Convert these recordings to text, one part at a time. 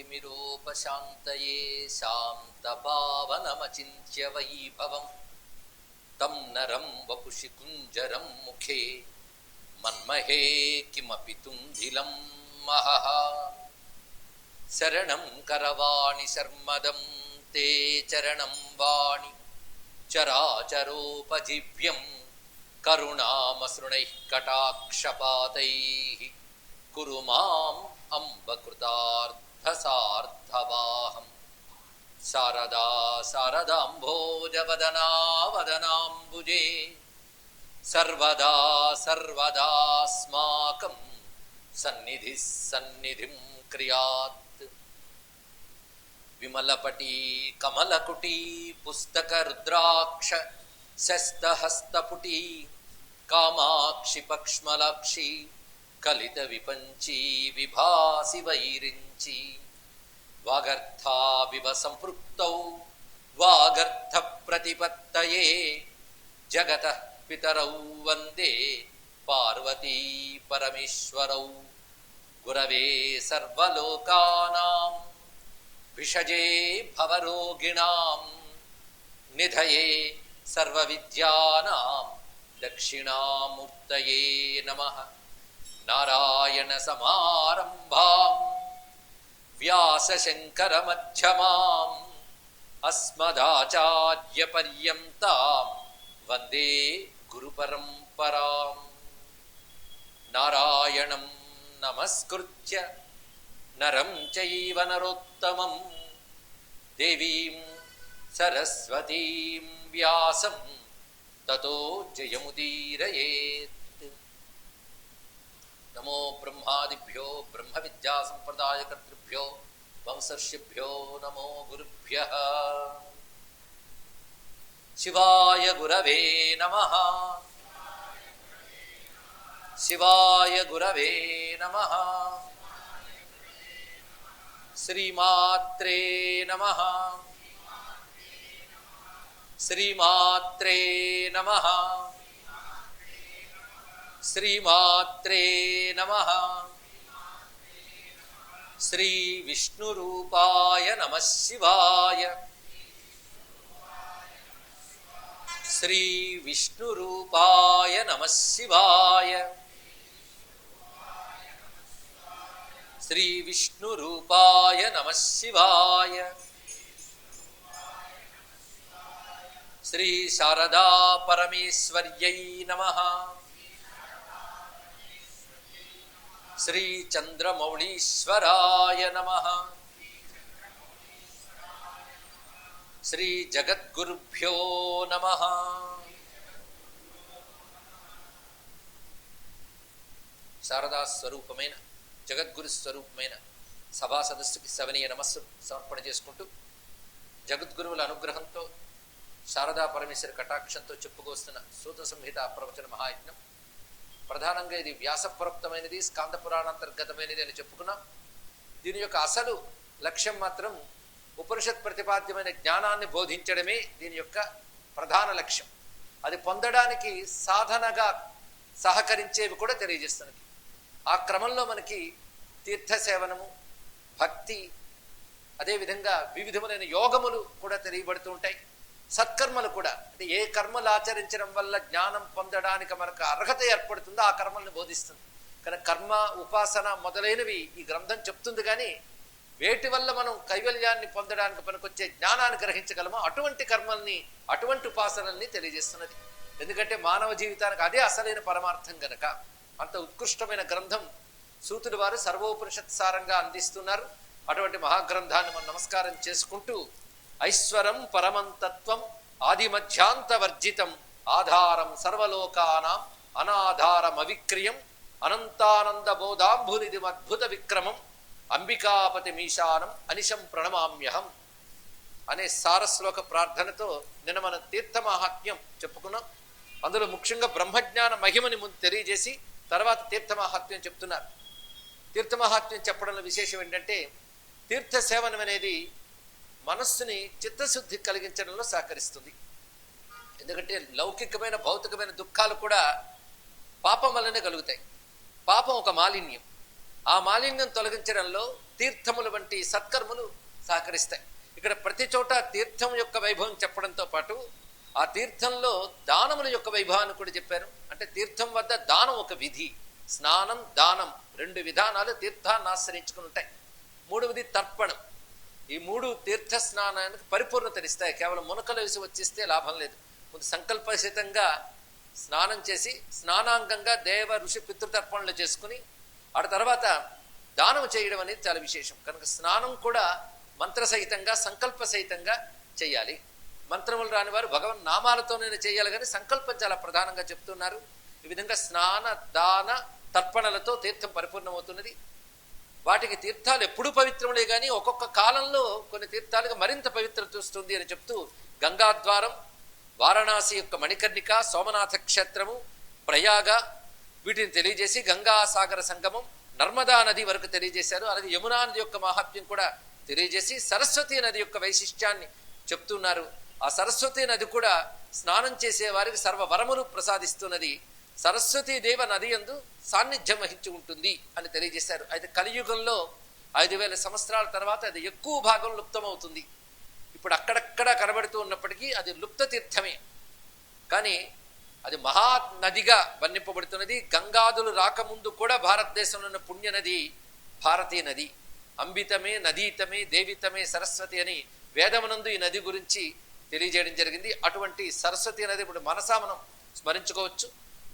ज्ञानाञ्जनशलाकया शान्तपावनमचिन्त्य वैभवं तं नरं वपुषि कुञ्जरं मुखे मन्महे किमपि तुन्दिलं महः। शरणं करवाणि शर्मदं ते चरणं वाणि चराचरोपजीव्यं करुणामसृणैः कटाक्षपातैः कुरु माम् अम्ब कृतार्थसार्थवाहं। शारदा शारदाम्भोजवदना वदनाम्बुजे सर्वदा सर्वदास्माकं सन्निधिः सन्निधिं क्रियात्। विमलपटी कमलकुटी पुस्तकरुद्राक्ष शस्तहस्तपुटी कामाक्षि पक्ष्मलाक्षि कलितविपञ्ची विभासि वैरिञ्ची वागर्थाविव सम्पृक्तौ वागर्थप्रतिपत्तये जगतः पितरौ वन्दे पार्वती परमेश्वरौ। गुरवे सर्वलोकानां विषजे भवरोगिणां निधये सर्वविद्यानां दक्षिणामूर्तये नमः। नारायणसमारम्भां व्यासशङ्करमध्यमाम् अस्मदाचार्यपर्यन्तां वन्दे गुरुपरम्पराम्। नारायणं नमस्कृत्य नरं चैव नरोत्तमं देवीं सरस्वतीं व्यासं ततो जयमुदीरयेत्। नमो ब्रह्मादिभ्यो ब्रह्म विद्या संप्रदाय कर्तृभ्यो वंशर्षिभ्यो नमो गुरुभ्यः। शिवाय गुरवे नमः। शिवाय गुरवे नमः। श्रीमात्रे नमः। श्रीमात्रे नमः। श्रीमात्रे नमः। श्री विष्णुरूपाय नमः शिवाय। श्री विष्णुरूपाय नमः शिवाय। श्री विष्णुरूपाय नमः शिवाय। श्री शारदा परमेश्वर्यै नमः। श्री चंद्रमौळीश्वराय नमः। श्री जगद्गुरुभ्यो नमः। శారదా స్వరూపమైన జగద్గురు స్వరూపమైన సభా సదస్సుకి సవనీయ నమస్సు సమర్పణ చేసుకుంటూ జగద్గురువుల అనుగ్రహంతో శారదా పరమేశ్వరి కటాక్షంతో చెప్పుకొస్తున్న సూత సంహిత ప్రవచన మహాయజ్ఞం. ప్రధానంగా ఇది వ్యాసప్రోక్తమైనది, స్కాంద పురాణాంతర్గతమైనది అని చెప్పుకున్నాం. దీని యొక్క అసలు లక్ష్యం మాత్రం ఉపనిషత్ ప్రతిపాద్యమైన జ్ఞానాన్ని బోధించడమే దీని యొక్క ప్రధాన లక్ష్యం. అది పొందడానికి సాధనగా సహకరించేవి కూడా తెలియజేస్తున్నది. ఆ క్రమంలో మనకి తీర్థసేవనము, భక్తి, అదేవిధంగా వివిధములైన యోగములు కూడా తెలియబడుతూ ఉంటాయి. సత్కర్మలు కూడా, అంటే ఏ కర్మలు ఆచరించడం వల్ల జ్ఞానం పొందడానికి మనకు అర్హత ఏర్పడుతుందో ఆ కర్మల్ని బోధిస్తుంది. కానీ కర్మ, ఉపాసన మొదలైనవి ఈ గ్రంథం చెప్తుంది. కానీ వేటి వల్ల మనం కైవల్యాన్ని పొందడానికి పనికొచ్చే జ్ఞానాన్ని గ్రహించగలమో అటువంటి కర్మల్ని, అటువంటి ఉపాసనల్ని తెలియజేస్తున్నది. ఎందుకంటే మానవ జీవితానికి అదే అసలైన పరమార్థం గనక అంత ఉత్కృష్టమైన గ్రంథం సూతుడి వారు సర్వోపనిషత్ సారంగా అందిస్తున్నారు. అటువంటి మహాగ్రంథాన్ని మనం నమస్కారం చేసుకుంటూ, ఐశ్వరం పరమంతత్వం ఆదిమధ్యాంతవర్జితం ఆధారం సర్వలోకానాం అనాధారమవిక్రియం అనంతానంద బోధాంభునిధి అద్భుత విక్రమం అంబికాపతి మీశానం అనిశం ప్రణమామ్యహం అనే సారశ్లోక ప్రార్థనతో నిన్న మనం తీర్థమాహాత్మ్యం చెప్పుకున్నాం. అందులో ముఖ్యంగా బ్రహ్మజ్ఞాన మహిమని ముందు తెలియజేసి తర్వాత తీర్థమాహాత్మ్యం చెప్తున్నారు. తీర్థమాహాత్మ్యం చెప్పడంలో విశేషం ఏంటంటే, తీర్థ సేవనం అనేది మనస్సుని చిత్తశుద్ధి కలిగించడంలో సహకరిస్తుంది. ఎందుకంటే లౌకికమైన భౌతికమైన దుఃఖాలు కూడా పాపం వల్లనే కలుగుతాయి. పాపం ఒక మాలిన్యం. ఆ మాలిన్యం తొలగించడంలో తీర్థములు వంటి సత్కర్మలు సహకరిస్తాయి. ఇక్కడ ప్రతి చోట తీర్థం యొక్క వైభవం చెప్పడంతో పాటు ఆ తీర్థంలో దానముల యొక్క వైభవాన్ని కూడా చెప్పారు. అంటే తీర్థం వద్ద దానం ఒక విధి, స్నానం దానం 2 విధానాలు తీర్థాన్ని ఆశ్రయించుకుని ఉంటాయి. 3వది తర్పణం. ఈ 3 తీర్థ స్నానానికి పరిపూర్ణతనిస్తాయి. కేవలం మునకలు వేసి వచ్చిస్తే లాభం లేదు. ముందు సంకల్పసితంగా స్నానం చేసి స్నానాంగంగా దేవ ఋషి పితృతర్పణలు చేసుకుని ఆ తర్వాత దానం చేయడం అనేది చాలా విశేషం. కనుక స్నానం కూడా మంత్రసహితంగా సంకల్ప సహితంగా చేయాలి. మంత్రములు రాని వారు భగవన్ నామాలతోనే చేయాలి, కానీ సంకల్పం చాలా ప్రధానంగా చెప్తున్నారు. ఈ విధంగా స్నాన దాన తర్పణలతో తీర్థం పరిపూర్ణమవుతున్నది. వాటికి తీర్థాలు ఎప్పుడూ పవిత్రములే కానీ ఒక్కొక్క కాలంలో కొన్ని తీర్థాలకు మరింత పవిత్రత వస్తుంది అని చెప్తూ గంగాద్వారం, వారణాసి యొక్క మణికర్ణిక, సోమనాథ క్షేత్రము, ప్రయాగ వీటిని తెలియజేసి గంగాసాగర సంగమం, నర్మదా నది వరకు తెలియజేశారు. అలాగే యమునా నది యొక్క మహాత్మ్యం కూడా తెలియజేసి సరస్వతీ నది యొక్క వైశిష్ట్యాన్ని చెప్తున్నారు. ఆ సరస్వతీ నది కూడా స్నానం చేసే వారికి సర్వ వరములు ప్రసాదిస్తున్నది. సరస్వతీదేవ నది యందు సాన్నిధ్యం వహించి ఉంటుంది అని తెలియజేశారు. అయితే కలియుగంలో 5000 సంవత్సరాల తర్వాత అది ఎక్కువ భాగం లుప్తమవుతుంది. ఇప్పుడు అక్కడక్కడ కనబడుతూ ఉన్నప్పటికీ అది లుప్త తీర్థమే, కానీ అది మహానదిగా వర్ణింపబడుతున్నది. గంగాదులు రాకముందు కూడా భారతదేశంలో ఉన్న పుణ్యనది భారతీ నది. అంబితమే నదీతమే దేవితమే సరస్వతి అని వేదమునందు ఈ నది గురించి తెలియజేయడం జరిగింది. అటువంటి సరస్వతి నది ఇప్పుడు మనసా మనం స్మరించుకోవచ్చు.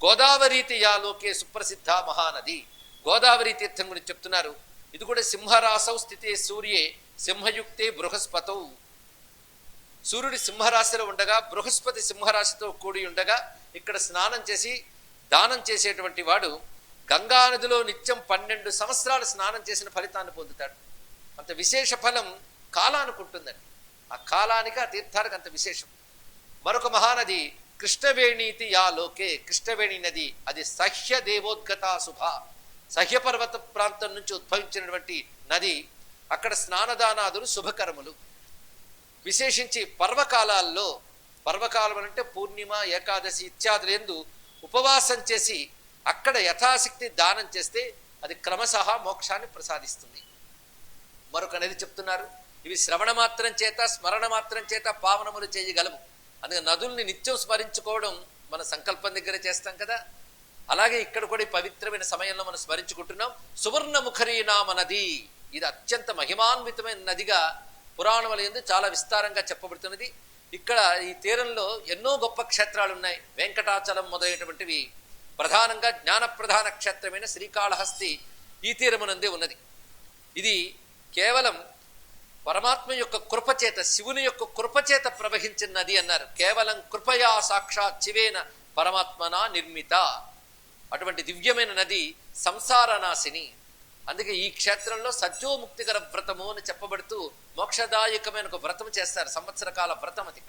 గోదావరీతి యాలోకే సుప్రసిద్ధ మహానది. గోదావరి తీర్థం గురించి చెప్తున్నారు. ఇది కూడా సింహరాసౌ స్థితే సూర్యే సింహయుక్తే బృహస్పతౌ. సూర్యుడి సింహరాశిలో ఉండగా బృహస్పతి సింహరాశితో కూడి ఉండగా ఇక్కడ స్నానం చేసి దానం చేసేటువంటి వాడు గంగానదిలో నిత్యం 12 సంవత్సరాలు స్నానం చేసిన ఫలితాన్ని పొందుతాడు. అంత విశేష ఫలం కాలానికి ఉంటుందండి. ఆ కాలానికి ఆ తీర్థానికి అంత విశేషం. మరొక మహానది కృష్ణవేణీతి యా లోకే. కృష్ణవేణి నది అది సహ్య దేవోద్గత శుభ, సహ్యపర్వత ప్రాంతం నుంచి ఉద్భవించినటువంటి నది. అక్కడ స్నానదానాదులు శుభకరములు. విశేషించి పర్వకాలాల్లో, పర్వకాలం అంటే పూర్ణిమ, ఏకాదశి ఇత్యాదులు ఎందు ఉపవాసం చేసి అక్కడ యథాశక్తి దానం చేస్తే అది క్రమశః మోక్షాన్ని ప్రసాదిస్తుంది. మరొక నది చెప్తున్నారు, ఇవి శ్రవణ మాత్రం చేత స్మరణ మాత్రం చేత పావనములు చేయగలవు. అందుకే నదుల్ని నిత్యం స్మరించుకోవడం మన సంకల్పం దగ్గర చేస్తాం కదా, అలాగే ఇక్కడ కూడా ఈ పవిత్రమైన సమయంలో మనం స్మరించుకుంటున్నాం. సువర్ణముఖరీ నామ నది. ఇది అత్యంత మహిమాన్వితమైన నదిగా పురాణముల యందు చాలా విస్తారంగా చెప్పబడుతున్నది. ఇక్కడ ఈ తీరంలో ఎన్నో గొప్ప క్షేత్రాలు ఉన్నాయి. వెంకటాచలం మొదలైనటువంటివి. ప్రధానంగా జ్ఞానప్రధాన క్షేత్రమైన శ్రీకాళహస్తి ఈ తీరమునందే ఉన్నది. ఇది కేవలం పరమాత్మ యొక్క కృపచేత, శివుని యొక్క కృపచేత ప్రవహించిన నది అన్నారు. కేవలం కృపయా సాక్షాత్ శివేన పరమాత్మనా నిర్మిత. అటువంటి దివ్యమైన నది సంసారనాశిని. అందుకే ఈ క్షేత్రంలో సజ్జోముక్తికర వ్రతము అని చెప్పబడుతూ మోక్షదాయకమైన ఒక వ్రతం చేస్తారు. సంవత్సర కాల వ్రతం అది.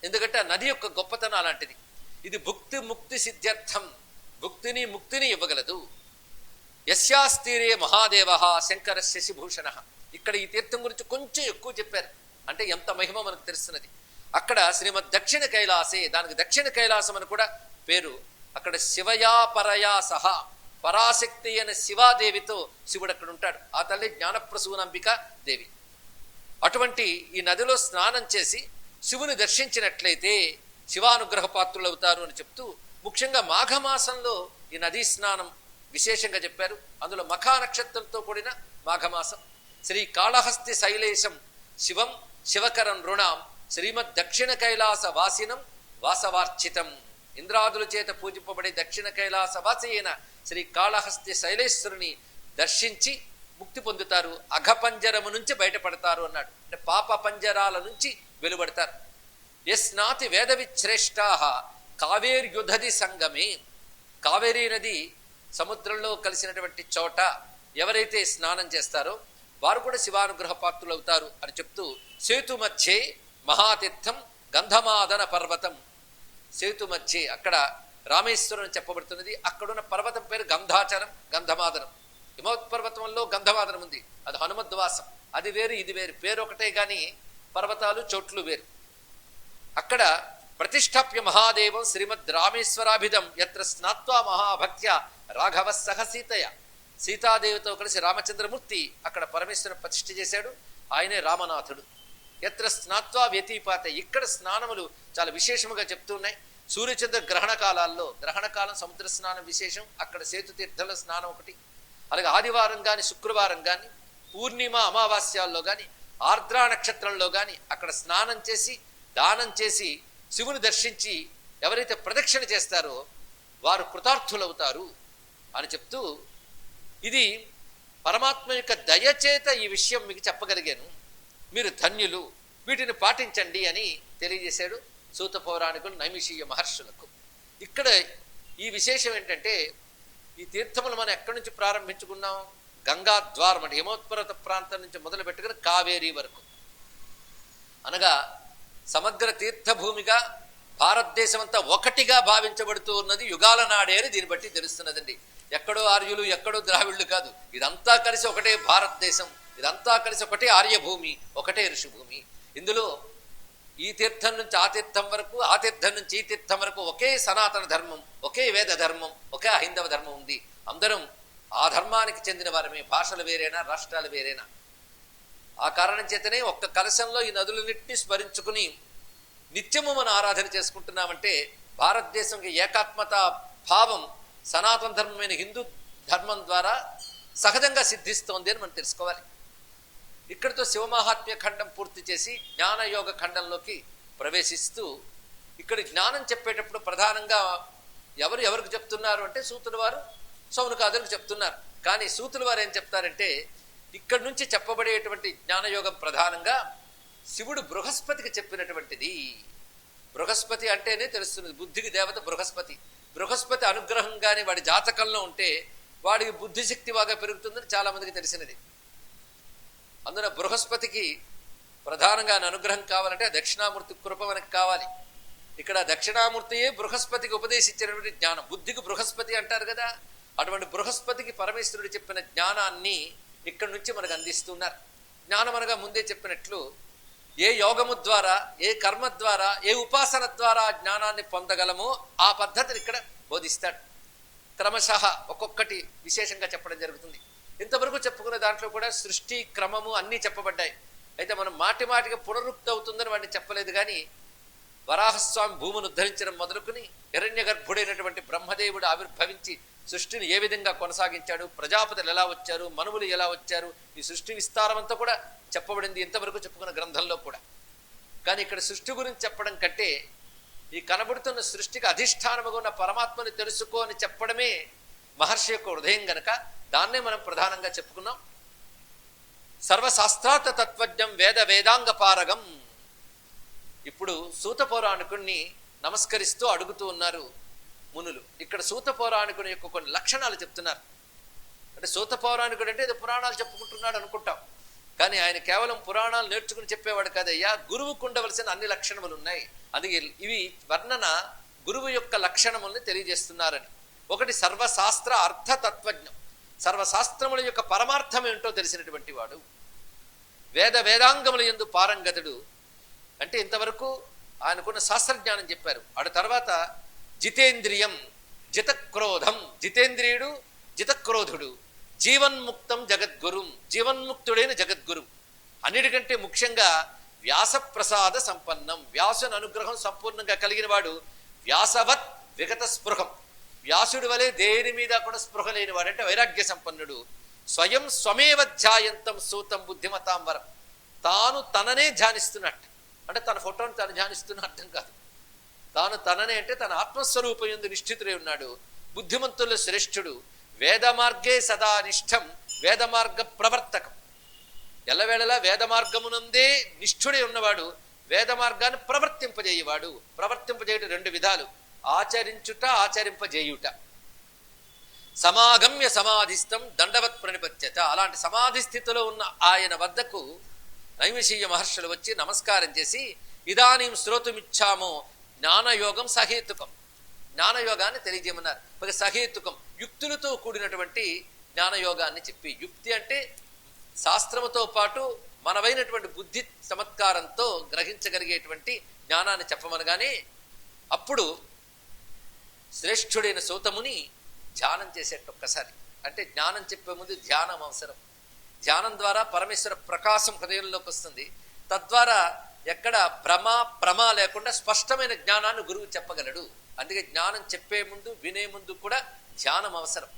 ఎందుకంటే ఆ నది యొక్క గొప్పతనం అలాంటిది. ఇది భుక్తి ముక్తి సిద్ధ్యర్థం, భుక్తిని ముక్తిని ఇవ్వగలదు. యస్యాస్తీరే మహాదేవ శంకర శశిభూషణ. ఇక్కడ ఈ తీర్థం గురించి కొంచెం ఎక్కువ చెప్పారు. అంటే ఎంత మహిమ మనకు తెలుస్తున్నది. అక్కడ శ్రీమద్ దక్షిణ కైలాసే, దానికి దక్షిణ కైలాసం అని కూడా పేరు. అక్కడ శివయా పరయా సహా, పరాశక్తి అనే శివాదేవితో శివుడు అక్కడ ఉంటాడు. ఆ తల్లి జ్ఞానప్రసూనంబిక దేవి. అటువంటి ఈ నదిలో స్నానం చేసి శివుని దర్శించినట్లయితే శివానుగ్రహ పాత్రులు అవుతారు అని చెప్తూ, ముఖ్యంగా మాఘమాసంలో ఈ నదీ స్నానం విశేషంగా చెప్పారు. అందులో మఖా నక్షత్రంతో కూడిన మాఘమాసం. శ్రీ కాళహస్తి శైలేశం శివం శివకరం రుణాం శ్రీమద్ దక్షిణ కైలాస వాసినం వాసవార్చితం. ఇంద్రాదుల చేత పూజింపబడే దక్షిణ కైలాస వాసి అయిన శ్రీ కాళహస్తి శైలేశ్వరుని దర్శించి ముక్తి పొందుతారు. అఘపంజరము నుంచి బయటపడతారు అన్నాడు. అంటే పాప పంజరాల నుంచి వెలువడతారు. యస్నాతి వేద విశ్రేష్టా కావేర్యుధది సంగమే. కావేరీ నది సముద్రంలో కలిసినటువంటి చోట ఎవరైతే స్నానం చేస్తారో వారు కూడా శివానుగ్రహ పాత్రులు అవుతారు అని చెప్తూ, సేతు మధ్యే మహాతీర్థం గంధమాదన పర్వతం. సేతు మధ్యే అక్కడ రామేశ్వరం చెప్పబడుతున్నది. అక్కడున్న పర్వతం పేరు గంధాచలం, గంధమాదనం. హిమవత్పర్వతంలో గంధమాదనం ఉంది, అది హనుమద్వాసం. అది వేరు ఇది వేరు, పేరు ఒకటే గాని పర్వతాలు చోట్లు వేరు. అక్కడ ప్రతిష్టాప్య మహాదేవం శ్రీమద్ రామేశ్వరాభిధం యత్ర స్నాత్వా మహాభక్త్య రాఘవ సహ సీతయ. సీతాదేవితో కలిసి రామచంద్రమూర్తి అక్కడ పరమేశ్వరుని ప్రతిష్ఠ చేశాడు. ఆయనే రామనాథుడు. ఎత్ర స్నాత్వా వ్యతిపాత, ఇక్కడ స్నానములు చాలా విశేషముగా చెప్తూ ఉన్నాయి. సూర్యచంద్ర గ్రహణ కాలాల్లో, గ్రహణకాలం సముద్ర స్నానం విశేషం, అక్కడ సేతు తీర్థంలో స్నానం ఒకటి. అలాగే ఆదివారం కానీ శుక్రవారం కానీ పూర్ణిమ అమావాస్యాల్లో కానీ ఆర్ద్రా నక్షత్రంలో కానీ అక్కడ స్నానం చేసి దానం చేసి శివుని దర్శించి ఎవరైతే ప్రదక్షిణ చేస్తారో వారు కృతార్థులవుతారు అని చెప్తూ, ఇది పరమాత్మ యొక్క దయచేత ఈ విషయం మీకు చెప్పగలిగాను, మీరు ధన్యులు, వీటిని పాటించండి అని తెలియజేశాడు సూత పౌరాణికులు నైమిషీయ మహర్షులకు. ఇక్కడ ఈ విశేషం ఏంటంటే, ఈ తీర్థములు మనం ఎక్కడి నుంచి ప్రారంభించుకున్నాం? గంగా ద్వారం అంటే హిమోత్పర్వత ప్రాంతం నుంచి మొదలు పెట్టుకుని కావేరీ వరకు, అనగా సమగ్ర తీర్థభూమిగా భారతదేశం అంతా ఒకటిగా భావించబడుతూ ఉన్నది యుగాల నాడే అని దీన్ని బట్టి తెలుస్తున్నదండి. ఎక్కడో ఆర్యులు, ఎక్కడో ద్రావిడులు కాదు, ఇదంతా కలిసి ఒకటే భారతదేశం, ఇదంతా కలిసి ఒకటే ఆర్యభూమి, ఒకటే ఋషిభూమి. ఇందులో ఈ తీర్థం నుంచి ఆ తీర్థం వరకు, ఆ తీర్థం నుంచి ఈ తీర్థం వరకు ఒకే సనాతన ధర్మం, ఒకే వేద ధర్మం, ఒకే హైందవ ధర్మం ఉంది. అందరం ఆ ధర్మానికి చెందిన వారమే. భాషలు వేరేనా, రాష్ట్రాలు వేరేనా. ఆ కారణం చేతనే ఒక్క కలశంలో ఈ నదులన్నింటినీ స్మరించుకుని నిత్యము మనం ఆరాధన చేసుకుంటున్నామంటే భారతదేశం ఏకాత్మత భావం సనాతన ధర్మమైన హిందూ ధర్మం ద్వారా సహజంగా సిద్ధిస్తోంది అని మనం తెలుసుకోవాలి. ఇక్కడితో శివమహాత్మ్య ఖండం పూర్తి చేసి జ్ఞానయోగ ఖండంలోకి ప్రవేశిస్తూ, ఇక్కడ జ్ఞానం చెప్పేటప్పుడు ప్రధానంగా ఎవరికి చెప్తున్నారు అంటే సూతుల వారు సౌనకాదులకు చెప్తున్నారు. కానీ సూతుల వారు ఏం చెప్తారంటే, ఇక్కడి నుంచి చెప్పబడేటువంటి జ్ఞానయోగం ప్రధానంగా శివుడు బృహస్పతికి చెప్పినటువంటిది. బృహస్పతి అంటేనే తెలుస్తున్నది, బుద్ధికి దేవత బృహస్పతి. బృహస్పతి అనుగ్రహం కానీ వాడి జాతకంలో ఉంటే వాడికి బుద్ధిశక్తి బాగా పెరుగుతుందని చాలా మందికి తెలిసినది. అందున బృహస్పతికి ప్రధానంగా అనుగ్రహం కావాలంటే దక్షిణామూర్తి కృప మనకు కావాలి. ఇక్కడ దక్షిణామూర్తియే బృహస్పతికి ఉపదేశించినటువంటి జ్ఞానం. బుద్ధికి బృహస్పతి అంటారు కదా, అటువంటి బృహస్పతికి పరమేశ్వరుడు చెప్పిన జ్ఞానాన్ని ఇక్కడి నుంచి మనకు అందిస్తున్నారు. జ్ఞానం అనగా ముందే చెప్పినట్లు ఏ యోగము ద్వారా, ఏ కర్మ ద్వారా, ఏ ఉపాసన ద్వారా జ్ఞానాన్ని పొందగలమో ఆ పద్ధతిని ఇక్కడ బోధిస్తాడు. క్రమశః ఒక్కొక్కటి విశేషంగా చెప్పడం జరుగుతుంది. ఇంతవరకు చెప్పుకున్న దాంట్లో కూడా సృష్టి క్రమము అన్నీ చెప్పబడ్డాయి. అయితే మనం మాటి మాటిగా పునరుక్తి అవుతుందని వాడిని చెప్పలేదు. కానీ వరాహస్వామి భూమిని ఉద్ధరించడం మొదలుకుని హిరణ్య గర్భుడైనటువంటి బ్రహ్మదేవుడు ఆవిర్భవించి సృష్టిని ఏ విధంగా కొనసాగించాడు, ప్రజాపతులు ఎలా వచ్చారు, మనువులు ఎలా వచ్చారు, ఈ సృష్టి విస్తారం అంతా కూడా చెప్పబడింది ఇంతవరకు చెప్పుకున్న గ్రంథంలో కూడా. కానీ ఇక్కడ సృష్టి గురించి చెప్పడం కంటే ఈ కనబడుతున్న సృష్టికి అధిష్టానముగా ఉన్న పరమాత్మని తెలుసుకో అని చెప్పడమే మహర్షి యొక్క హృదయం గనక దాన్నే మనం ప్రధానంగా చెప్పుకున్నాం. సర్వశాస్త్రార్థ తత్వజ్ఞం వేద వేదాంగ పారగం. ఇప్పుడు సూత పౌరాణికుణ్ణి నమస్కరిస్తూ అడుగుతూ ఉన్నారు మునులు. ఇక్కడ సూత పౌరాణికుని యొక్క కొన్ని లక్షణాలు చెప్తున్నారు. అంటే సూత పౌరాణికుడు అంటే ఏదో పురాణాలు చెప్పుకుంటున్నాడు అనుకుంటాం, కానీ ఆయన కేవలం పురాణాలు నేర్చుకుని చెప్పేవాడు కాదయ్యా, గురువుకు ఉండవలసిన అన్ని లక్షణములు ఉన్నాయి. అందుకే ఇవి వర్ణన గురువు యొక్క లక్షణముల్ని తెలియజేస్తున్నారని. ఒకటి సర్వశాస్త్ర అర్థతత్వజ్ఞం, సర్వశాస్త్రముల యొక్క పరమార్థం ఏంటో తెలిసినటువంటి వాడు. వేద వేదాంగముల యందు పారంగతుడు అంటే ఇంతవరకు ఆయనకున్న శాస్త్రజ్ఞానం చెప్పారు. ఆడ తర్వాత జితేంద్రియం జితక్రోధం, జితేంద్రియుడు జితక్రోధుడు, జీవన్ముక్తం జగద్గురుం, జీవన్ముక్తుడైన జగద్గురు. అన్నిటికంటే ముఖ్యంగా వ్యాసప్రసాద సంపన్నం, వ్యాసుని అనుగ్రహం సంపూర్ణంగా కలిగిన వాడు. వ్యాసవత్ విగత స్పృహం, వ్యాసుడి వలె దేని మీద కూడా స్పృహ లేనివాడు అంటే వైరాగ్య సంపన్నుడు. స్వయం స్వమేవ ధ్యాయంతం సూతం బుద్ధిమతాం వరం, తాను తననే ధ్యానిస్తున్నట్టు. అంటే తన ఫోటోని తాను ధ్యానిస్తున్న అర్థం కాదు. తాను తననే అంటే తన ఆత్మస్వరూపం యందు నిష్ఠితుడై ఉన్నాడు. బుద్ధిమంతుల్లో శ్రేష్ఠుడు. వేద మార్గే సదా నిష్ఠం, వేద మార్గ ప్రవర్తకం, ఎల్లవేళలా వేద మార్గమునందే నిష్ఠుడై ఉన్నవాడు. వేద మార్గాన్ని ప్రవర్తింపజేయవాడు. ప్రవర్తింపజేయటం రెండు విధాలు, ఆచరించుట, ఆచరింపజేయుట. సమాగమ్య సమాధిస్థం దండవత్ ప్రణిపత్యత. అలాంటి సమాధి స్థితిలో ఉన్న ఆయన వద్దకు నైమిషీయ మహర్షులు వచ్చి నమస్కారం చేసి, ఇదానీం శ్రోతుమిచ్చామో జ్ఞానయోగం సహేతుకం, జ్ఞానయోగాన్ని తెలియజేయమన్నారు. ఒక సహేతుకం, యుక్తులతో కూడినటువంటి జ్ఞానయోగాన్ని చెప్పి, యుక్తి అంటే శాస్త్రముతో పాటు మనవైనటువంటి బుద్ధి చమత్కారంతో గ్రహించగలిగేటువంటి జ్ఞానాన్ని చెప్పమనగానే అప్పుడు శ్రేష్ఠుడైన సూతముని ధ్యానం చేసేట ఒక్కసారి అంటే జ్ఞానం చెప్పే ముందు ధ్యానం అవసరం. ధ్యానం ద్వారా పరమేశ్వర ప్రకాశం హృదయంలోకి వస్తుంది. తద్వారా ఎక్కడ భ్రమ లేకుండా స్పష్టమైన జ్ఞానాన్ని గురువు చెప్పగలడు. అందుకే జ్ఞానం చెప్పే ముందు వినే ముందు కూడా ధ్యానం అవసరం.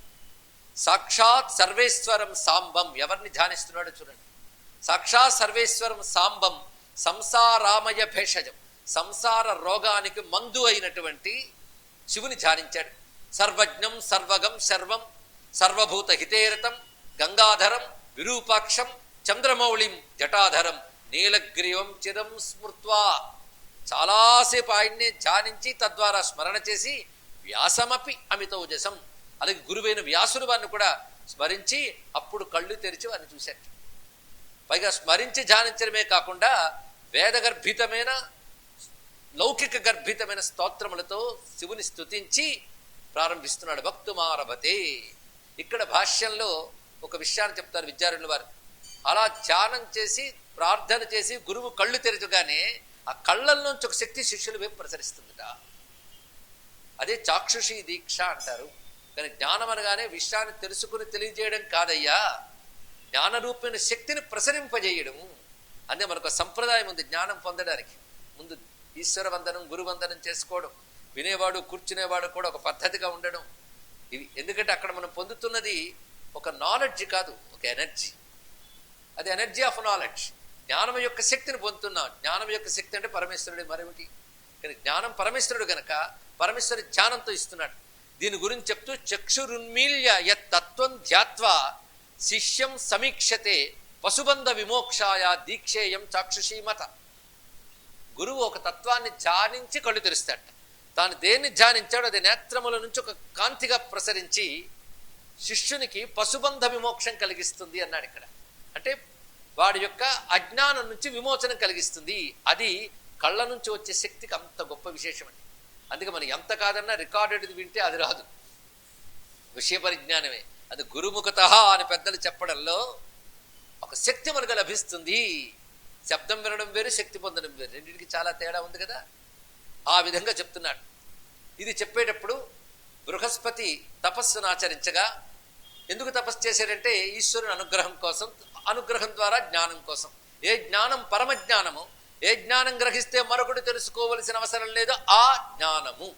సాక్షాత్ సర్వేశ్వరం సాంబం, ఎవరిని ధ్యానిస్తున్నాడో చూడండి. సాక్షాత్ సర్వేశ్వరం సాంబం సంసారామయ భేషజం, సంసార రోగానికి మందు అయినటువంటి శివుని ధ్యానించాడు. సర్వజ్ఞం సర్వగం సర్వం సర్వభూత హితేరతం గంగాధరం విరూపాక్షం చంద్రమౌళిం జటాధరం నీలగ్రీవం చిరం స్మృత్వా, చాలాసేపు ఆయన్నే ధ్యానించి తద్వారా స్మరణ చేసి వ్యాసమపి అమితౌజసం, అలాగే గురువైన వ్యాసుడు వారిని కూడా స్మరించి అప్పుడు కళ్ళు తెరిచి వారిని చూశాడు. పైగా స్మరించి ధ్యానించడమే కాకుండా వేదగర్భితమైన లౌకిక గర్భితమైన స్తోత్రములతో శివుని స్తుతించి ప్రారంభిస్తున్నాడు. భక్తుమారభతే. ఇక్కడ భాష్యంలో ఒక విషయాన్ని చెప్తారు విద్యారణ్యుల వారు. అలా ధ్యానం చేసి ప్రార్థన చేసి గురువు కళ్ళు తెరచగానే ఆ కళ్ళల్లోంచి ఒక శక్తి శిష్యుల వైపు ప్రసరిస్తుందిట. అదే చాక్షుషీ దీక్ష అంటారు. కానీ జ్ఞానం అనగానే విషయాన్ని తెలుసుకుని తెలియజేయడం కాదయ్యా, జ్ఞానరూపమైన శక్తిని ప్రసరింపజేయడము. అంటే మనకు సంప్రదాయం ఉంది జ్ఞానం పొందడానికి. ముందు ఈశ్వర వందనం గురువందనం చేసుకోవడం, వినేవాడు కూర్చునేవాడు కూడా ఒక పద్ధతిగా ఉండడం. ఇవి ఎందుకంటే అక్కడ మనం పొందుతున్నది ఒక నాలెడ్జ్ కాదు, ఒక ఎనర్జీ. అది ఎనర్జీ ఆఫ్ నాలెడ్జ్. జ్ఞానం యొక్క శక్తిని పొందుతున్నాం. జ్ఞానం యొక్క శక్తి అంటే పరమేశ్వరుడే, మరేమిటి. కానీ జ్ఞానం పరమేశ్వరుడు గనక పరమేశ్వరుడు ధ్యానంతో ఇస్తున్నాడు. దీని గురించి చెప్తూ చక్షురున్మీల్య యత్ తత్వం ధ్యాత్వా శిష్యం సమీక్షతే పశుబంధ విమోక్షాయ దీక్షేయం చాక్షుషీమత. గురువు ఒక తత్వాన్ని ధ్యానించి కళ్ళు తెరుస్తాడు. తాను దేన్ని ధ్యానించాడో అది నేత్రముల నుంచి ఒక కాంతిగా ప్రసరించి శిష్యునికి పశుబంధ విమోక్షం కలిగిస్తుంది అన్నాడు ఇక్కడ. అంటే వాడి యొక్క అజ్ఞానం నుంచి విమోచనం కలిగిస్తుంది. అది కళ్ళ నుంచి వచ్చే శక్తికి అంత గొప్ప విశేషం అండి. అందుకే మనం ఎంత కాదన్నా రికార్డెడ్ వింటే అది రాదు, విషయ పరిజ్ఞానమే. అది గురుముఖత అని పెద్దలు చెప్పడంలో ఒక శక్తి మనకు లభిస్తుంది. శబ్దం వినడం వేరు, శక్తి పొందడం వేరు, రెండింటికి చాలా తేడా ఉంది కదా. ఆ విధంగా చెప్తున్నాడు. ఇది చెప్పేటప్పుడు బృహస్పతి తపస్సును ఆచరించగా, ఎందుకు తపస్సు చేశాడంటే ఈశ్వరుని అనుగ్రహం కోసం, అనుగ్రహం ద్వారా జ్ఞానం కోసం. ఏ జ్ఞానం పరమజ్ఞానము, ఏ జ్ఞానం గ్రహిస్తే మరొకటి తెలుసుకోవలసిన అవసరం లేదు, ఆ జ్ఞానము.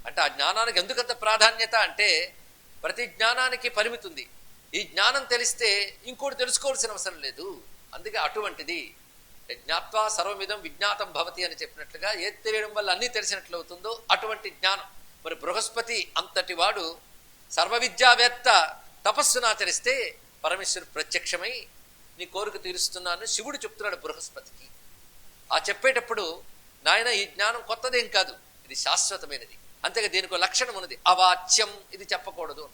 అంటే ఆ జ్ఞానానికి ఎందుకంత ప్రాధాన్యత అంటే ప్రతి జ్ఞానానికి పరిమితి ఉంది. ఈ జ్ఞానం తెలిస్తే ఇంకోటి తెలుసుకోవాల్సిన అవసరం లేదు. అందుకే అటువంటిది జ్ఞాత్వా సర్వమిదం విజ్ఞాతం భవతి అని చెప్పినట్లుగా ఏది తెలియడం వల్ల అన్నీ తెలిసినట్లు అవుతుందో అటువంటి జ్ఞానం. మరి బృహస్పతి అంతటి వాడు సర్వవిద్యావేత్త తపస్సును ఆచరిస్తే పరమేశ్వరుడు ప్రత్యక్షమై నీ కోరిక తీరుస్తున్నాను శివుడు చెప్తున్నాడు బృహస్పతికి. ఆ చెప్పేటప్పుడు నాయన ఈ జ్ఞానం కొత్తదేం కాదు, ఇది శాశ్వతమైనది. అంతేగా దీనికి లక్షణం ఉన్నది, అవాచ్యం, ఇది చెప్పకూడదు.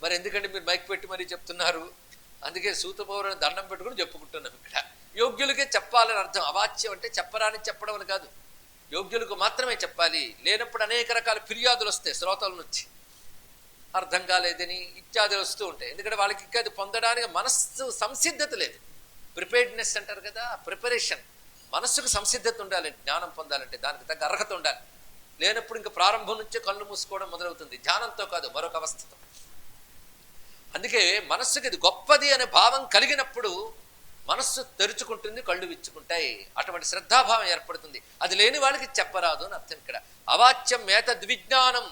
మరి ఎందుకంటే మీరు మైక్ పెట్టి మరీ చెప్తున్నారు? అందుకే సూత పౌరుని దండం పెట్టుకుని చెప్పుకుంటున్నాం. ఇక్కడ యోగ్యులకే చెప్పాలని అర్థం. అవాచ్యం అంటే చెప్పరాని చెప్పడం అని కాదు, యోగ్యులకు మాత్రమే చెప్పాలి. లేనప్పుడు అనేక రకాల ఫిర్యాదులు వస్తాయి శ్రోతల నుంచి, అర్థం కాలేదని ఇత్యాదులు వస్తూ ఉంటాయి. ఎందుకంటే వాళ్ళకి ఇంకా అది పొందడానికి మనస్సు సంసిద్ధత లేదు. ప్రిపేర్డ్నెస్ అంటారు కదా, ప్రిపరేషన్. మనస్సుకు సంసిద్ధత ఉండాలి జ్ఞానం పొందాలంటే, దానికి తగ్గ అర్హత ఉండాలి. లేనప్పుడు ఇంకా ప్రారంభం నుంచే కళ్ళు మూసుకోవడం మొదలవుతుంది, ధ్యానంతో కాదు మరొక అవస్థతో. అందుకే మనస్సుకి ఇది గొప్పది అనే భావం కలిగినప్పుడు మనస్సు తెరుచుకుంటుంది, కళ్ళు విచ్చుకుంటాయి, అటువంటి శ్రద్ధాభావం ఏర్పడుతుంది. అది లేని వాళ్ళకి చెప్పరాదు అని అర్థం. ఇక్కడ అవాచ్యం మేతద్విజ్ఞానం,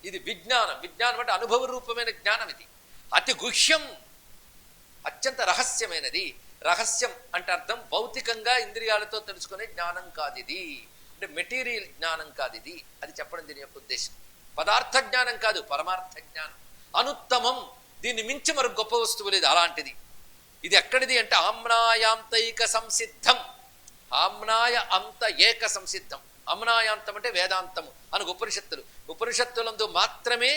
ఇది విజ్ఞానం. విజ్ఞానం అంటే అనుభవ రూపమైన జ్ఞానం. ఇది అతి గుహ్యం, అత్యంత రహస్యమైనది. రహస్యం అంటే అర్థం భౌతికంగా ఇంద్రియాలతో తెలుసుకునే జ్ఞానం కాదు ఇది, అంటే మెటీరియల్ జ్ఞానం కాదు ఇది. అది చెప్పడం దీని యొక్క ఉద్దేశం. పదార్థ జ్ఞానం కాదు, పరమార్థ జ్ఞానం. అనుత్తమం, దీన్ని మించి మరొక గొప్ప వస్తువు లేదు, అలాంటిది. ఇది ఎక్కడిది అంటే ఆమ్నాయాంతైక సంసిద్ధం, ఆమ్నాయ అంత ఏక సంసిద్ధం. అమ్నాయాంతం అంటే వేదాంతము అని ఉపనిషత్తులు. ఉపనిషత్తులందు మాత్రమే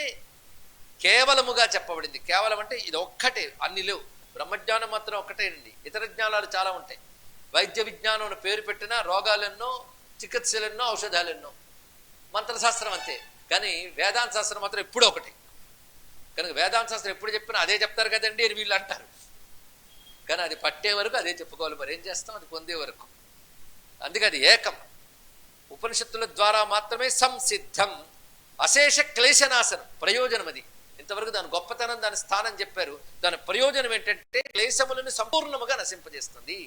కేవలముగా చెప్పబడింది. కేవలం అంటే ఇది ఒక్కటే, అన్ని లేవు. బ్రహ్మజ్ఞానం మాత్రం ఒక్కటేనండి, ఇతర జ్ఞానాలు చాలా ఉంటాయి. వైద్య విజ్ఞానం అని పేరు పెట్టినా రోగాలెన్నో, చికిత్సలెన్నో, ఔషధాలెన్నో. మంత్రశాస్త్రం అంతే. కానీ వేదాంత శాస్త్రం మాత్రం ఎప్పుడూ ఒకటి. కనుక వేదాంత శాస్త్రం ఎప్పుడు చెప్పినా అదే చెప్తారు కదండి అని వీళ్ళు అంటారు. కానీ అది పట్టే వరకు అదే చెప్పుకోవాలి, మరి ఏం చేస్తాం, అది పొందే వరకు. అందుకే అది ఏకం. ఉపనిషత్తుల ద్వారా మాత్రమే సంసిద్ధం. అశేష క్లేశనాశనం ప్రయోజనం అది. ఇంతవరకు దాని గొప్పతనం, దాని స్థానం చెప్పారు. దాని ప్రయోజనం ఏంటంటే క్లేశములను సంపూర్ణముగా నశింపజేస్తుంది.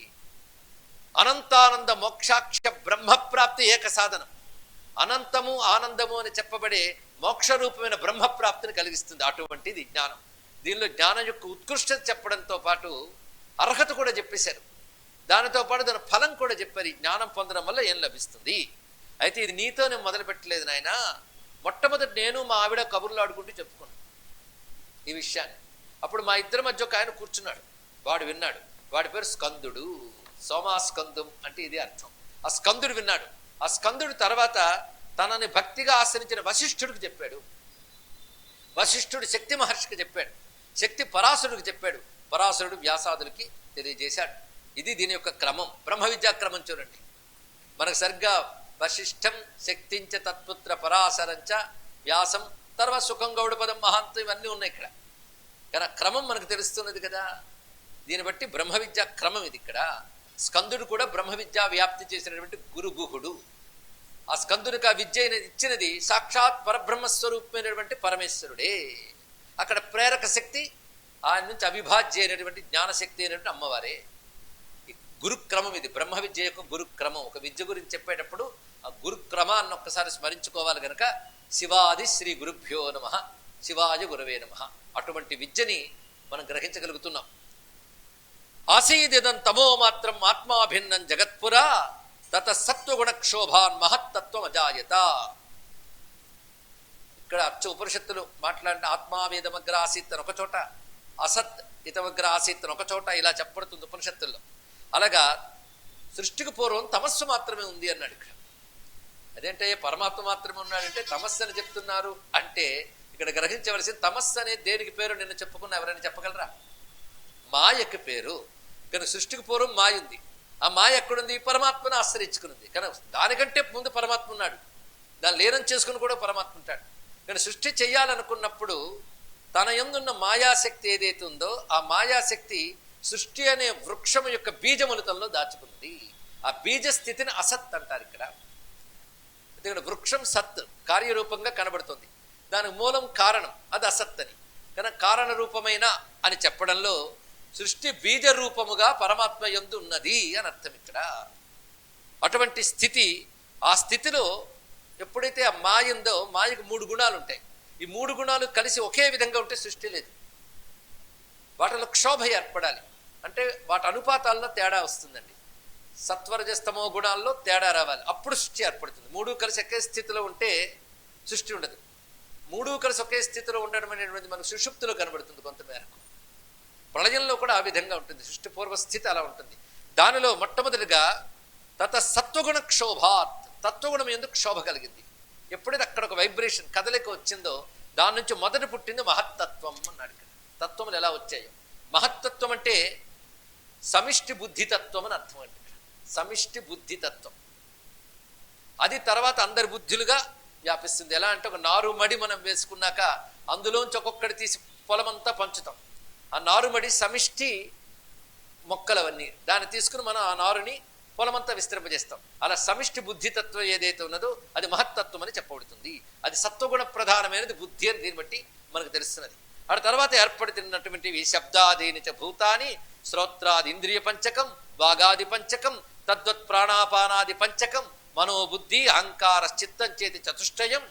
అనంతానంద మోక్షాక్ష బ్రహ్మప్రాప్తి ఏక సాధనం. అనంతము ఆనందము అని చెప్పబడే మోక్షరూపమైన బ్రహ్మప్రాప్తిని కలిగిస్తుంది అటువంటిది జ్ఞానం. దీనిలో జ్ఞానం యొక్క ఉత్కృష్టత చెప్పడంతో పాటు అర్హత కూడా చెప్పేశారు. దానితో పాటు దాని ఫలం కూడా చెప్పారు. ఈ జ్ఞానం పొందడం వల్ల ఏం లభిస్తుంది. అయితే ఇది నీతో నేను మొదలు పెట్టలేదు నాయన. మొట్టమొదటి నేను మా ఆవిడ కబుర్లు ఆడుకుంటూ చెప్పుకున్నాను ఈ విషయాన్ని. అప్పుడు మా ఇద్దరి మధ్య ఒక ఆయన కూర్చున్నాడు. వాడు విన్నాడు. వాడి పేరు స్కందుడు. సోమాస్కందం అంటే ఇది అర్థం. ఆ స్కందుడు విన్నాడు. ఆ స్కందుడు తర్వాత తనని భక్తిగా ఆశ్రయించిన వశిష్ఠుడికి చెప్పాడు. వశిష్ఠుడు శక్తి మహర్షికి చెప్పాడు. శక్తి పరాశరుడికి చెప్పాడు. పరాశరుడు వ్యాసాదులకి తెలియజేశాడు. ఇది దీని యొక్క క్రమం. బ్రహ్మ విద్యా క్రమం చూడండి. మనకు సరిగ్గా వశిష్ఠం శక్తించ తత్పుత్ర పరాశరంచ వ్యాసం తర్వాత సుఖం గౌడ పదం మహాంతం ఇవన్నీ ఉన్నాయి ఇక్కడ. కానీ క్రమం మనకు తెలుస్తున్నది కదా. దీన్ని బట్టి బ్రహ్మ విద్యా క్రమం ఇది. ఇక్కడ స్కందుడు కూడా బ్రహ్మ విద్యా వ్యాప్తి చేసినటువంటి గురుగుహుడు. ఆ స్కందునికి ఆ విద్య ఇచ్చినది సాక్షాత్ పరబ్రహ్మస్వరూపమైనటువంటి పరమేశ్వరుడే. అక్కడ ప్రేరక శక్తి ఆయన నుంచి అవిభాజ్య అయినటువంటి జ్ఞానశక్తి అయినటువంటి అమ్మవారే. ఈ గురుక్రమం ఇది. బ్రహ్మ విద్య యొక్క గురుక్రమం. ఒక విద్య గురించి చెప్పేటప్పుడు ఆ గురుక్రమాన్ని ఒక్కసారి స్మరించుకోవాలి గనక శివాది శ్రీ గురుభ్యో నమ, శివాయ గురవే నమ. అటువంటి విద్యని మనం గ్రహించగలుగుతున్నాం. ఆసీదిదం తమో మాత్రం ఆత్మాభిన్నం జగత్పురా తత సత్వగుణక్షోభాన్ మహత్తత్వం అజాయత. ఇక్కడ అచ్చ ఉపనిషత్తులు మాట్లాడిన ఆత్మావేదమగ్ర ఆసీత్ అని ఒక చోట, అసత్ ఇతమగ్ర ఆసీత్ అని ఒక చోట ఇలా చెప్పబడుతుంది ఉపనిషత్తుల్లో. అలాగా సృష్టికి పూర్వం తమస్సు మాత్రమే ఉంది అన్నాడు ఇక్కడ. అదేంటే పరమాత్మ మాత్రమే ఉన్నాడంటే తమస్సు అని చెప్తున్నారు అంటే ఇక్కడ గ్రహించవలసింది తమస్సు అనే దేనికి పేరు నిన్న చెప్పుకున్న ఎవరైనా చెప్పగలరా? మాయకి పేరు. కానీ సృష్టికి పూర్వం మాయ ఉంది. ఆ మాయ ఎక్కడుంది? పరమాత్మను ఆశ్రయించుకున్నది. కానీ దానికంటే ముందు పరమాత్మ ఉన్నాడు. దాన్ని లీనం చేసుకుని కూడా పరమాత్మ ఉంటాడు. కానీ సృష్టి చెయ్యాలనుకున్నప్పుడు తన యందున్న మాయాశక్తి ఏదైతే ఉందో ఆ మాయాశక్తి సృష్టి అనే వృక్షం యొక్క బీజములతల్లో దాచుకుంది. ఆ బీజ స్థితిని అసత్ అంటారు ఇక్కడ. ఎందుకంటే వృక్షం సత్ కార్యరూపంగా కనబడుతుంది. దానికి మూలం కారణం, అది అసత్ అని. కానీ కారణ రూపమైన అని చెప్పడంలో సృష్టి బీజ రూపముగా పరమాత్మ యందు ఉన్నది అని అర్థం ఇక్కడ. అటువంటి స్థితి, ఆ స్థితిలో ఎప్పుడైతే ఆ మాయ ఉందో మాయకు 3 గుణాలు ఉంటాయి. ఈ 3 గుణాలు కలిసి ఒకే విధంగా ఉంటే సృష్టి లేదు. వాటిలో క్షోభ ఏర్పడాలి. అంటే వాటి అనుపాతాల్లో తేడా వస్తుందండి. సత్వరజస్తమో గుణాల్లో తేడా రావాలి. అప్పుడు సృష్టి ఏర్పడుతుంది. 3 కలిసి ఒకే స్థితిలో ఉంటే సృష్టి ఉండదు. 3 కలిసి ఒకే స్థితిలో ఉండడం అనేటువంటిది మనకు సుషుప్తిలో కనబడుతుంది కొంతమేరకు. ప్రళయంలో కూడా ఆ విధంగా ఉంటుంది. సృష్టి పూర్వ స్థితి అలా ఉంటుంది. దానిలో మొట్టమొదటిగా తత సత్వగుణ క్షోభాత్, తత్వగుణం ఎందుకు క్షోభ కలిగింది. ఎప్పుడైతే అక్కడ ఒక వైబ్రేషన్ కదలిక వచ్చిందో దాని నుంచి మొదటి పుట్టింది మహత్తత్వం అన్నాడు ఇక్కడ. తత్వములు ఎలా వచ్చాయో. మహత్తత్వం అంటే సమిష్టి బుద్ధితత్వం అని అర్థం అండి. సమిష్టి బుద్ధితత్వం అది తర్వాత అందరి బుద్ధులుగా వ్యాపిస్తుంది. ఎలా అంటే ఒక నారుమడి మనం వేసుకున్నాక అందులోంచి ఒక్కొక్కటి తీసి పొలమంతా పంచుతాం. ఆ నారుమడి సమిష్టి మొక్కలవన్నీ దాన్ని తీసుకుని మనం ఆ నారుని పొలమంతా విస్తరింపజేస్తాం. అలా సమిష్టి బుద్ధితత్వం ఏదైతే ఉన్నదో అది మహత్తత్వం అని చెప్పబడుతుంది. అది సత్వగుణ ప్రధానమైనది బుద్ధి అని దీన్ని బట్టి మనకు తెలుస్తున్నది. ఆ తర్వాత ఏర్పడుతున్నటువంటివి శబ్దాదీని చ భూతాని, శ్రోత్రాది ఇంద్రియ పంచకం, వాగాది పంచకం, తద్వత్ ప్రాణాపానాది పంచకం, మనోబుద్ధి అహంకార చిత్తం చేతి చతుష్టయం,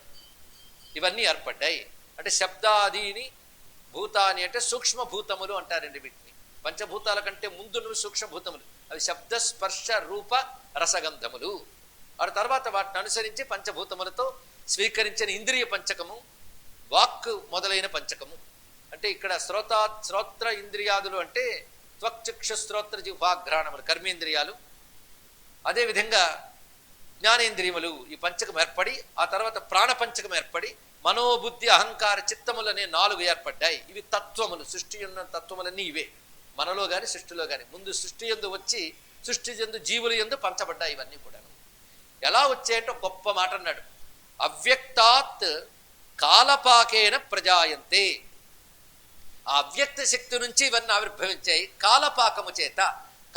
ఇవన్నీ ఏర్పడ్డాయి. అంటే శబ్దాదీని భూతాని అంటే సూక్ష్మభూతములు అంటారండి వీటిని. పంచభూతాల కంటే ముందున్నవి సూక్ష్మభూతములు. అవి శబ్ద స్పర్శ రూప రసగంధములు. ఆ తర్వాత వాటిని అనుసరించి పంచభూతములతో స్వీకరించిన ఇంద్రియ పంచకము, వాక్ మొదలైన పంచకము. అంటే ఇక్కడ శ్రోత్ర ఇంద్రియాదులు అంటే త్వక్చక్షు శ్రోత్ర జిహ్వాఘ్రాణములు కర్మేంద్రియాలు. అదేవిధంగా జ్ఞానేంద్రియములు ఈ పంచకం ఏర్పడి ఆ తర్వాత ప్రాణపంచకం ఏర్పడి మనోబుద్ధి అహంకార చిత్తములనే 4 ఏర్పడ్డాయి. ఇవి తత్వములు. సృష్టి ఉన్న తత్వములన్నీ ఇవే. మనలో గాని సృష్టిలో గాని ముందు సృష్టి యందు వచ్చి సృష్టి యందు జీవులు యందు పంచబడ్డాయి ఇవన్నీ కూడా. ఎలా వచ్చాయంటే గొప్ప మాట అన్నాడు. అవ్యక్తాత్ కాలపాకేన ప్రజాయంతే. ఆ అవ్యక్త శక్తి నుంచి ఇవన్నీ ఆవిర్భవించాయి కాలపాకము చేత.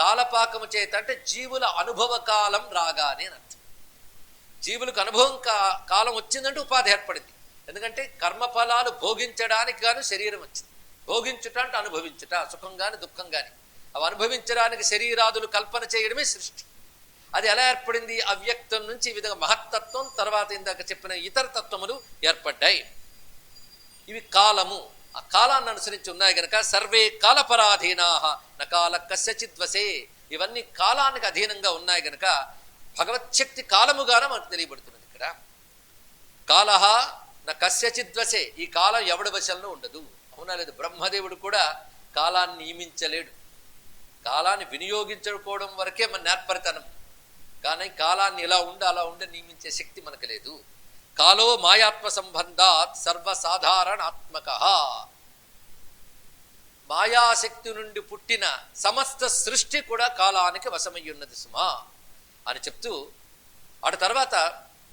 కాలపాకము చేత అంటే జీవుల అనుభవ కాలం రాగానే అని అర్థం. జీవులకు అనుభవం కాలం వచ్చిందంటే ఉపాధి ఏర్పడింది. ఎందుకంటే కర్మఫలాలు భోగించడానికి గాను శరీరం వచ్చింది. భోగించుట అంటే అనుభవించుట, సుఖం గాని దుఃఖం గాని అవి అనుభవించడానికి శరీరాదులు కల్పన చేయడమే సృష్టి. అది ఎలా ఏర్పడింది? అవ్యక్తం నుంచి ఈ విధంగా మహత్తత్వం, తర్వాత ఇందాక చెప్పిన ఇతర తత్వములు ఏర్పడ్డాయి. ఇవి కాలము, ఆ కాలాన్ని అనుసరించి ఉన్నాయి గనక సర్వే కాలపరాధీనా నకాల కస్యచిద్వసే, ఇవన్నీ కాలానికి అధీనంగా ఉన్నాయి గనక భగవచ్చక్తి కాలముగానే మనకు తెలియబడుతున్నది. ఇక్కడ కాలహ న కస్యచిద్వసే, ఈ కాలం ఎవడి వశంలో ఉండదు. అవునా లేదు? బ్రహ్మదేవుడు కూడా కాలాన్ని నియమించలేడు. కాలాన్ని వినియోగించుకోవడం వరకే మన నేర్పరితనం, కానీ కాలాన్ని ఇలా ఉండి అలా ఉండి నియమించే శక్తి మనకు లేదు. కాలో మాయాత్మ సంబంధాత్ సర్వసాధారణాత్మక, మాయాశక్తి నుండి పుట్టిన సమస్త సృష్టి కూడా కాలానికి వశమయ్యున్నది సుమా అని చెప్తూ, ఆడ తర్వాత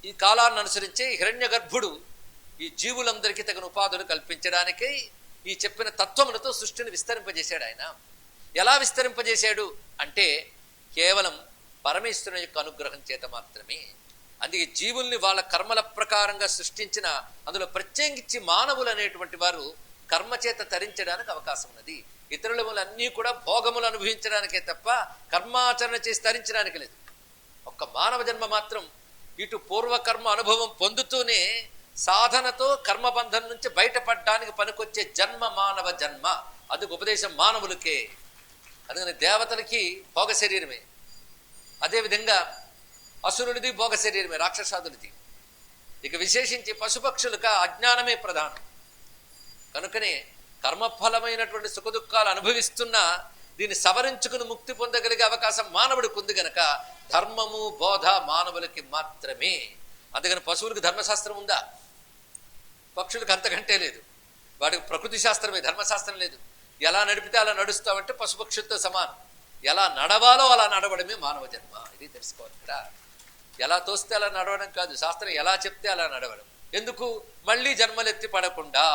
ఈ కాలాన్ని అనుసరించి హిరణ్య గర్భుడు ఈ జీవులందరికీ తగిన ఉపాధులు కల్పించడానికై ఈ చెప్పిన తత్వములతో సృష్టిని విస్తరింపజేశాడు. ఆయన ఎలా విస్తరింపజేశాడు అంటే కేవలం పరమేశ్వరుని యొక్క అనుగ్రహం చేత మాత్రమే. అందుకే జీవుల్ని వాళ్ళ కర్మల ప్రకారంగా సృష్టించిన, అందులో ప్రత్యేకించి మానవులు అనేటువంటి వారు కర్మ చేత తరించడానికి అవకాశం ఉన్నది. ఇతరులన్నీ కూడా భోగములు అనుభవించడానికే తప్ప కర్మాచరణ చేసి తరించడానికి లేదు. ఒక్క మానవ జన్మ మాత్రం ఇటు పూర్వకర్మ అనుభవం పొందుతూనే సాధనతో కర్మబంధం నుంచి బయటపడడానికి పనికొచ్చే జన్మ మానవ జన్మ. అందుకు ఉపదేశం మానవులకే. అందుకని దేవతలకి భోగ శరీరమే, అదేవిధంగా అసురుడిది భోగ శరీరమే, రాక్షసాదులది. ఇక విశేషించి పశుపక్షులకు అజ్ఞానమే ప్రధానం. కనుకనే కర్మఫలమైనటువంటి సుఖదుఖాలు అనుభవిస్తున్నా దీన్ని సవరించుకుని ముక్తి పొందగలిగే అవకాశం మానవుడికి ఉంది గనక ధర్మము బోధ మానవులకి మాత్రమే. అందుకని పశువులకు ధర్మశాస్త్రం ఉందా? పక్షులకు అంతకంటే లేదు. వాడికి ప్రకృతి శాస్త్రమే, ధర్మశాస్త్రం లేదు. ఎలా నడిపితే అలా నడుస్తామంటే పశుపక్షులతో సమానం. ఎలా నడవాలో అలా నడవడమే మానవ జన్మ. ఇది తెలుసుకోవాలి. ఇక్కడ ఎలా తోస్తే అలా నడవడం కాదు, శాస్త్రం ఎలా చెప్తే అలా నడవడం. ఎందుకు? మళ్ళీ జన్మలెత్తి పడకుండా.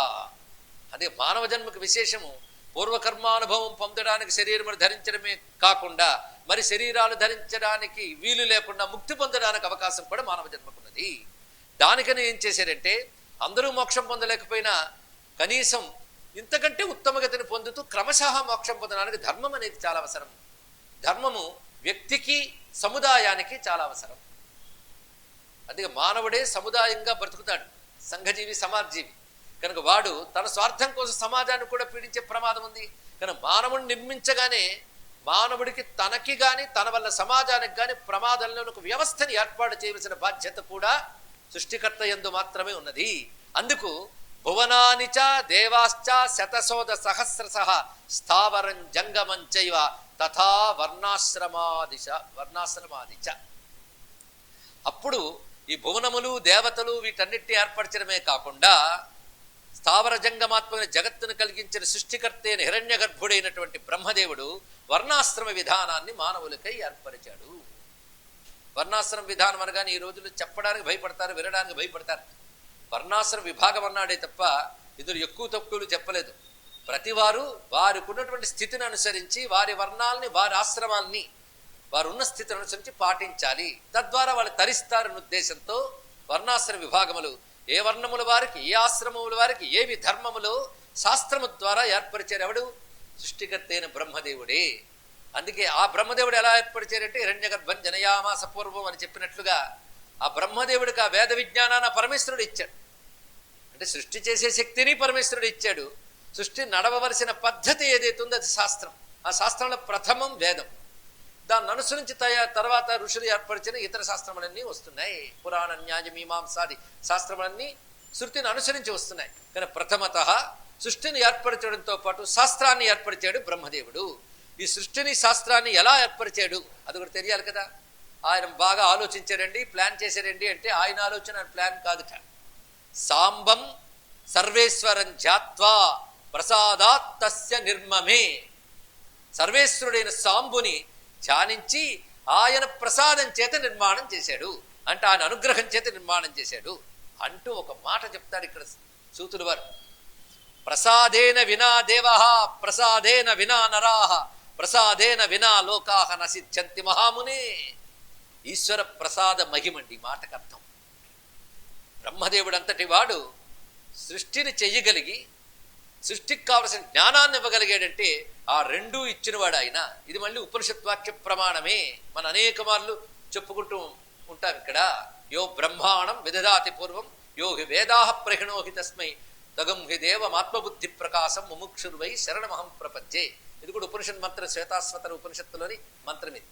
అదే మానవ జన్మకు విశేషము. పూర్వకర్మానుభవం పొందడానికి శరీరం ధరించడమే కాకుండా మరి శరీరాలు ధరించడానికి వీలు లేకుండా ముక్తి పొందడానికి అవకాశం కూడా మానవ జన్మకున్నది. దానికని ఏం చేశారంటే అందరూ మోక్షం పొందలేకపోయినా కనీసం ఇంతకంటే ఉత్తమగతిని పొందుతూ క్రమశః మోక్షం పొందడానికి ధర్మం అనేది చాలా అవసరం. ధర్మము వ్యక్తికి సముదాయానికి చాలా అవసరం. అందుకే మానవుడే సముదాయంగా బ్రతుకుతాడు, సంఘజీవి సమాజజీవి. కనుక వాడు తన స్వార్థం కోసం సమాజాన్ని కూడా పీడించే ప్రమాదం ఉంది. కనుక మానవుడిని నిర్మించగానే మానవుడికి తనకి గాని తన వల్ల సమాజానికి గాని ప్రమాదంలో ఒక వ్యవస్థని ఏర్పాటు చేయవలసిన బాధ్యత కూడా సృష్టికర్త యందు మాత్రమే ఉన్నది. అందుకు భువనానిచ దేవాశ్చ శతశోధ సహస్రశః స్థావరం జంగమం చైవ తథా వర్ణాశ్రమాదిచ. అప్పుడు ఈ భువనములు దేవతలు వీటన్నిటిని ఏర్పరచడమే కాకుండా స్థావర జంగమాత్మైన జగత్తును కలిగించిన సృష్టికర్త అయిన హిరణ్య గర్భుడైనటువంటి బ్రహ్మదేవుడు వర్ణాశ్రమ విధానాన్ని మానవులకై ఏర్పరిచాడు. వర్ణాశ్రమ విధానం అనగానే ఈ రోజుల్లో చెప్పడానికి భయపడతారు, వినడానికి భయపడతారు. వర్ణాశ్రమ విభాగం అన్నాడే తప్ప ఇందులో ఎక్కువ తక్కువలు చెప్పలేదు. ప్రతివారు వారికి ఉన్నటువంటి స్థితిని అనుసరించి వారి వర్ణాలని వారి ఆశ్రమాల్ని వారు ఉన్న స్థితిని అనుసరించి పాటించాలి. తద్వారా వాళ్ళు తరిస్తారన్న ఉద్దేశంతో వర్ణాశ్రమ విభాగములు ఏ వర్ణముల వారికి ఏ ఆశ్రమముల వారికి ఏవి ధర్మములు శాస్త్రము ద్వారా ఏర్పరిచారు. ఎవడు? సృష్టికర్త అయిన బ్రహ్మదేవుడే. అందుకే ఆ బ్రహ్మదేవుడు ఎలా ఏర్పరిచారంటే హిరణ్యగర్భం జనయామాస పూర్వం అని చెప్పినట్లుగా ఆ బ్రహ్మదేవుడికి ఆ వేద విజ్ఞానాన్ని పరమేశ్వరుడు ఇచ్చాడు. అంటే సృష్టి చేసే శక్తిని పరమేశ్వరుడు ఇచ్చాడు. సృష్టి నడవవలసిన పద్ధతి ఏదైతే ఉందో అది శాస్త్రం. ఆ శాస్త్రంలో ప్రథమం వేదం. దాన్ని అనుసరించి తర్వాత ఋషులు ఏర్పరిచిన ఇతర శాస్త్రములన్నీ వస్తున్నాయి. పురాణ న్యాయ మీమాంసాది శాస్త్రములన్నీ శృతిని అనుసరించి వస్తున్నాయి. కానీ ప్రథమతః సృష్టిని ఏర్పరచడంతో పాటు శాస్త్రాన్ని ఏర్పరిచాడు బ్రహ్మదేవుడు. ఈ సృష్టిని శాస్త్రాన్ని ఎలా ఏర్పరిచాడు అది కూడా తెలియాలి కదా. ఆయన బాగా ఆలోచించారండి, ప్లాన్ చేశారండి అంటే ఆయన ఆలోచన ప్లాన్ కాదుట. సాంబం సర్వేశ్వరం ధ్యాత్వా ప్రసాదాత్ తస్య నిర్మమే. సర్వేశ్వరుడైన సాంబుని ధ్యానించి ఆయన ప్రసాదం చేత నిర్మాణం చేశాడు. అంటే ఆయన అనుగ్రహం చేత నిర్మాణం చేశాడు అంటూ ఒక మాట చెప్తాడు ఇక్కడ సూతులు వారు. ప్రసాదేన వినా దేవః ప్రసాదేన వినా నరాః ప్రసాదేన వినా లోకాః న సిద్ధ్యంతి మహామునే. ఈశ్వర ప్రసాద మహిమండి మాటకు అర్థం. బ్రహ్మదేవుడు అంతటి వాడు సృష్టిని చెయ్యగలిగి సృష్టికి కావలసిన జ్ఞానాన్ని ఇవ్వగలిగాడంటే ఆ రెండూ ఇచ్చినవాడు ఆయన. ఇది మళ్ళీ ఉపనిషత్ వాక్య ప్రమాణమే. మన అనేక మార్లు చెప్పుకుంటూ ఉంటాం ఇక్కడ. యో బ్రహ్మాణం విదదాతి పూర్వం యో హి వేదాహ ప్రహిణోహి తస్మై తగం హి దేవమాత్మబుద్ధి ప్రకాశం ముముక్షుర్వై శరణమహం ప్రపంచే. ఇది కూడా ఉపనిషత్ మంత్రం, శ్వేతాశ్వతర ఉపనిషత్తులోని మంత్రం ఇది.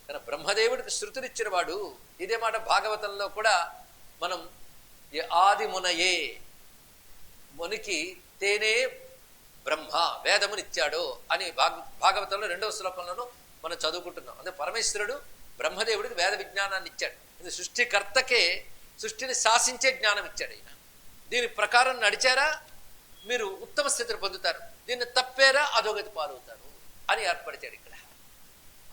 కానీ బ్రహ్మదేవుడికి శృతులిచ్చిన వాడు. ఇదే మాట భాగవతంలో కూడా మనం ఆది మునయే, మునికి తేనే బ్రహ్మ వేదమునిచ్చాడు అని భాగవతంలో 2వ శ్లోకంలోనూ మనం చదువుకుంటున్నాం. అంటే పరమేశ్వరుడు బ్రహ్మదేవుడికి వేద విజ్ఞానాన్ని ఇచ్చాడు. ఇది సృష్టికర్తకే సృష్టిని శాసించే జ్ఞానం ఇచ్చాడు ఆయన. దీని ప్రకారం నడిచారా మీరు ఉత్తమ స్థితిని పొందుతారు, దీన్ని తప్పేరా అధోగతి పాలవుతారు అని ఏర్పరిచాడు ఇక్కడ.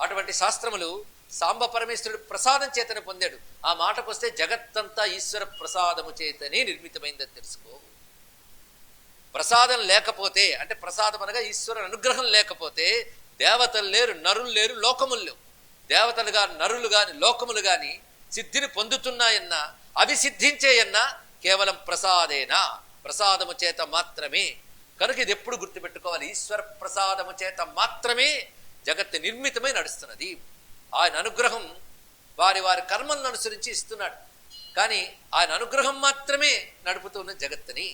అటువంటి శాస్త్రములు సాంబ పరమేశ్వరుడు ప్రసాదం చేతనే పొందాడు. ఆ మాటకు వస్తే జగత్తంతా ఈశ్వర ప్రసాదము చేతనే నిర్మితమైందని తెలుసుకో. ప్రసాదం లేకపోతే, అంటే ప్రసాదం అనగా ఈశ్వరుని అనుగ్రహం లేకపోతే దేవతలు లేరు, నరులు లేరు, లోకములు లేవు. దేవతలు గాని నరులు గాని లోకములు గాని సిద్ధిని పొందుతున్నాయన్నా అవి సిద్ధించేయన్నా కేవలం ప్రసాదేనా, ప్రసాదము చేత మాత్రమే. కనుక ఇది ఎప్పుడు గుర్తుపెట్టుకోవాలి, ఈశ్వర ప్రసాదము చేత మాత్రమే జగత్తు నిర్మితమై నడుస్తున్నది. ఆయన అనుగ్రహం వారి వారి కర్మలను అనుసరించి ఇస్తున్నాడు, కానీ ఆయన అనుగ్రహం మాత్రమే నడుపుతున్న జగత్తుని.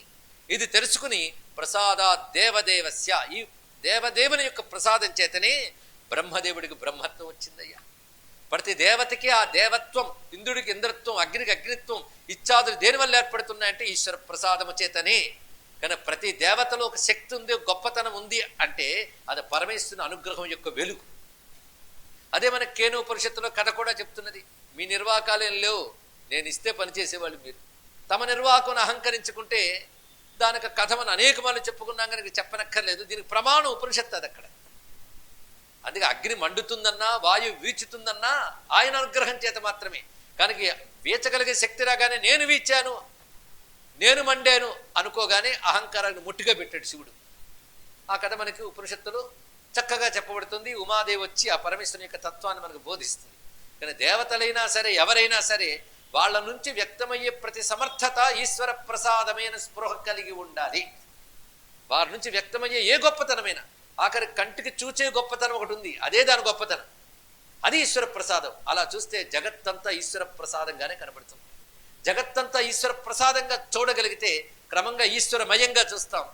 ఇది తెలుసుకుని ప్రసాదా దేవదేవస్య, ఈ దేవదేవుని యొక్క ప్రసాదం చేతనే బ్రహ్మదేవుడికి బ్రహ్మత్వం వచ్చిందయ్యా. ప్రతి దేవతకి ఆ దేవత్వం, ఇంద్రుడికి ఇంద్రత్వం, అగ్నికి అగ్నిత్వం ఇత్యాదులు దేనివల్ల ఏర్పడుతున్నాయంటే ఈశ్వర ప్రసాదము చేతనే. కానీ ప్రతి దేవతలో ఒక శక్తి ఉంది, గొప్పతనం ఉంది అంటే అది పరమేశ్వరుని అనుగ్రహం యొక్క వెలుగు. అదే మన కేనోపనిషత్తులో కథ కూడా చెప్తున్నది. మీ నిర్వాకాలేం లేవు, నేను ఇస్తే పనిచేసేవాళ్ళు మీరు. తమ నిర్వాహకం అహంకరించుకుంటే దానికి కథ మనం అనేక మార్లు చెప్పుకున్నాం, కనుక చెప్పనక్కర్లేదు. దీనికి ప్రమాణం ఉపనిషత్తు అది అక్కడ. అందుకే అగ్ని మండుతుందన్నా వాయువు వీచుతుందన్నా ఆయన అనుగ్రహం చేత మాత్రమే. కనుక వీచగలిగే శక్తి రాగానే నేను వీచాను, నేను మండాను అనుకోగానే అహంకారాన్ని ముట్టిగా పెట్టాడు శివుడు. ఆ కథ మనకి ఉపనిషత్తులో చక్కగా చెప్పబడుతుంది. ఉమాదేవి వచ్చి ఆ పరమేశ్వరుని యొక్క తత్వాన్ని మనకు బోధిస్తుంది. కానీ దేవతలైనా సరే ఎవరైనా సరే వాళ్ళ నుంచి వ్యక్తమయ్యే ప్రతి సమర్థత ఈశ్వర ప్రసాదమైన స్పృహ కలిగి ఉండాలి. వారి నుంచి వ్యక్తమయ్యే ఏ గొప్పతనమైనా, ఆఖరి కంటికి చూచే గొప్పతనం ఒకటి ఉంది, అదే దాని గొప్పతనం, అది ఈశ్వర ప్రసాదం. అలా చూస్తే జగత్తంతా ఈశ్వర ప్రసాదంగానే కనబడుతుంది. జగత్తంతా ఈశ్వర ప్రసాదంగా చూడగలిగితే క్రమంగా ఈశ్వరమయంగా చూస్తాం.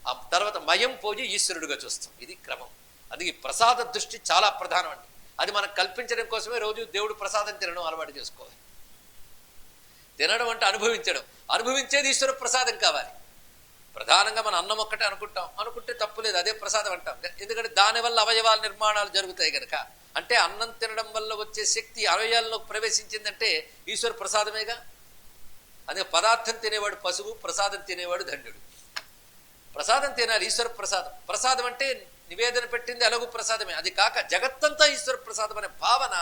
ఆ తర్వాత మయం పోయి ఈశ్వరుడుగా చూస్తాం. ఇది క్రమం. అందుకే ప్రసాద దృష్టి చాలా ప్రధానం అండి. అది మనకు కల్పించడం కోసమే రోజు దేవుడు ప్రసాదం తినడం అలవాటు చేసుకోవాలి. తినడం అంటే అనుభవించడం, అనుభవించేది ఈశ్వర ప్రసాదం కావాలి. ప్రధానంగా మనం అన్నం ఒక్కటే అనుకుంటే తప్పులేదు, అదే ప్రసాదం అంటాం. ఎందుకంటే దానివల్ల అవయవాల నిర్మాణాలు జరుగుతాయి కనుక. అంటే అన్నం తినడం వల్ల వచ్చే శక్తి అవయవాల్లోకి ప్రవేశించిందంటే ఈశ్వర ప్రసాదమేగా. అదే పదార్థం తినేవాడు పశువు, ప్రసాదం తినేవాడు ధన్యుడు. ప్రసాదం తినాలి, ఈశ్వర ప్రసాదం. ప్రసాదం అంటే నివేదన పెట్టింది ఎలాగూ ప్రసాదమే. అది కాక జగత్తంతా ఈశ్వర ప్రసాదం అనే భావన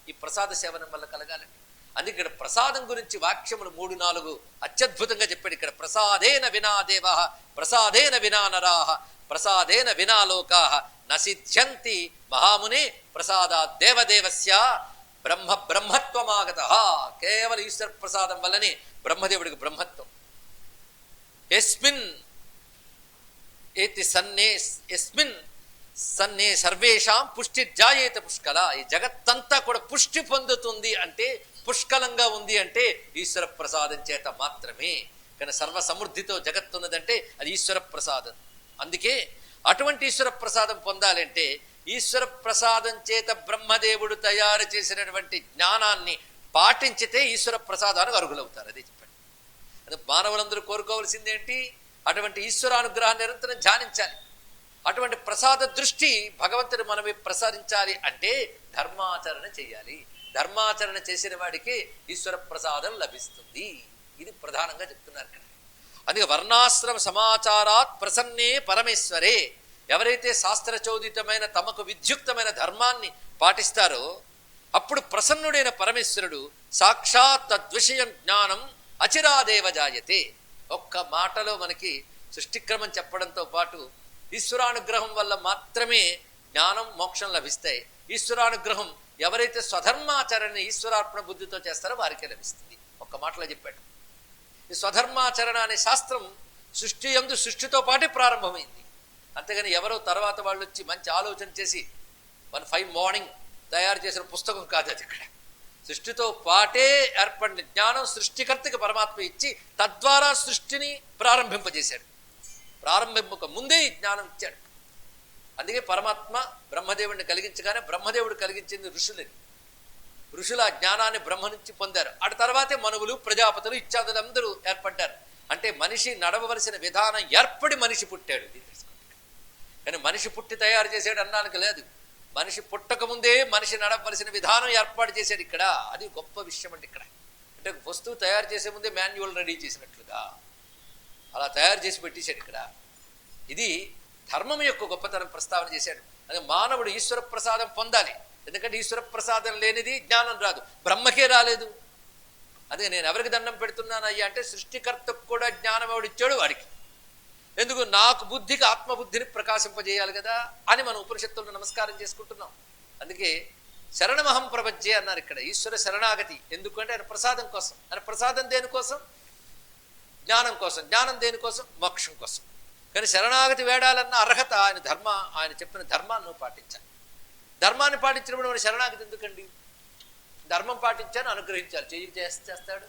ఈ ప్రసాద సేవనం వల్ల కలగాలండి. అందుకే ఇక్కడ ప్రసాదం గురించి వాక్యములు 3-4 అత్యద్భుతంగా చెప్పాడు. ఇక్కడ ప్రసాదేన వినా దేవా, ప్రసాదేన వినా నరాహ, ప్రసాదేన వినా లోకాః నసిద్ధ్యంతి మహామునే ప్రసాదా దేవదేవస్య బ్రహ్మత్వమాగతః. కేవలం ఈశ్వర ప్రసాదం వల్లనే బ్రహ్మదేవుడికి బ్రహ్మత్వం. ఎస్మిన్ ఏతి సన్నే ఎస్మిన్ సన్నే సర్వేషాం పుష్టి జాయేత పుష్కల. ఈ జగత్తంతా కూడా పుష్టి పొందుతుంది అంటే, పుష్కలంగా ఉంది అంటే ఈశ్వర ప్రసాదం చేత మాత్రమే. కానీ సర్వ సమృద్ధితో జగత్తున్నదంటే అది ఈశ్వర ప్రసాదం. అందుకే అటువంటి ఈశ్వర ప్రసాదం పొందాలంటే ఈశ్వర ప్రసాదం చేత బ్రహ్మదేవుడు తయారు చేసినటువంటి జ్ఞానాన్ని పాటించితే ఈశ్వర ప్రసాదానికి అర్హులవుతారు. అదే చెప్పండి. అది మానవులందరూ కోరుకోవాల్సిందేంటి? అటువంటి ఈశ్వరానుగ్రహాన్ని నిరంతరం ధ్యానించాలి. అటువంటి ప్రసాద దృష్టి భగవంతుడు మనమే ప్రసాదించాలి అంటే ధర్మాచరణ చేయాలి. ధర్మాచరణ చేసిన వాడికి ఈశ్వర ప్రసాదం లభిస్తుంది. ఇది ప్రధానంగా చెప్తున్నారు ఇక్కడ. అందుకే వర్ణాశ్రమ సమాచారాత్ ప్రసన్నే పరమేశ్వరే. ఎవరైతే శాస్త్రచోదితమైన తమకు విద్యుక్తమైన ధర్మాన్ని పాటిస్తారో అప్పుడు ప్రసన్నుడైన పరమేశ్వరుడు సాక్షాత్ తద్విషయం జ్ఞానం అచిరాదేవ జాయతే. ఒక్క మాటలో మనకి సృష్టిక్రమం చెప్పడంతో పాటు ఈశ్వరానుగ్రహం వల్ల మాత్రమే జ్ఞానం మోక్షం లభిస్తాయి. ఈశ్వరానుగ్రహం ఎవరైతే స్వధర్మాచరణ ఈశ్వరార్పణ బుద్ధితో చేస్తారో వారికే లభిస్తుంది. ఒక్క మాటలో చెప్పాడు. ఈ స్వధర్మాచరణ అనే శాస్త్రం సృష్టి యందు సృష్టితో పాటే ప్రారంభమైంది. అంతేగాని ఎవరో తర్వాత వాళ్ళు వచ్చి మంచి ఆలోచన చేసి 1 మార్నింగ్ తయారు చేసిన పుస్తకం కాదు అది. ఇక్కడ సృష్టితో పాటే ఏర్పడిన జ్ఞానం సృష్టికర్తకి పరమాత్మ ఇచ్చి తద్వారా సృష్టిని ప్రారంభింపజేశాడు. ప్రారంభింపక ముందే ఈ జ్ఞానం ఇచ్చాడు. అందుకే పరమాత్మ బ్రహ్మదేవుడిని కలిగించగానే బ్రహ్మదేవుడు కలిగించింది ఋషులని. ఋషులు ఆ జ్ఞానాన్ని బ్రహ్మ నుంచి పొందారు. ఆ తర్వాతే మనువులు, ప్రజాపతులు ఇత్యాదులు అందరూ ఏర్పడ్డారు. అంటే మనిషి నడవవలసిన విధానం ఏర్పడి మనిషి పుట్టాడు. కానీ మనిషి పుట్టి తయారు చేసాడు అన్నానికి లేదు. మనిషి పుట్టకముందే మనిషి నడవలసిన విధానం ఏర్పాటు చేశాడు ఇక్కడ. అది గొప్ప విషయం అండి. ఇక్కడ అంటే వస్తువు తయారు చేసే ముందే మాన్యువల్ రెడీ చేసినట్లుగా అలా తయారు చేసి పెట్టేశాడు ఇక్కడ. ఇది ధర్మం యొక్క గొప్పతనం ప్రస్తావన చేశాడు. అది మానవుడు ఈశ్వర ప్రసాదం పొందాలి. ఎందుకంటే ఈశ్వర ప్రసాదం లేనిది జ్ఞానం రాదు. బ్రహ్మకే రాలేదు. అదే నేను ఎవరికి దండం పెడుతున్నాను అయ్యా అంటే సృష్టికర్తకు కూడా జ్ఞానం ఎవడిచ్చాడు వాడికి. ఎందుకు? నాకు బుద్ధికి ఆత్మబుద్ధిని ప్రకాశింపజేయాలి కదా అని మనం ఉపనిషత్తులను నమస్కారం చేసుకుంటున్నాం. అందుకే శరణమహం ప్రపంచే అన్నారు ఇక్కడ. ఈశ్వర శరణాగతి ఎందుకంటే ఆయన ప్రసాదం కోసం. ఆయన ప్రసాదం దేనికోసం? జ్ఞానం కోసం. జ్ఞానం దేనికోసం? మోక్షం కోసం. కానీ శరణాగతి వేడాలన్న అర్హత ఆయన చెప్పిన ధర్మాన్ని పాటించాలి. ధర్మాన్ని పాటించినప్పుడు మన శరణాగతి ఎందుకండి? ధర్మం పాటించాను అనుగ్రహించాలి. చేస్తాడు.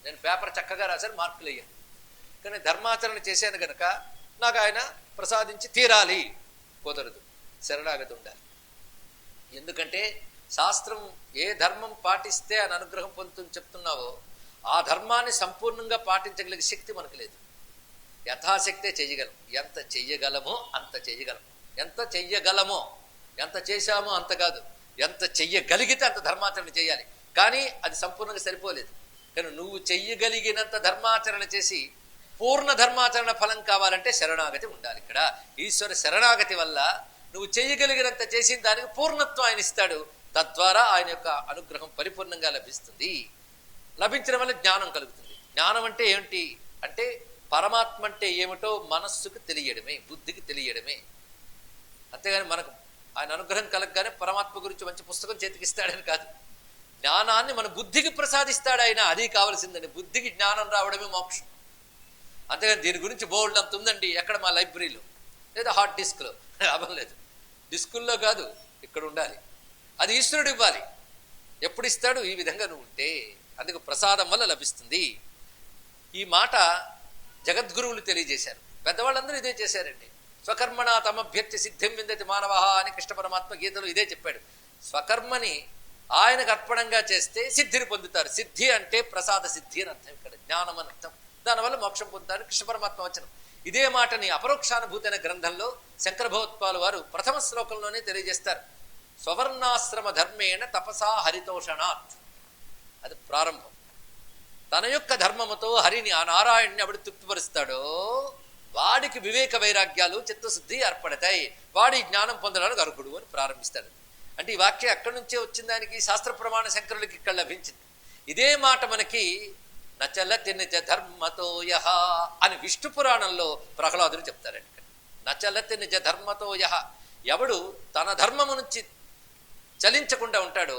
నేను పేపర్ చక్కగా రాశాను, మార్కులు అయ్యాను. కానీ ధర్మాచరణ చేశాను కనుక నాకు ఆయన ప్రసాదించి తీరాలి. కుదరదు. శరణాగతి ఉండాలి. ఎందుకంటే శాస్త్రం ఏ ధర్మం పాటిస్తే ఆయన అనుగ్రహం పొందుతుంది చెప్తున్నావో ఆ ధర్మాన్ని సంపూర్ణంగా పాటించగలిగే శక్తి మనకు లేదు. యథాశక్తే చెయ్యగలం. ఎంత చెయ్యగలమో అంత చెయ్యగలం. ఎంత చెయ్యగలమో, ఎంత చేశామో అంత కాదు. ఎంత చెయ్యగలిగితే అంత ధర్మాచరణ చేయాలి. కానీ అది సంపూర్ణంగా సరిపోలేదు. కానీ నువ్వు చెయ్యగలిగినంత ధర్మాచరణ చేసి పూర్ణ ధర్మాచరణ ఫలం కావాలంటే శరణాగతి ఉండాలి. ఇక్కడ ఈశ్వర శరణాగతి వల్ల నువ్వు చెయ్యగలిగినంత చేసిన దానికి పూర్ణత్వం ఆయన ఇస్తాడు. తద్వారా ఆయన యొక్క అనుగ్రహం పరిపూర్ణంగా లభిస్తుంది. లభించడం వల్ల జ్ఞానం కలుగుతుంది. జ్ఞానం అంటే ఏమిటి అంటే పరమాత్మ అంటే ఏమిటో మనస్సుకు తెలియడమే, బుద్ధికి తెలియడమే. అంతేగాని మనకు ఆయన అనుగ్రహం కలగగానే పరమాత్మ గురించి మంచి పుస్తకం చేతికిస్తాడని కాదు. జ్ఞానాన్ని మన బుద్ధికి ప్రసాదిస్తాడు ఆయన. అది కావలసిందని బుద్ధికి జ్ఞానం రావడమే మోక్షం. అంతేగాని దీని గురించి బోల్డ్ అంత ఉందండి ఎక్కడ మా లైబ్రరీలో లేదా హార్డ్ డిస్క్లో. లాభం లేదు. డిస్కుల్లో కాదు, ఇక్కడ ఉండాలి. అది ఈశ్వరుడు ఇవ్వాలి. ఎప్పుడు ఇస్తాడు? ఈ విధంగా నువ్వు ఉంటే. అందుకు ప్రసాదం వల్ల లభిస్తుంది. ఈ మాట జగద్గురువులు తెలియజేశారు. పెద్దవాళ్ళందరూ ఇదే చేశారండి. స్వకర్మణ తమభ్యర్థి సిద్ధిం విందతి మానవ అని కృష్ణ పరమాత్మ గీతలో ఇదే చెప్పాడు. స్వకర్మని ఆయనకు అర్పణంగా చేస్తే సిద్ధిని పొందుతారు. సిద్ధి అంటే ప్రసాద సిద్ధి అని అర్థం. ఇక్కడ జ్ఞానం అని అర్థం. దానివల్ల మోక్షం పొందుతారు కృష్ణ పరమాత్మ వచనం. ఇదే మాటని అపరోక్షానుభూతి అనే గ్రంథంలో శంకర భగవత్పాలు వారు ప్రథమ శ్లోకంలోనే తెలియజేస్తారు. స్వవర్ణాశ్రమ ధర్మేణ తపసా హరితోషణాత్. అది ప్రారంభం. తన యొక్క ధర్మముతో హరిని ఆ నారాయణ్ణి ఎవడు తృప్తిపరుస్తాడో వాడికి వివేక వైరాగ్యాలు చిత్తశుద్ధి ఏర్పడతాయి. వాడి జ్ఞానం పొందడానికి అర్హుడు అని ప్రారంభిస్తాడు. అంటే ఈ వాక్యం ఎక్కడి నుంచే వచ్చిన దానికి శాస్త్ర ప్రమాణ శంకరులకి ఇక్కడ లభించింది. ఇదే మాట మనకి నచలతి నిజ ధర్మతో యహ అని విష్ణు పురాణంలో ప్రహ్లాదుడు చెప్తారండి. నచలతి నిజ ధర్మతో యహ, ఎవడు తన ధర్మము నుంచి చలించకుండా ఉంటాడో,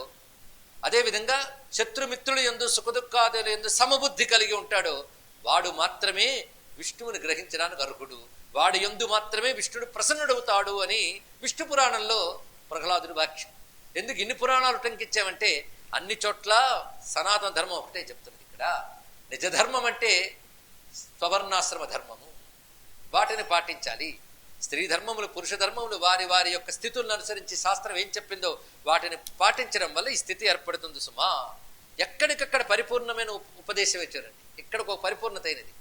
అదేవిధంగా శత్రుమిత్రులు యందు సుఖదుఖాదులు యందు సమబుద్ధి కలిగి ఉంటాడో వాడు మాత్రమే విష్ణువుని గ్రహించడానికి అర్హుడు. వాడి యందు మాత్రమే విష్ణుడు ప్రసన్నుడవుతాడు అని విష్ణు పురాణంలో ప్రహ్లాదుడు వాక్యం. ఎందుకు ఇన్ని పురాణాలు టంకించామంటే అన్ని చోట్ల సనాతన ధర్మం ఒకటే చెప్తుంది. ఇక్కడ నిజధర్మం అంటే స్వవర్ణాశ్రమ ధర్మము, వాటిని పాటించాలి. స్త్రీ ధర్మములు, పురుష ధర్మములు వారి వారి యొక్క స్థితులను అనుసరించి శాస్త్రం ఏం చెప్పిందో వాటిని పాటించడం వల్ల ఈ స్థితి ఏర్పడుతుంది సుమా. ఎక్కడికక్కడ పరిపూర్ణమైన ఉపదేశం ఇచ్చారండి. ఇక్కడికి ఒక పరిపూర్ణత అయినది.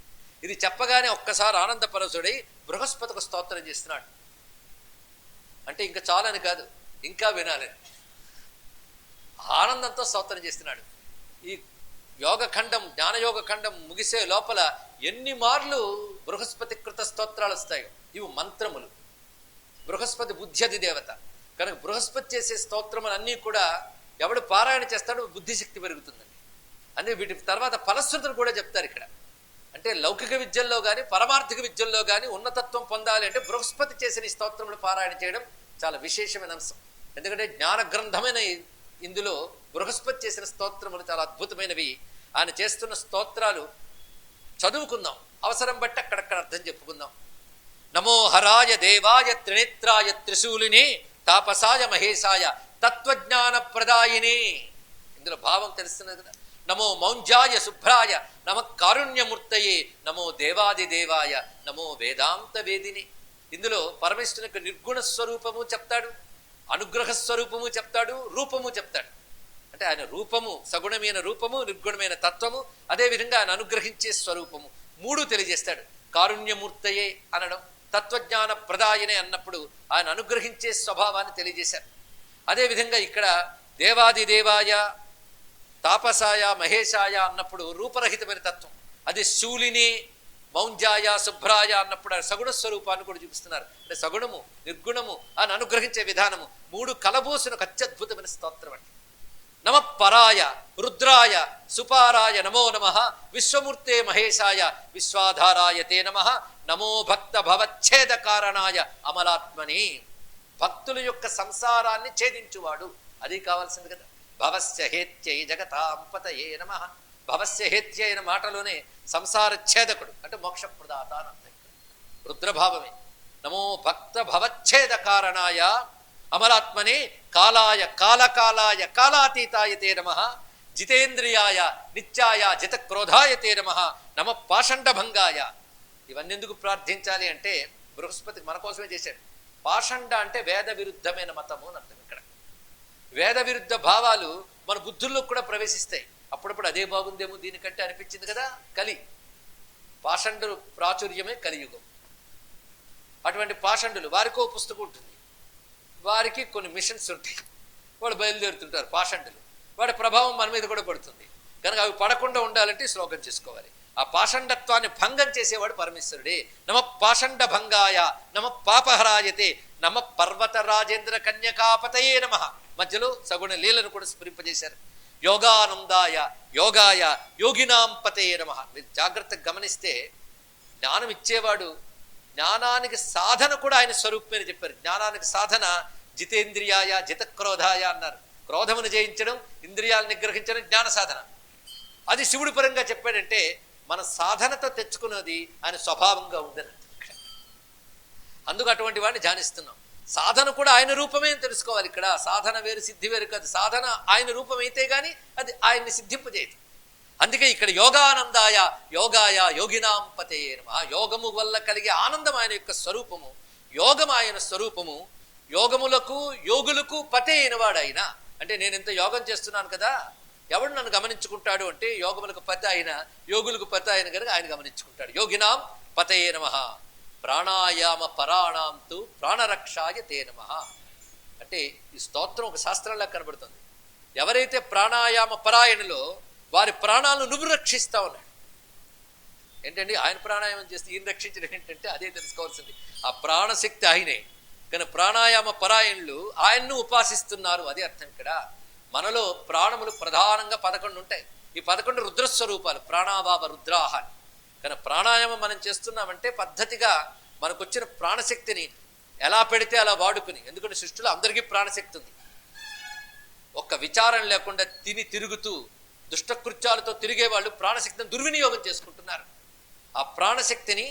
ఇది చెప్పగానే ఒక్కసారి ఆనందపరసుడై బృహస్పతికి స్తోత్రం చేస్తున్నాడు. అంటే ఇంకా చాలని కాదు, ఇంకా వినాలని ఆనందంతో స్తోత్రం చేస్తున్నాడు. ఈ యోగఖండం, జ్ఞానయోగ ఖండం ముగిసే లోపల ఎన్ని మార్లు బృహస్పతి కృత స్తోత్రాలు వస్తాయో. ఇవి మంత్రములు. బృహస్పతి బుద్ధ్యది దేవత కనుక బృహస్పతి చేసే స్తోత్రములన్నీ కూడా ఎవడు పారాయణ చేస్తాడో బుద్ధిశక్తి పెరుగుతుందండి. అంటే వీటి తర్వాత ఫలశ్రుతులు కూడా చెప్తారు ఇక్కడ. అంటే లౌకిక విద్యల్లో కానీ పరమార్థిక విద్యల్లో కానీ ఉన్నతత్వం పొందాలి అంటే బృహస్పతి చేసిన ఈ స్తోత్రములు పారాయణ చేయడం చాలా విశేషమైన అంశం. ఎందుకంటే జ్ఞాన గ్రంథమైన ఇందులో బృహస్పతి చేసిన స్తోత్రములు చాలా అద్భుతమైనవి. ఆయన చేస్తున్న స్తోత్రాలు చదువుకుందాం, అవసరం బట్టి అక్కడక్కడ అర్థం చెప్పుకుందాం. నమో హరాయ దేవాయ త్రినేత్రాయ త్రిశూలినే తాపసాయ మహేశాయ తత్వజ్ఞాన ప్రదాయినే. ఇందులో భావం తెలుస్తున్నది కదా. నమో మౌంజాయ శుభ్రాయ నమ కారుణ్యమూర్తయే నమో దేవాదిదేవాయ నమో వేదాంత వేదిని. ఇందులో పరమేశ్వరుని యొక్క నిర్గుణ స్వరూపము చెప్తాడు, అనుగ్రహ స్వరూపము చెప్తాడు, రూపము చెప్తాడు. అంటే ఆయన రూపము సగుణమైన రూపము, నిర్గుణమైన తత్వము, అదేవిధంగా ఆయన అనుగ్రహించే స్వరూపము, మూడు తెలియజేస్తాడు. కారుణ్యమూర్తయే అనడం, తత్వజ్ఞాన ప్రదాయనే అన్నప్పుడు ఆయన అనుగ్రహించే స్వభావాన్ని తెలియజేశారు. అదేవిధంగా ఇక్కడ దేవాదిదేవాయ తాపసాయ మహేశాయ అన్నప్పుడు రూపరహితమైన తత్వం, అది శూలిని మౌంజాయ శుభ్రాయ అన్నప్పుడు ఆయన సగుణ స్వరూపాన్ని కూడా చూపిస్తున్నారు. అంటే సగుణము నిర్గుణము అని అనుగ్రహించే విధానము మూడు కలబోసిన ఒక అత్యద్భుతమైన స్తోత్రం అండి. నమ పరాయ రుద్రాయ సుపారాయ నమో నమ విశ్వమూర్తే మహేశాయ విశ్వాధారాయ తే నమ నమో భక్త భవచ్ఛేద కారణాయ అమలాత్మని. భక్తుల యొక్క సంసారాన్ని ఛేదించువాడు, అది కావాల్సింది కదా. భవస్య హేత్యై జగతాంపతయే నమ. భవస్య హేత్య అయిన మాటలోనే సంసార ఛేదకుడు అంటే మోక్షప్రదాత అని అర్థం. రుద్రభావమే. నమో భక్త భవచ్ఛేద కారణాయ అమలాత్మనే కాలాయ కాలకాలాయ కాలాతీతాయ తే నమ జితేంద్రియాయ నిత్యాయ జితక్రోధాయ తే నమ నమ పాషండభంగాయ. ఇవన్నీ ఎందుకు ప్రార్థించాలి అంటే బృహస్పతి మన కోసమే చేశాడు. పాషండ అంటే వేద విరుద్ధమైన మతము అని అర్థం. ఇక్కడ వేద విరుద్ధ భావాలు మన బుద్ధుల్లో కూడా ప్రవేశిస్తాయి. అప్పుడప్పుడు అదే బాగుందేమో దీనికంటే అనిపించింది కదా. కలి పాషండులు ప్రాచుర్యమే కలియుగం. అటువంటి పాషండులు వారికో పుస్తకం ఉంటుంది, వారికి కొన్ని మిషన్స్ ఉంటాయి, వాళ్ళు బయలుదేరుతుంటారు పాషండులు. వాడి ప్రభావం మన మీద కూడా పడుతుంది కనుక అవి పడకుండా ఉండాలంటే శ్లోకం చేసుకోవాలి. ఆ పాషండత్వాన్ని భంగం చేసేవాడు పరమేశ్వరుడే. నమ పాషండ భంగాయ నమ పాపహరాయతే నమ పర్వత రాజేంద్ర కన్యకాపతయే నమ. మధ్యలో సగుణ లీలను కూడా స్మరింపజేశారు. యోగానందాయ యోగాయ యోగినాం పతయే నమ. మీరు జాగ్రత్తగా గమనిస్తే జ్ఞానం ఇచ్చేవాడు, జ్ఞానానికి సాధన కూడా ఆయన స్వరూపమని చెప్పారు. జ్ఞానానికి సాధన జితేంద్రియాయ జితక్రోధాయ అన్నారు. క్రోధమును జయించడం, ఇంద్రియాలను నిగ్రహించడం జ్ఞాన సాధన. అది శివుడి పరంగా చెప్పాడంటే మన సాధనతో తెచ్చుకున్నది ఆయన స్వభావంగా ఉండదు. అందుకు అటువంటి వాడిని ధ్యానిస్తున్నాం. సాధన కూడా ఆయన రూపమే అని తెలుసుకోవాలి. ఇక్కడ సాధన వేరు సిద్ధి వేరు కాదు. సాధన ఆయన రూపం అయితే గాని అది ఆయన్ని సిద్ధింపజేయదు. అందుకే ఇక్కడ యోగానందాయ యోగాయ యోగినాం పతయే నమః. యోగము వల్ల కలిగే ఆనందం ఆయన యొక్క స్వరూపము, యోగం ఆయన స్వరూపము. యోగములకు యోగులకు పతే అయినవాడు ఆయన. అంటే నేను ఇంత యోగం చేస్తున్నాను కదా, ఎవడు నన్ను గమనించుకుంటాడు అంటే యోగములకు పత అయిన యోగులకు పత అయిన కనుక ఆయన గమనించుకుంటాడు. యోగినాం పతయే నమః. ప్రాణాయామ పరాణాంతు ప్రాణరక్షాయ తే నమః. అంటే ఈ స్తోత్రం ఒక శాస్త్రంలా కనబడుతుంది. ఎవరైతే ప్రాణాయామ పరాయణలో వారి ప్రాణాలను నువ్వు రక్షిస్తా ఉన్నాడు. ఏంటండి ఆయన ప్రాణాయామం చేస్తే ఈయన రక్షించడం ఏంటంటే అదే తెలుసుకోవాల్సింది. ఆ ప్రాణశక్తి ఆయనే కానీ ప్రాణాయామ పరాయణులు ఆయన్ను ఉపాసిస్తున్నారు, అది అర్థం. ఇక్కడ మనలో ప్రాణములు ప్రధానంగా 11 ఉంటాయి. ఈ 11 రుద్రస్వరూపాలు, ప్రాణావావ రుద్రాహ. కానీ ప్రాణాయామం మనం చేస్తున్నామంటే పద్ధతిగా మనకు వచ్చిన ప్రాణశక్తిని ఎలా పెడితే అలా వాడుకుని, ఎందుకంటే సృష్టిలో అందరికీ ప్రాణశక్తి ఉంది. ఒక్క విచారం లేకుండా తిని తిరుగుతూ దుష్టకృత్యాలతో తిరిగే వాళ్ళు ప్రాణశక్తిని దుర్వినియోగం చేసుకుంటున్నారు. ఆ ప్రాణశక్తిని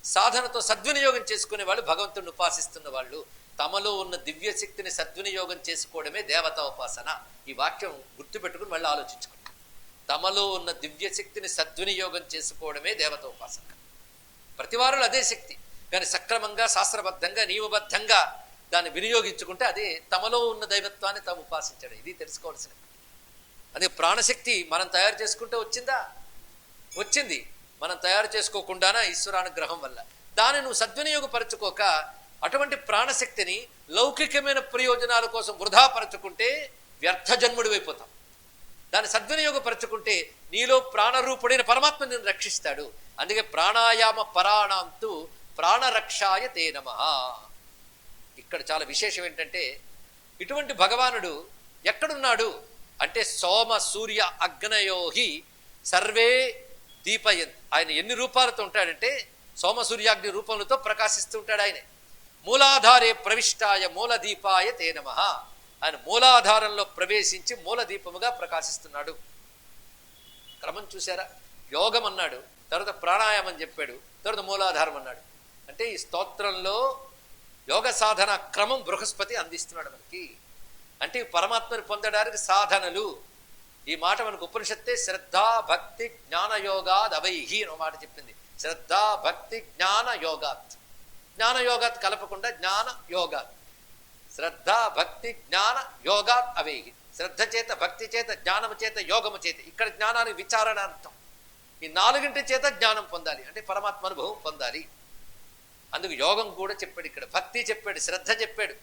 సాధనతో సద్వినియోగం చేసుకునే వాళ్ళు భగవంతుడిని ఉపాసిస్తున్న వాళ్ళు. తమలో ఉన్న దివ్య శక్తిని సద్వినియోగం చేసుకోవడమే దేవతా ఉపాసన. ఈ వాక్యం గుర్తుపెట్టుకుని మళ్ళీ ఆలోచించుకోండి. తమలో ఉన్న దివ్య శక్తిని సద్వినియోగం చేసుకోవడమే దేవతా ఉపాసన. ప్రతివారులు అదే శక్తి, కానీ సక్రమంగా శాస్త్రబద్ధంగా నియమబద్ధంగా దాన్ని వినియోగించుకుంటే అదే తమలో ఉన్న దైవత్వాన్ని తాము ఉపాసించడం. ఇది తెలుసుకోవాల్సిన. అదే ప్రాణశక్తి మనం తయారు చేసుకుంటే వచ్చిందా? వచ్చింది. మనం తయారు చేసుకోకుండానా ఈశ్వరానుగ్రహం వల్ల. దాన్ని నువ్వు సద్వినియోగపరచుకోక అటువంటి ప్రాణశక్తిని లౌకికమైన ప్రయోజనాల కోసం వృధాపరచుకుంటే వ్యర్థ జన్ముడు అయిపోతాం. దాన్ని సద్వినియోగపరచుకుంటే నీలో ప్రాణరూపుడైన పరమాత్మ నిన్ను రక్షిస్తాడు. అందుకే ప్రాణాయామ పరాణాంతు ప్రాణరక్షాయ తే నమః. ఇక్కడ చాలా విశేషం ఏంటంటే ఇటువంటి భగవానుడు ఎక్కడున్నాడు అంటే సోమ సూర్య అగ్నయోహి సర్వే దీపయన్. ఆయన ఎన్ని రూపాలతో ఉంటాడంటే సోమ సూర్యాగ్ని రూపములతో ప్రకాశిస్తూ ఉంటాడు. ఆయనే మూలాధారే ప్రవిష్టాయ మూలదీపాయ తే నమః. ఆయన మూలాధారంలో ప్రవేశించి మూలదీపముగా ప్రకాశిస్తున్నాడు. క్రమం చూసారా? యోగం అన్నాడు, తర్వాత ప్రాణాయామం చెప్పాడు, తర్వాత మూలాధారం అన్నాడు. అంటే ఈ స్తోత్రంలో యోగ సాధన క్రమం బృహస్పతి అందిస్తున్నాడు మనకి. అంటే పరమాత్మని పొందడానికి సాధనలు. ఈ మాట మనకు ఉపనిషత్తే శ్రద్ధ భక్తి జ్ఞాన యోగాద్ అవైహి అని మాట చెప్పింది. శ్రద్ధ భక్తి జ్ఞాన యోగాత్, జ్ఞాన యోగాత్ కలపకుండా జ్ఞాన యోగాత్. శ్రద్ధ భక్తి జ్ఞాన యోగాత్ అవైహి. శ్రద్ధ చేత, భక్తి చేత, జ్ఞానము చేత, యోగము చేత. ఇక్కడ జ్ఞానానికి విచారణ అర్థం. ఈ నాలుగింటి చేత జ్ఞానం పొందాలి, అంటే పరమాత్మ అనుభవం పొందాలి. అందుకు యోగం కూడా చెప్పాడు ఇక్కడ. భక్తి చెప్పాడు, శ్రద్ధ చెప్పాడు,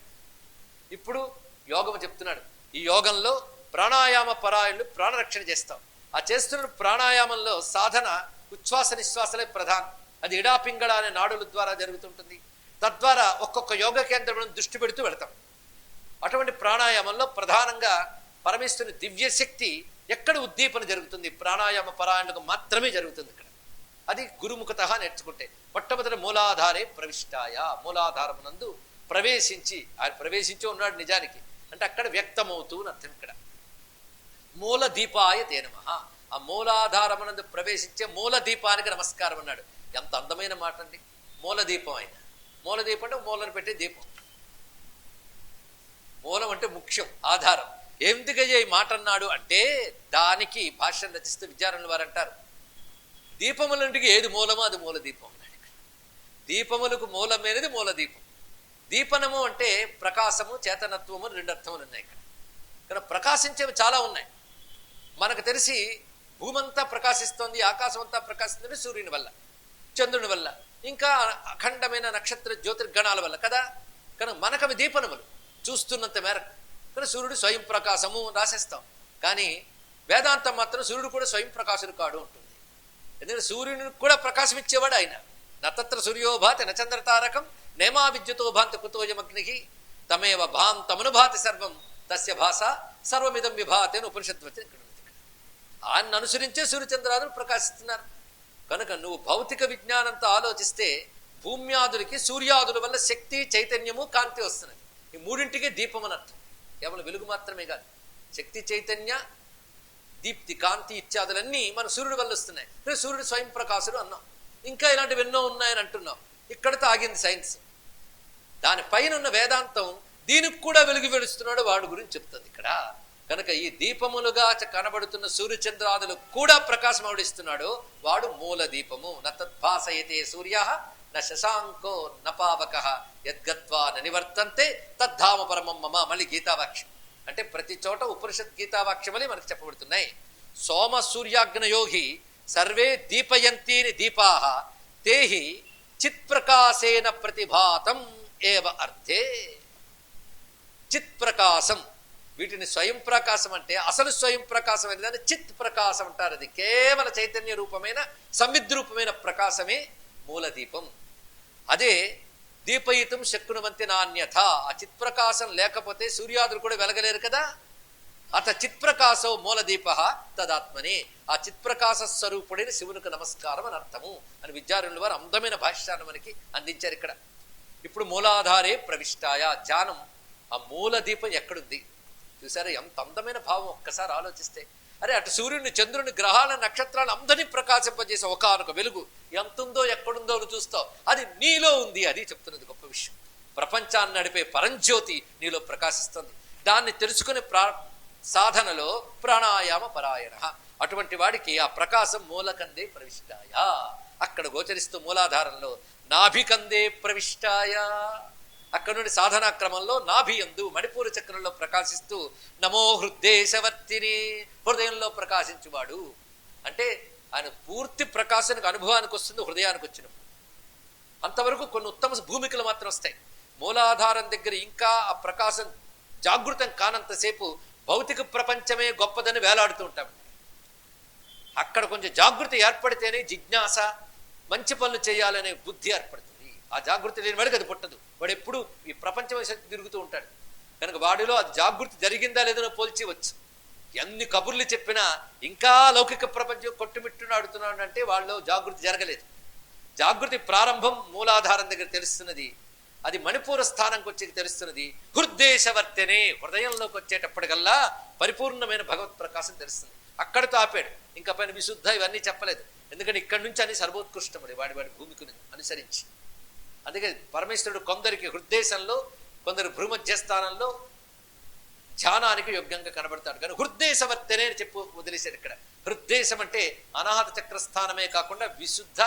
ఇప్పుడు యోగము చెప్తున్నాడు. ఈ యోగంలో ప్రాణాయామ పరాయణులు ప్రాణరక్షణ చేస్తాం. ఆ చేస్తున్న ప్రాణాయామంలో సాధన ఉచ్ఛ్వాస నిశ్వాసలే ప్రధానం. అది ఇడాపింగళ అనే నాడుల ద్వారా జరుగుతుంటుంది. తద్వారా ఒక్కొక్క యోగ కేంద్రం దృష్టి పెడుతూ వెళతాం. అటువంటి ప్రాణాయామంలో ప్రధానంగా పరమేశ్వరుని దివ్యశక్తి ఎక్కడ ఉద్దీపన జరుగుతుంది, ప్రాణాయామ పరాయణకు మాత్రమే జరుగుతుంది ఇక్కడ. అది గురుముఖత నేర్చుకుంటే. మొట్టమొదటి మూలాధారే ప్రవిష్టాయ, మూలాధారమునందు ప్రవేశించి, ఆయన ప్రవేశించి ఉన్నాడు నిజానికి, అంటే అక్కడ వ్యక్తమవుతూ అర్థం. ఇక్కడ మూల దీపాయ తే నమః, ఆ మూలాధారమునందు ప్రవేశించే మూల దీపానికి నమస్కారం అన్నాడు. ఎంత అందమైన మాట అండి. మూల దీపం ఆయన. మూల దీపం అంటే మూలను పెట్టే దీపం. మూలం అంటే ముఖ్యం, ఆధారం. ఎందుకయ్యా ఈ మాట అన్నాడు అంటే దానికి భాష్యం రచిస్తూ విద్యారణుల వారు అంటారు, దీపములంటికి ఏది మూలమో అది మూల దీపం అన్నాడు. దీపములకు మూలమైనది మూల దీపం. దీపనము అంటే ప్రకాశము, చేతనత్వము, రెండు అర్థములు ఉన్నాయి ఇక్కడ. ఇక్కడ ప్రకాశించేవి చాలా ఉన్నాయి. మనకు తెలిసి భూమి అంతా ప్రకాశిస్తోంది, ఆకాశం అంతా ప్రకాశిస్తుంది సూర్యుని వల్ల, చంద్రుని వల్ల, ఇంకా అఖండమైన నక్షత్ర జ్యోతిర్గణాల వల్ల కదా. కానీ మనకవి దీపనములు చూస్తున్నంత మేరకు. కానీ సూర్యుడు స్వయం ప్రకాశము రాసేస్తాం. కానీ వేదాంతం మాత్రం సూర్యుడు కూడా స్వయం ప్రకాశుడు కాడు ఉంటుంది. ఎందుకంటే సూర్యుని కూడా ప్రకాశం ఇచ్చేవాడు ఆయన. నతత్ర సూర్యోభాతి నచంద్రతారకం నేమా విద్యుతో భాంతి కుతోయమగ్ని తమేవ భాంతమనుభాతి సర్వం తస్య భాష సర్వమిదం విభాతి అని ఉపనిషత్తు ఇక్కడ ఉంది. ఆయన అనుసరించే సూర్యచంద్రాదులు ప్రకాశిస్తున్నారు. కనుక నువ్వు భౌతిక విజ్ఞానంతో ఆలోచిస్తే భూమ్యాదులకి సూర్యాదుల వల్ల శక్తి, చైతన్యము, కాంతి వస్తున్నది. ఈ మూడింటికి దీపం అని అర్థం. కేవలం వెలుగు మాత్రమే కాదు, శక్తి, చైతన్య, దీప్తి, కాంతి ఇత్యాదులన్నీ మన సూర్యుడి వల్ల వస్తున్నాయి. సూర్యుడు స్వయం ప్రకాశుడు అన్నాం. ఇంకా ఇలాంటివి ఎన్నో ఉన్నాయని అంటున్నాం. ఇక్కడతో ఆగింది సైన్స్. దానిపైన ఉన్న వేదాంతం దీనికి కూడా వెలుగు వెలుస్తున్నాడు, వాడి గురించి చెప్తుంది ఇక్కడ. కనుక ఈ దీపములుగా కనబడుతున్న సూర్యచంద్రాదులు కూడా ప్రకాశం అవడిస్తున్నాడు, వాడు మూల దీపము. నతద్భాసయతే సూర్య న శశాంకో న పావకః యద్గత్వా న నివర్తంతే తద్ధామ పరమం మమ. మళ్ళీ గీతావాక్యం. అంటే ప్రతి చోట ఉపనిషత్ గీతావాక్యమని మనకు చెప్పబడుతున్నాయి. సోమ సూర్యాగ్నయోగి సర్వే దీపయంతీని దీపాః తేహి చిత్ ప్రకాశేన ప్రతిభాతం ఏవ అర్థే. చిత్ ప్రకాశం, వీటిని స్వయం ప్రకాశం అంటే అసలు స్వయం ప్రకాశం అనే దాన్ని చిత్ ప్రకాశం అంటారు. అది కేవల చైతన్య రూపమైన సంవిద్రూపమైన ప్రకాశమే మూల దీపం. అదే దీపయితం శక్నువంతి నాణ్యత. ఆ చిత్ ప్రకాశం లేకపోతే సూర్యాదులు కూడా వెలగలేరు కదా. అత చిత్ప్రకాశో మూల దీప తదాత్మని. ఆ చిత్ప్రకాశ స్వరూపుడైన శివునికి నమస్కారం అని అర్థము అని విద్యారణుల వారు అందమైన భాష్యాన్ని మనకి అందించారు ఇక్కడ. ఇప్పుడు మూలాధారే ప్రవిష్టాయ, ధ్యానం. ఆ మూల దీపం ఎక్కడుంది చూసారా? ఎంత అందమైన భావం. ఒక్కసారి ఆలోచిస్తే అరే అటు సూర్యుడిని, చంద్రుని, గ్రహాలను, నక్షత్రాలను అందరినీ ప్రకాశింపజేసే ఒకనొక వెలుగు ఎంతుందో ఎక్కడుందో అని చూస్తావు, అది నీలో ఉంది. అది చెప్తున్నది గొప్ప విషయం. ప్రపంచాన్ని నడిపే పరంజ్యోతి నీలో ప్రకాశిస్తుంది. దాన్ని తెలుసుకునే సాధనలో ప్రాణాయామ పరాయణ. అటువంటి వాడికి ఆ ప్రకాశం మూలకందే ప్రవిష్టాయ, అక్కడ గోచరిస్తూ మూలాధారంలో నాభికందే ప్రవిష్టాయ, అక్కడ నుండి సాధనా క్రమంలో నాభియందు మణిపూర చక్రంలో ప్రకాశిస్తూ నమో హృద్దేశవర్తిని, హృదయంలో ప్రకాశించువాడు. అంటే ఆయన పూర్తి ప్రకాశానికి అనుభవానికి వస్తుంది హృదయానికి వచ్చినప్పుడు. అంతవరకు కొన్ని ఉత్తమ భూమికలు మాత్రం వస్తాయి. మూలాధారం దగ్గర ఇంకా ఆ ప్రకాశం జాగృతం కానంతసేపు భౌతిక ప్రపంచమే గొప్పదని వేలాడుతూ ఉంటాం. అక్కడ కొంచెం జాగృతి ఏర్పడితేనే జిజ్ఞాస, మంచి పనులు చేయాలనే బుద్ధి ఏర్పడుతుంది. ఆ జాగృతి లేని వాడికి అది పుట్టదు. వాడు ఎప్పుడు ఈ ప్రపంచం శక్తి తిరుగుతూ ఉంటాడు. కనుక వాడిలో అది జాగృతి జరిగిందా లేదో పోల్చివచ్చు. ఎన్ని కబుర్లు చెప్పినా ఇంకా లౌకిక ప్రపంచం కొట్టుమిట్టునాడుతున్నాడు అంటే వాళ్ళలో జాగృతి జరగలేదు. జాగృతి ప్రారంభం మూలాధారం దగ్గర తెలుస్తున్నది. అది మణిపూర స్థానంకి వచ్చి తెలుస్తున్నది. హృద్దేశవర్తనే, హృదయంలోకి వచ్చేటప్పటికల్లా పరిపూర్ణమైన భగవత్ ప్రకాశం తెలుస్తుంది. అక్కడితో ఆపాడు, ఇంకా పైన విశుద్ధ ఇవన్నీ చెప్పలేదు. ఎందుకంటే ఇక్కడి నుంచి అన్ని సర్వోత్కృష్టముడి వాడి భూమికి అనుసరించి. అందుకే పరమేశ్వరుడు కొందరికి హృద్దేశంలో, కొందరు భూమధ్యస్థానంలో ధ్యానానికి యోగ్యంగా కనబడతాడు. కానీ హృద్దేశవర్తనే అని చెప్పు వదిలేశాడు. ఇక్కడ హృద్దేశం అంటే అనాహత చక్రస్థానమే కాకుండా విశుద్ధ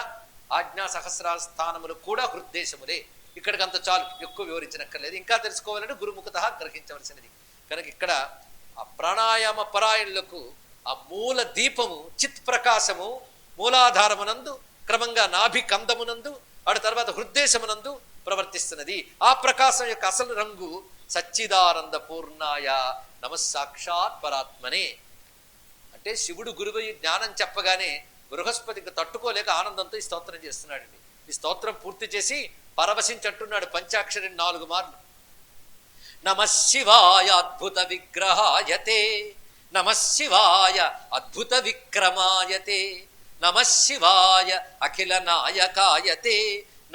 ఆజ్ఞా సహస్రాల స్థానములు కూడా హృద్దేశములే. ఇక్కడికి అంత చాలు, ఎక్కువ వివరించనక్కర్లేదు. ఇంకా తెలుసుకోవాలంటే గురుముఖత గ్రహించవలసినది. కనుక ఇక్కడ ఆ ప్రాణాయామ పరాయణులకు ఆ మూల దీపము చిత్ ప్రకాశము మూలాధారమునందు, క్రమంగా నాభి కందమునందు, ఆడు తర్వాత హృద్దేశమునందు ప్రవర్తిస్తున్నది. ఆ ప్రకాశం యొక్క అసలు రంగు సచ్చిదానంద పూర్ణాయ నమస్సాక్షాత్ పరాత్మనే. అంటే శివుడు గురువు జ్ఞానం చెప్పగానే బృహస్పతికి తట్టుకోలేక ఆనందంతో ఈ స్తోత్రం చేస్తున్నాడండి. ఈ స్తోత్రం పూర్తి చేసి పరవశించంటున్నాడు పంచాక్షరి 4 మార్లు. నమః శివాయ అద్భుత విగ్రహాయతే, నమః శివాయ అద్భుత విక్రమాయతే, నమః శివాయ అఖిల నాయకాయతే,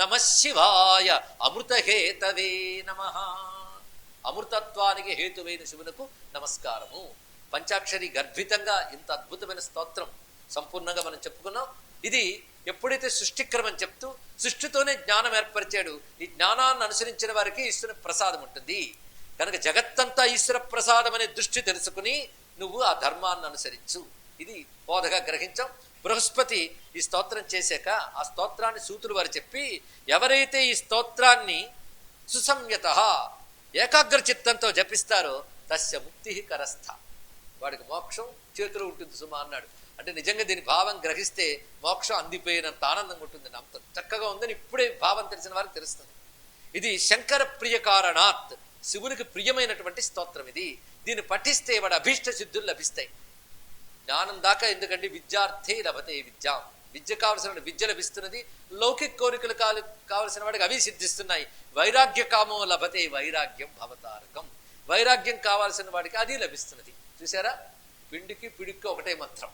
నమః శివాయ అమృతహేతవే నమః. అమృతత్వానికి హేతువైన శివునకు నమస్కారము. పంచాక్షరి గర్భితంగా ఇంత అద్భుతమైన స్తోత్రం సంపూర్ణంగా మనం చెప్పుకున్నాం. ఇది ఎప్పుడైతే సృష్టిక్రమం చెప్తూ సృష్టితోనే జ్ఞానం ఏర్పరిచాడు. ఈ జ్ఞానాన్ని అనుసరించిన వారికి ఈశ్వర ప్రసాదం ఉంటుంది. కనుక జగత్తంతా ఈశ్వర ప్రసాదం అనే దృష్టి తెలుసుకుని నువ్వు ఆ ధర్మాన్ని అనుసరించు. ఇది బోధగా గ్రహించాం. బృహస్పతి ఈ స్తోత్రం చేశాక ఆ స్తోత్రాన్ని సూతులు వారు చెప్పి, ఎవరైతే ఈ స్తోత్రాన్ని సుసంయత ఏకాగ్ర చిత్తంతో జపిస్తారో తస్య ముక్తి కరస్థ, వాడికి మోక్షం చేతిలో ఉంటుంది సుమా అన్నాడు. అంటే నిజంగా దీని భావం గ్రహిస్తే మోక్షం అందిపోయినంత ఆనందంగా ఉంటుంది. అంత చక్కగా ఉందని ఇప్పుడే భావం తెలిసిన వారికి తెలుస్తుంది. ఇది శంకర ప్రియ కారణాత్, శివునికి ప్రియమైనటువంటి స్తోత్రం ఇది. దీన్ని పఠిస్తే వాడు అభీష్ట సిద్ధులు లభిస్తాయి. జ్ఞానం దాకా ఎందుకంటే విద్యార్థి లభతే విద్యాం, విద్య కావలసిన విద్య లభిస్తున్నది. లౌకిక కోరికలు కావలసిన వాడికి అవి సిద్ధిస్తున్నాయి. వైరాగ్య కామో లభతే వైరాగ్యం భవతారకం, వైరాగ్యం కావాల్సిన వాడికి అది లభిస్తున్నది. చూసారా, పిండికి పిడికి ఒకటే మంత్రం.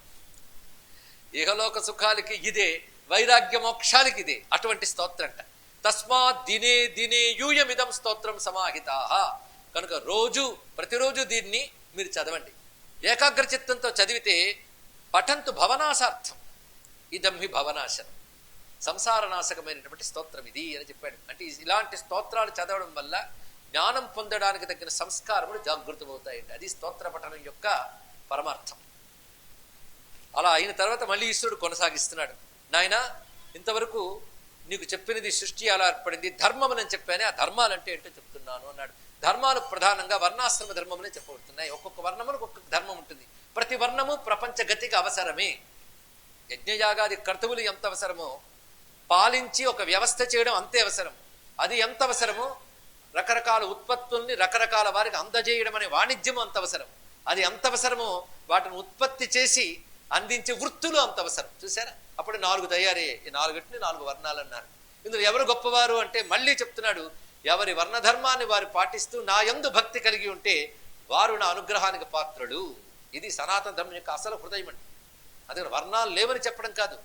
ఇహలోక సుఖాలకి ఇదే, వైరాగ్య మోక్షాలకి ఇదే. అటువంటి స్తోత్రం అంట. తస్మాత్ దినే దినే యూయమిదం స్తోత్రం సమాహితాః. కనుక ప్రతిరోజు దీన్ని మీరు చదవండి. ఏకాగ్ర చిత్తంతో చదివితే పఠంతు భవనాశార్థం, ఇదం హి భవనాశనం, సంసారనాశకమైనటువంటి స్తోత్రం ఇది అని చెప్పాడు. అంటే ఇలాంటి స్తోత్రాలు చదవడం వల్ల జ్ఞానం పొందడానికి తగిన సంస్కారములు జాగృతమవుతాయండి. అది స్తోత్ర పఠనం యొక్క పరమార్థం. అలా అయిన తర్వాత మళ్ళీ ఈశ్వరుడు కొనసాగిస్తున్నాడు. నాయన, ఇంతవరకు నీకు చెప్పినది సృష్టి అలా ఏర్పడింది, ధర్మం అని చెప్పానే, ఆ ధర్మాలంటే ఏంటో చెప్తున్నాను అన్నాడు. ధర్మాలు ప్రధానంగా వర్ణాశ్రమ ధర్మమునే చెప్పబడుతున్నాయి. ఒక్కొక్క వర్ణములకు ఒక్కొక్క ధర్మం ఉంటుంది. ప్రతి వర్ణము ప్రపంచ గతికి అవసరమే. యజ్ఞయాగాది కర్తవులు ఎంత అవసరమో పాలించి ఒక వ్యవస్థ చేయడం అంతే అవసరం. అది ఎంత అవసరమో రకరకాల ఉత్పత్తుల్ని రకరకాల వారికి అందజేయడం అనే వాణిజ్యం అంత అవసరం. అది ఎంత అవసరమో వాటిని ఉత్పత్తి చేసి అందించే వృత్తులు అంత అవసరం. చూసారా, అప్పుడు 4 తయారయ్యాయి. ఈ 4 4 వర్ణాలు అన్నారు. ఇందులో ఎవరు గొప్పవారు అంటే మళ్ళీ చెప్తున్నాడు, ఎవరి వర్ణధర్మాన్ని వారు పాటిస్తూ నా యందు భక్తి కలిగి ఉంటే వారు నా అనుగ్రహానికి పాత్రుడు. ఇది సనాతన ధర్మం యొక్క అసలు హృదయం అండి. అదే వర్ణాలు లేవని చెప్పడం కాదు,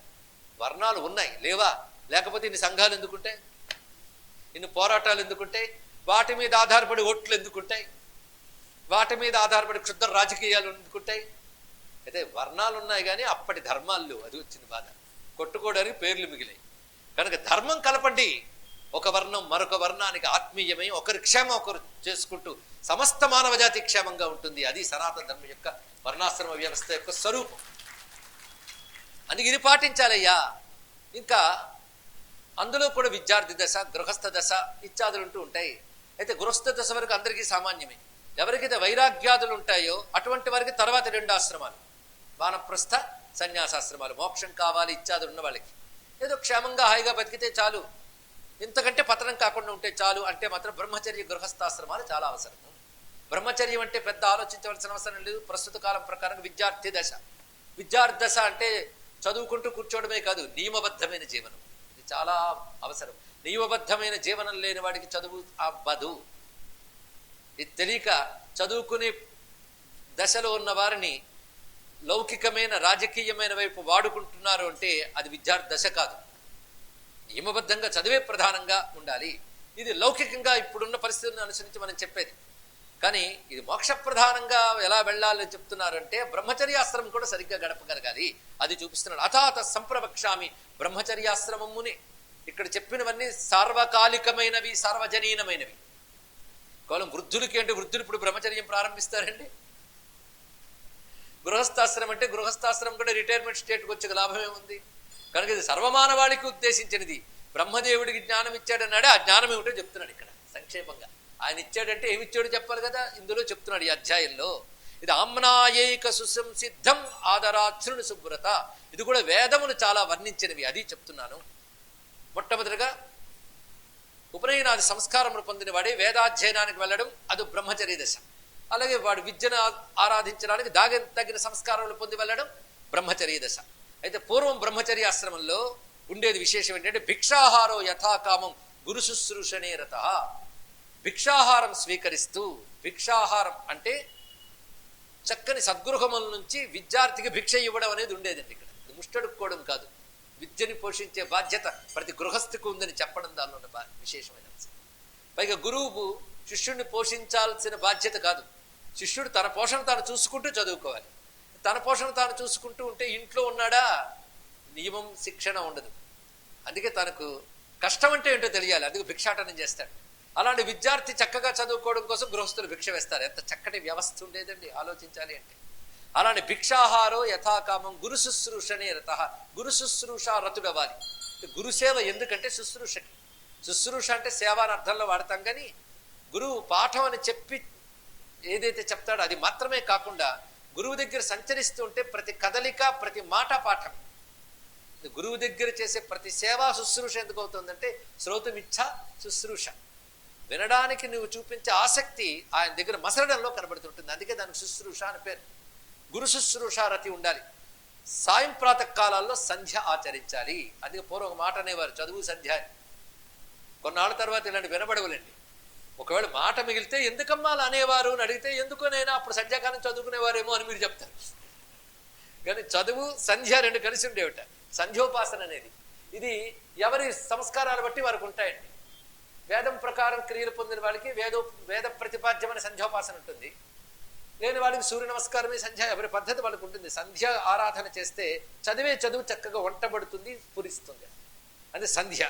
వర్ణాలు ఉన్నాయి. లేవా, లేకపోతే ఇన్ని సంఘాలు ఎందుకుంటాయి, ఇన్ని పోరాటాలు ఎందుకుంటాయి, వాటి మీద ఆధారపడి ఓట్లు ఎందుకుంటాయి, వాటి మీద ఆధారపడి క్షుద్ర రాజకీయాలు ఎందుకుంటాయి. అయితే వర్ణాలు ఉన్నాయి కానీ అప్పటి ధర్మాల్లో అది వచ్చింది బాధ. కొట్టుకోవడానికి పేర్లు మిగిలాయి. కనుక ధర్మం కలపండి. ఒక వర్ణం మరొక వర్ణానికి ఆత్మీయమై ఒకరి క్షేమం ఒకరు చేసుకుంటూ సమస్త మానవ జాతి క్షేమంగా ఉంటుంది. అది సనాతన ధర్మం యొక్క వర్ణాశ్రమ వ్యవస్థ యొక్క స్వరూపం. అందుకే ఇది పాటించాలయ్యా. ఇంకా అందులో కూడా విద్యార్థి దశ, గృహస్థ దశ ఇత్యాదులు ఉంటూ ఉంటాయి. అయితే గృహస్థ దశ వరకు అందరికీ సామాన్యమే. ఎవరికైతే వైరాగ్యాదులు ఉంటాయో అటువంటి వారికి తర్వాత 2 ఆశ్రమాలు, వానప్రస్థ సన్యాసాశ్రమాలు. మోక్షం కావాలి ఇత్యాదులు ఉన్న వాళ్ళకి ఏదో క్షేమంగా హాయిగా బతికితే చాలు, ఇంతకంటే పతనం కాకుండా ఉంటే చాలు అంటే మాత్రం బ్రహ్మచర్య గృహస్థాశ్రమాలు చాలా అవసరం. బ్రహ్మచర్యం అంటే పెద్ద ఆలోచించవలసిన అవసరం లేదు. ప్రస్తుత కాలం ప్రకారం విద్యార్థి దశ. విద్యార్థి దశ అంటే చదువుకుంటూ కూర్చోవడమే కాదు, నియమబద్ధమైన జీవనం ఇది చాలా అవసరం. నియమబద్ధమైన జీవనం లేని వాడికి చదువు అవ్వదు. ఇది తెలియక చదువుకునే దశలో ఉన్న వారిని లౌకికమైన రాజకీయమైన వైపు వాడుకుంటున్నారు అంటే అది విద్యార్థి దశ కాదు. నియమబద్ధంగా చదివే ప్రధానంగా ఉండాలి. ఇది లౌకికంగా ఇప్పుడున్న పరిస్థితులను అనుసరించి మనం చెప్పేది. కానీ ఇది మోక్ష ప్రధానంగా ఎలా వెళ్ళాలని చెప్తున్నారంటే బ్రహ్మచర్యాశ్రమం కూడా సరిగ్గా గడపగలగాలి, అది చూపిస్తున్నాడు. అథాత సంప్రవక్ష్యామి బ్రహ్మచర్యాశ్రమముని. ఇక్కడ చెప్పినవన్నీ సార్వకాలికమైనవి, సార్వజనీనమైనవి. కేవలం వృద్ధులకి అంటే వృద్ధులు ఇప్పుడు బ్రహ్మచర్యం ప్రారంభిస్తారండి. గృహస్థాశ్రమం అంటే గృహస్థాశ్రమం కూడా రిటైర్మెంట్ స్టేట్కి వచ్చే లాభమే ఉంది. కనుక ఇది సర్వమానవాళికి ఉద్దేశించినది. బ్రహ్మదేవుడికి జ్ఞానం ఇచ్చాడన్నాడే, ఆ జ్ఞానం ఏమిటో చెప్తున్నాడు ఇక్కడ సంక్షేపంగా. ఆయన ఇచ్చాడంటే ఏమిచ్చాడు చెప్పాలి కదా, ఇందులో చెప్తున్నాడు ఈ అధ్యాయంలో. ఇది ఆమ్నాయేక సుసంసిద్ధం ఆదరాచృణు శుభ్రత. ఇది కూడా వేదములు చాలా వర్ణించినవి, అది చెప్తున్నాను. మొట్టమొదటిగా ఉపనయనాది సంస్కారములు పొందిన వాడే వేదాధ్యయనానికి వెళ్ళడం, అది బ్రహ్మచర్య దశ. అలాగే వాడు విద్యను ఆరాధించడానికి తగిన సంస్కారములు పొంది వెళ్ళడం బ్రహ్మచర్య దశ. అయితే పూర్వం బ్రహ్మచర్యాశ్రమంలో ఉండేది విశేషం ఏంటంటే భిక్షాహారో యథాకామం గురు శుశ్రూషణే రత. భిక్షాహారం స్వీకరిస్తూ, భిక్షాహారం అంటే చక్కని సద్గృహముల నుంచి విద్యార్థికి భిక్ష ఇవ్వడం అనేది ఉండేదండి. ఇక్కడ ముష్టడుక్కోవడం కాదు, విద్యని పోషించే బాధ్యత ప్రతి గృహస్థికి ఉందని చెప్పడం దానిలో ఉన్న విశేషమైన అంశం. పైగా గురువు శిష్యుడిని పోషించాల్సిన బాధ్యత కాదు, శిష్యుడు తన పోషణ తాను చూసుకుంటూ చదువుకోవాలి. తన పోషణ తాను చూసుకుంటూ ఉంటే ఇంట్లో ఉన్నాడా, నియమం శిక్షణ ఉండదు. అందుకే తనకు కష్టం అంటే ఏంటో తెలియాలి, అందుకే భిక్షాటనం చేస్తాడు. అలాంటి విద్యార్థి చక్కగా చదువుకోవడం కోసం గృహస్థులు భిక్ష వేస్తారు. ఎంత చక్కటి వ్యవస్థ ఉండేదండి ఆలోచించాలి అంటే. అలాంటి భిక్షాహారో యథాకామం గురు శుశ్రూషణే రత. గురు శుశ్రూష రతుడవ్వాలి. గురుసేవ ఎందుకంటే శుశ్రూషకి. శుశ్రూష అంటే సేవ అని అర్థంలో వాడతాం, కానీ గురువు పాఠం అని చెప్పి ఏదైతే చెప్తాడో అది మాత్రమే కాకుండా గురువు దగ్గర సంచరిస్తూ ఉంటే ప్రతి కదలిక, ప్రతి మాట పాఠం. గురువు దగ్గర చేసే ప్రతి సేవా శుశ్రూష ఎందుకు అవుతుందంటే శ్రోతుమిచ్చ శుశ్రూష. వినడానికి నువ్వు చూపించే ఆసక్తి ఆయన దగ్గర మసలడంలో కనబడుతుంటుంది. అందుకే దానికి శుశ్రూష అని పేరు. గురు శుశ్రూష రతి ఉండాలి. సాయం ప్రాతకాలాల్లో సంధ్య ఆచరించాలి. అందుకే పూర్వం ఒక మాట అనేవారు, చదువు సంధ్య అని. కొన్నాళ్ళ తర్వాత ఇలాంటి వినబడవులండి. ఒకవేళ మాట మిగిలితే ఎందుకమ్మా అలా అనేవారు అని అడిగితే ఎందుకోనైనా అప్పుడు సంధ్యాకాలం చదువుకునేవారేమో అని మీరు చెప్తారు. కానీ చదువు సంధ్య రెండు కలిసి ఉండేవిట. సంధ్యోపాసన అనేది ఇది ఎవరి సంస్కారాలు బట్టి వారికి ఉంటాయండి. వేదం ప్రకారం క్రియలు పొందిన వాళ్ళకి వేద ప్రతిపాద్యమైన సంధ్యోపాసన ఉంటుంది. లేని వాడికి సూర్య నమస్కారమే సంధ్య. ఎవరి పద్ధతి వాళ్ళకి ఉంటుంది. సంధ్య ఆరాధన చేస్తే చదివే చదువు చక్కగా వంటబడుతుంది, పురిస్తుంది. అది సంధ్య.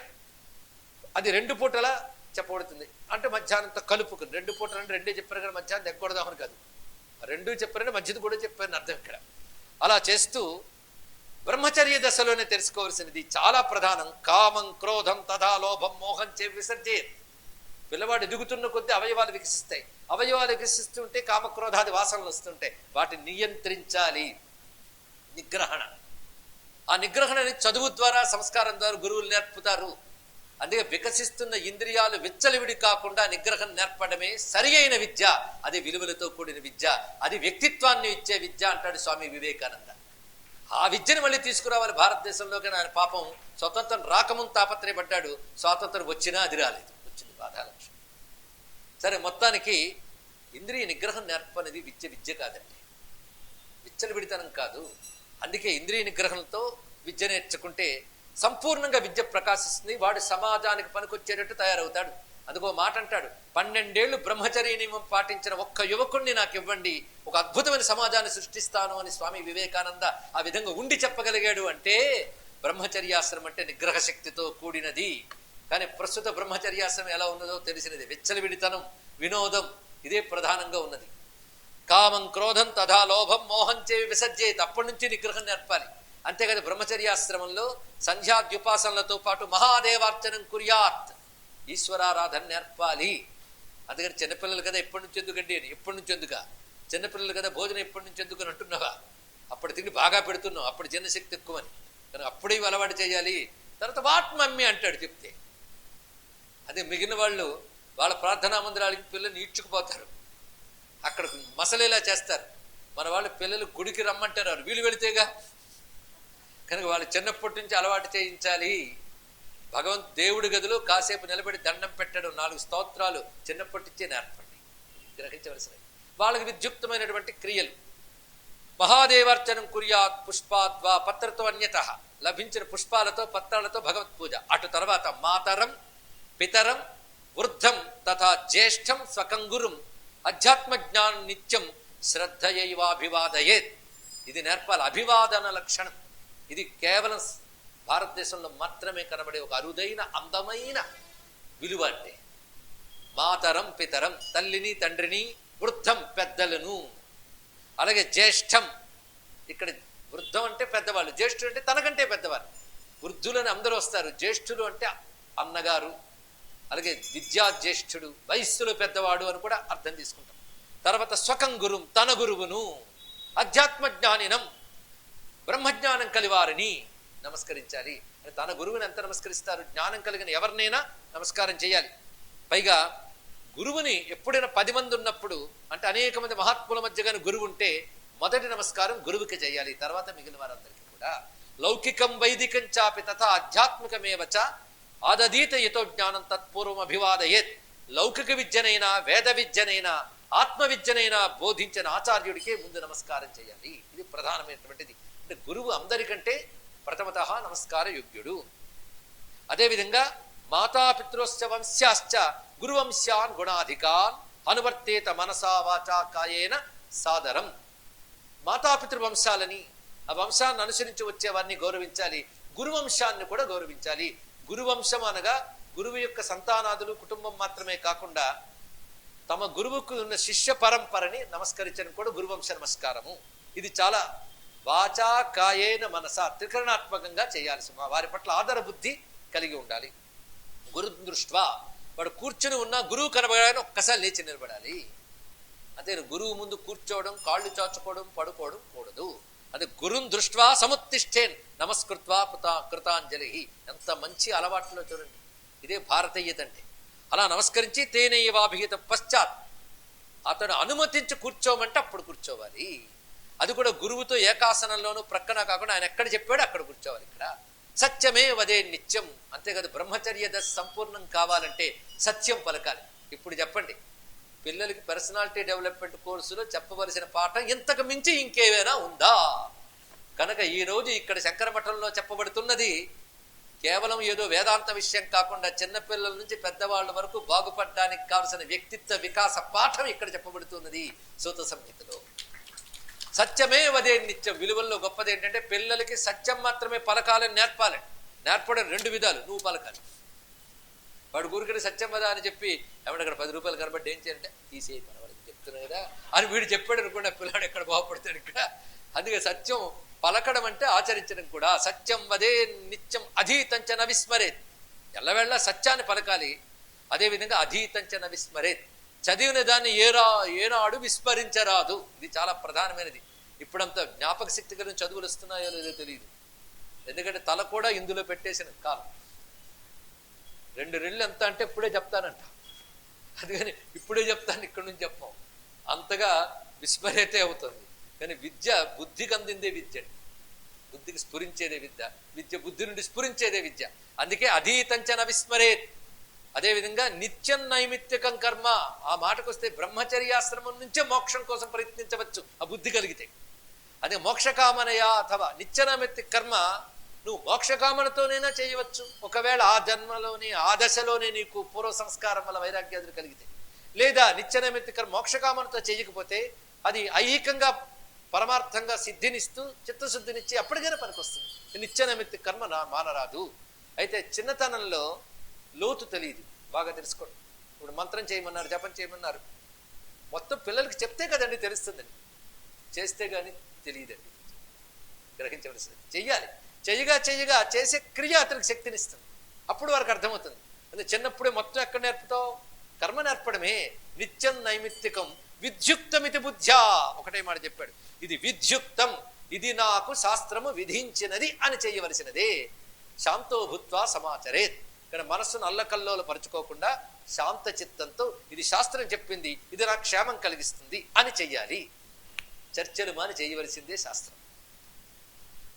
అది 2 పూటలా చెప్పబడుతుంది. అంటే మధ్యాహ్నంతో కలుపుకుని 2 పూటలు అంటే 2 చెప్పారు కానీ మధ్యాహ్నం ఎగ్గొడదామని కాదు, 2 చెప్పారంటే మధ్యది కూడా చెప్పారని అర్థం ఇక్కడ. అలా చేస్తూ బ్రహ్మచర్య దశలోనే తెలుసుకోవాల్సినది చాలా ప్రధానం. కామం క్రోధం తథా లోభం మోహం చే విసర్జే. పిల్లవాడు ఎదుగుతున్న కొద్దీ అవయవాలు వికసిస్తాయి. అవయవాలు వికసిస్తుంటే కామక్రోధాది వాసనలు వస్తుంటాయి. వాటిని నియంత్రించాలి. నిగ్రహణ. ఆ నిగ్రహణని చదువు ద్వారా, సంస్కారం ద్వారా గురువులు నేర్పుతారు. అందుకే వికసిస్తున్న ఇంద్రియాలు విచ్చలవిడి కాకుండా నిగ్రహం నేర్పడమే సరి అయిన విద్య. అది విలువలతో కూడిన విద్య, అది వ్యక్తిత్వాన్ని ఇచ్చే విద్య అంటాడు స్వామి వివేకానంద. ఆ విద్యను మళ్ళీ తీసుకురావాలి భారతదేశంలో. కానీ ఆయన పాపం స్వతంత్రం రాకముందు తాపత్రయపడ్డాడు. స్వాతంత్రం వచ్చినా అది రాలేదు, వచ్చింది బాధాలక్ష్యం. సరే, మొత్తానికి ఇంద్రియ నిగ్రహం నేర్పనేది విద్య కాదండి, విచ్చలవిడితనం కాదు. అందుకే ఇంద్రియ నిగ్రహంతో విద్య నేర్చుకుంటే సంపూర్ణంగా విద్య ప్రకాశిస్తుంది. వాడు సమాజానికి పనికొచ్చేటట్టు తయారవుతాడు. అందుకో మాట అంటాడు, 12 ఏళ్లు బ్రహ్మచర్య నియమం పాటించిన ఒక్క యువకుణ్ణి నాకు ఇవ్వండి, ఒక అద్భుతమైన సమాజాన్ని సృష్టిస్తాను అని స్వామి వివేకానంద ఆ విధంగా ఉండి చెప్పగలిగాడు. అంటే బ్రహ్మచర్యాశ్రమం అంటే నిగ్రహ శక్తితో కూడినది. కానీ ప్రస్తుత బ్రహ్మచర్యాశ్రమం ఎలా ఉన్నదో తెలిసినది. విచ్చలవిడితనం, వినోదం, ఇదే ప్రధానంగా ఉన్నది. కామం క్రోధం తథా లోభం మోహం చే విసర్జేత్. అప్పటి నుంచి నిగ్రహం నేర్పాలి. అంతేకాదు బ్రహ్మచర్యాశ్రమంలో సంధ్యాద్యుపాసనలతో పాటు మహాదేవార్చనం కుర్యాత్, ఈశ్వరారాధన నేర్పాలి. అందుకని చిన్నపిల్లలు కదా ఎప్పటి నుంచి ఎందుకండి అని. ఎప్పటి నుంచి ఎందుక? చిన్నపిల్లలు కదా భోజనం ఎప్పటి నుంచి ఎందుకు అని అంటున్నావా? అప్పుడు తిండి బాగా పెడుతున్నావు, అప్పుడు జనశక్తి ఎక్కువని. కానీ అప్పుడే అలవాటు చేయాలి. తర్వాత వాట్ మమ్మీ అంటాడు చెప్తే. అదే మిగిలిన వాళ్ళు వాళ్ళ ప్రార్థనా మందిరాలకి పిల్లల్ని ఈడ్చుకుపోతారు, అక్కడ మసలేలా చేస్తారు. మన వాళ్ళు పిల్లలు గుడికి రమ్మంటారు, వీళ్ళు వెళితేగా. కనుక వాళ్ళు చిన్నప్పటి నుంచి అలవాటు చేయించాలి. దేవుడి గదిలో కాసేపు నిలబడి దండం పెట్టడం, 4 స్తోత్రాలు చిన్నప్పటి నుంచే నేర్పండి. గ్రహించవలసినవి వాళ్ళకి విద్యుక్తమైనటువంటి క్రియలు. మహాదేవార్చనం కుర్యాత్ పుష్పాద్వా పత్రతో అన్యత. లభించిన పుష్పాలతో పత్రాలతో భగవత్ పూజ. అటు తర్వాత మాతరం పితరం వృద్ధం తథా జ్యేష్ఠం స్వకంగురుం అధ్యాత్మ జ్ఞానం నిత్యం శ్రద్ధయైవాభివాదయేత్. ఇది నేర్పాలి. అభివాదన లక్షణం ఇది కేవలం భారతదేశంలో మాత్రమే కనబడే ఒక అరుదైన అందమైన విలువ. అంటే మాతరం పితరం, తల్లిని తండ్రిని, వృద్ధం పెద్దలను, అలాగే జ్యేష్ఠం, ఇక్కడ వృద్ధం అంటే పెద్దవాళ్ళు, జ్యేష్ఠుడు అంటే తనకంటే పెద్దవాళ్ళు. వృద్ధులని అందరూ వస్తారు. జ్యేష్ఠులు అంటే అన్నగారు, అలాగే విద్యా జ్యేష్ఠుడు, వయస్సులో పెద్దవాడు అని కూడా అర్థం తీసుకుంటాం. తర్వాత స్వకం గురుం, తన గురువును, అధ్యాత్మ జ్ఞానినం, బ్రహ్మజ్ఞానం కలివారిని నమస్కరించాలి. తన గురువుని ఎంత నమస్కరిస్తారు? జ్ఞానం కలిగిన ఎవరినైనా నమస్కారం చేయాలి. పైగా గురువుని ఎప్పుడైనా 10 మంది ఉన్నప్పుడు, అంటే అనేక మంది మహాత్ముల మధ్య కానీ గురువు ఉంటే మొదటి నమస్కారం గురువుకి చేయాలి, తర్వాత మిగిలిన వారందరికీ కూడా. లౌకికం వైదికం చాపి తథా ఆధ్యాత్మికమేవచ ఆదదీత యతో జ్ఞానం తత్పూర్వం అభివాదయేత్. లౌకిక విద్యనైనా వేద విద్యనైనా ఆత్మ విద్యనైనా బోధించిన ఆచార్యుడికే ముందు నమస్కారం చేయాలి. ఇది ప్రధానమైనటువంటిది. అంటే గురువు అందరికంటే ప్రథమత నమస్కార యోగ్యుడు. అదేవిధంగా మాతాపితృశ్చ వంశ్యాశ్చ గురువంశాన్ గుణాధికాన్ అనువర్తేత మనసా వాచా కాయేన సాదరం. మాతాపితృ వంశాలని, ఆ వంశాన్ని అనుసరించి వచ్చే వారిని గౌరవించాలి, గురువంశాన్ని కూడా గౌరవించాలి. గురువంశం అనగా గురువు యొక్క సంతానాదులు, కుటుంబం మాత్రమే కాకుండా తమ గురువుకు ఉన్న శిష్య పరంపరని నమస్కరించడం కూడా గురువంశ నమస్కారము. ఇది చాలా వాచా కాయేన మనస త్రికరణాత్మకంగా చేయాల్సి, వారి పట్ల ఆదర బుద్ధి కలిగి ఉండాలి. గురు దృష్ట్వా, వాడు కూర్చుని ఉన్న గురువు కనబడాలని ఒక్కసారి లేచి నిలబడాలి. అదే గురువు ముందు కూర్చోవడం, కాళ్ళు చాచుకోవడం, పడుకోవడం కూడదు. అదే గురుం దృష్ట్వా సముత్తిష్టేన్ నమస్కృత్వా కృతాంజలి. ఎంత మంచి అలవాట్లో చూడండి. ఇదే భారతీయత అంటే. అలా నమస్కరించి తేనైవాభిహిత పశ్చాత్, అతను అనుమతించి కూర్చోమంటే అప్పుడు కూర్చోవాలి. అది కూడా గురువుతో ఏకాసనంలోనూ ప్రక్కన కాకుండా ఆయన ఎక్కడ చెప్పాడో అక్కడ కూర్చోవాలి. ఇక్కడ సత్యమే వదే నిత్యం. అంతేకాదు బ్రహ్మచర్య దశ సంపూర్ణం కావాలంటే సత్యం పలకాలి. ఇప్పుడు చెప్పండి, పిల్లలకి పర్సనాలిటీ డెవలప్మెంట్ కోర్సులో చెప్పవలసిన పాఠం ఇంతకు మించి ఇంకేమైనా ఉందా? కనుక ఈరోజు ఇక్కడ శంకర మఠంలో చెప్పబడుతున్నది కేవలం ఏదో వేదాంత విషయం కాకుండా చిన్నపిల్లల నుంచి పెద్దవాళ్ళ వరకు బాగుపడడానికి కావలసిన వ్యక్తిత్వ వికాస పాఠం ఇక్కడ చెప్పబడుతున్నది సూత సంహితలో. సత్యమే వదే నిత్యం. విలువల్లో గొప్పది ఏంటంటే పిల్లలకి సత్యం మాత్రమే పలకాలని నేర్పాలి. నేర్పడం 2 విధాలు. నువ్వు పలకాలి. వాడు ఊరికని సత్యం వదా అని చెప్పి ఏమంటే అక్కడ 10 రూపాయలు కనబడి ఏం చేయాలంటే తీసేయి, పర్వాలేదు చెప్తున్నా కదా అని వీడు చెప్పాడు అనుకోండి, పిల్లాడు ఎక్కడ బాగుపడతాడు ఇక్కడ. అందుకే సత్యం పలకడం అంటే ఆచరించడం కూడా. సత్యం వదే నిత్యం అధీతంచన విస్మరేత్. ఎల్లవేళ్ళ సత్యాన్ని పలకాలి. అదేవిధంగా అధీతంచన విస్మరేత్, చదివిన దాన్ని ఏనాడు విస్మరించరాదు. ఇది చాలా ప్రధానమైనది. ఇప్పుడంతా జ్ఞాపక శక్తి గురించి చదువులు వస్తున్నాయో లేదో తెలియదు. ఎందుకంటే తల కూడా ఇందులో పెట్టేసిన కాలం. 2 రెళ్ళు ఎంత అంటే ఇప్పుడే చెప్తానంట. అందుకని ఇప్పుడే చెప్తాను, ఇక్కడి నుంచి చెప్పాం. అంతగా విస్మరేతే అవుతుంది. కానీ విద్య బుద్ధికి అందిందే విద్య, బుద్ధికి స్ఫురించేదే విద్య. విద్య బుద్ధి నుండి స్ఫురించేదే విద్య. అందుకే అధీతంచన విస్మరేత్. అదేవిధంగా నిత్యం నైమిత్తికం కర్మ. ఆ మాటకు వస్తే బ్రహ్మచర్యాశ్రమం నుంచే మోక్షం కోసం ప్రయత్నించవచ్చు ఆ బుద్ధి కలిగితే. అదే మోక్షకామనయా అథవా నిత్యనైమిత్తిక కర్మ నువ్వు మోక్షకామనతోనైనా చేయవచ్చు. ఒకవేళ ఆ జన్మలోనే ఆ దశలోనే నీకు పూర్వ సంస్కారం వల్ల వైరాగ్యాదులు కలిగితే. లేదా నిత్యనైమిత్తిక కర్మ మోక్షకామనతో చేయకపోతే అది ఐహికంగా పరమార్థంగా సిద్ధినిస్తూ చిత్తశుద్ధినిచ్చి అప్పటికైనా పనికొస్తుంది. నిత్యనైమిత్తిక కర్మ మానరాదు. అయితే చిన్నతనంలో లోతు తెలియదు, బాగా తెలుసుకోండి. ఇప్పుడు మంత్రం చేయమన్నారు, జపం చేయమన్నారు, మొత్తం పిల్లలకి చెప్తే కదండి తెలుస్తుందండి, చేస్తే కానీ తెలియదండి. గ్రహించవలసింది చెయ్యాలి. చెయ్యగా చేసే క్రియ అతనికి శక్తినిస్తుంది. అప్పుడు వారికి అర్థమవుతుంది. అంటే చిన్నప్పుడే మొత్తం ఎక్కడ నేర్పుతావు? కర్మ నేర్పడమే. నిత్యం నైమిత్తికం విద్యుక్తమితి బుద్ధ్యా. ఒకటే మాట చెప్పాడు, ఇది విద్యుక్తం, ఇది నాకు శాస్త్రము విధించినది అని చేయవలసినదే. శాంతో భూత్వా సమాచరేత్. ఇక్కడ మనస్సును అల్లకల్లోలు పరుచుకోకుండా శాంత చిత్తంతో ఇది శాస్త్రం చెప్పింది, ఇది నాకు క్షేమం కలిగిస్తుంది అని చెయ్యాలి. చర్చలు మాని చేయవలసిందే శాస్త్రం.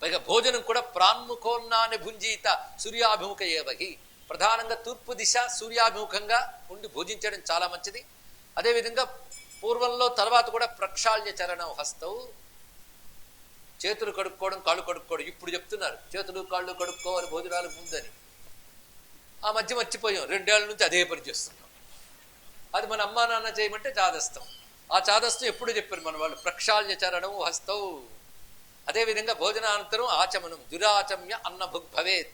పైగా భోజనం కూడా ప్రాన్ముఖోన్నాన్ని భుంజీత సూర్యాభిముఖ ఏవహి. ప్రధానంగా తూర్పు దిశ సూర్యాభిముఖంగా ఉండి భోజించడం చాలా మంచిది. అదేవిధంగా పూర్వంలో తర్వాత కూడా ప్రక్షాళ్య చరణం హస్తవు, చేతులు కడుక్కోవడం, కాళ్ళు కడుక్కోవడం. ఇప్పుడు చెప్తున్నారు చేతులు కాళ్ళు కడుక్కోవాలి భోజనాలకు ముందని. ఆ మధ్య మర్చిపోయాం. 2 ఏళ్ల నుంచి అదే పని చేస్తున్నాం. అది మన అమ్మా నాన్న చేయమంటే చాదస్తం. ఆ చాదస్తం ఎప్పుడు చెప్పారు మన వాళ్ళు, ప్రక్షాళ్య చరణం హస్తౌ. అదేవిధంగా భోజనానంతరం ఆచమనం, దురాచమ్య అన్న భుగ్భవేత్,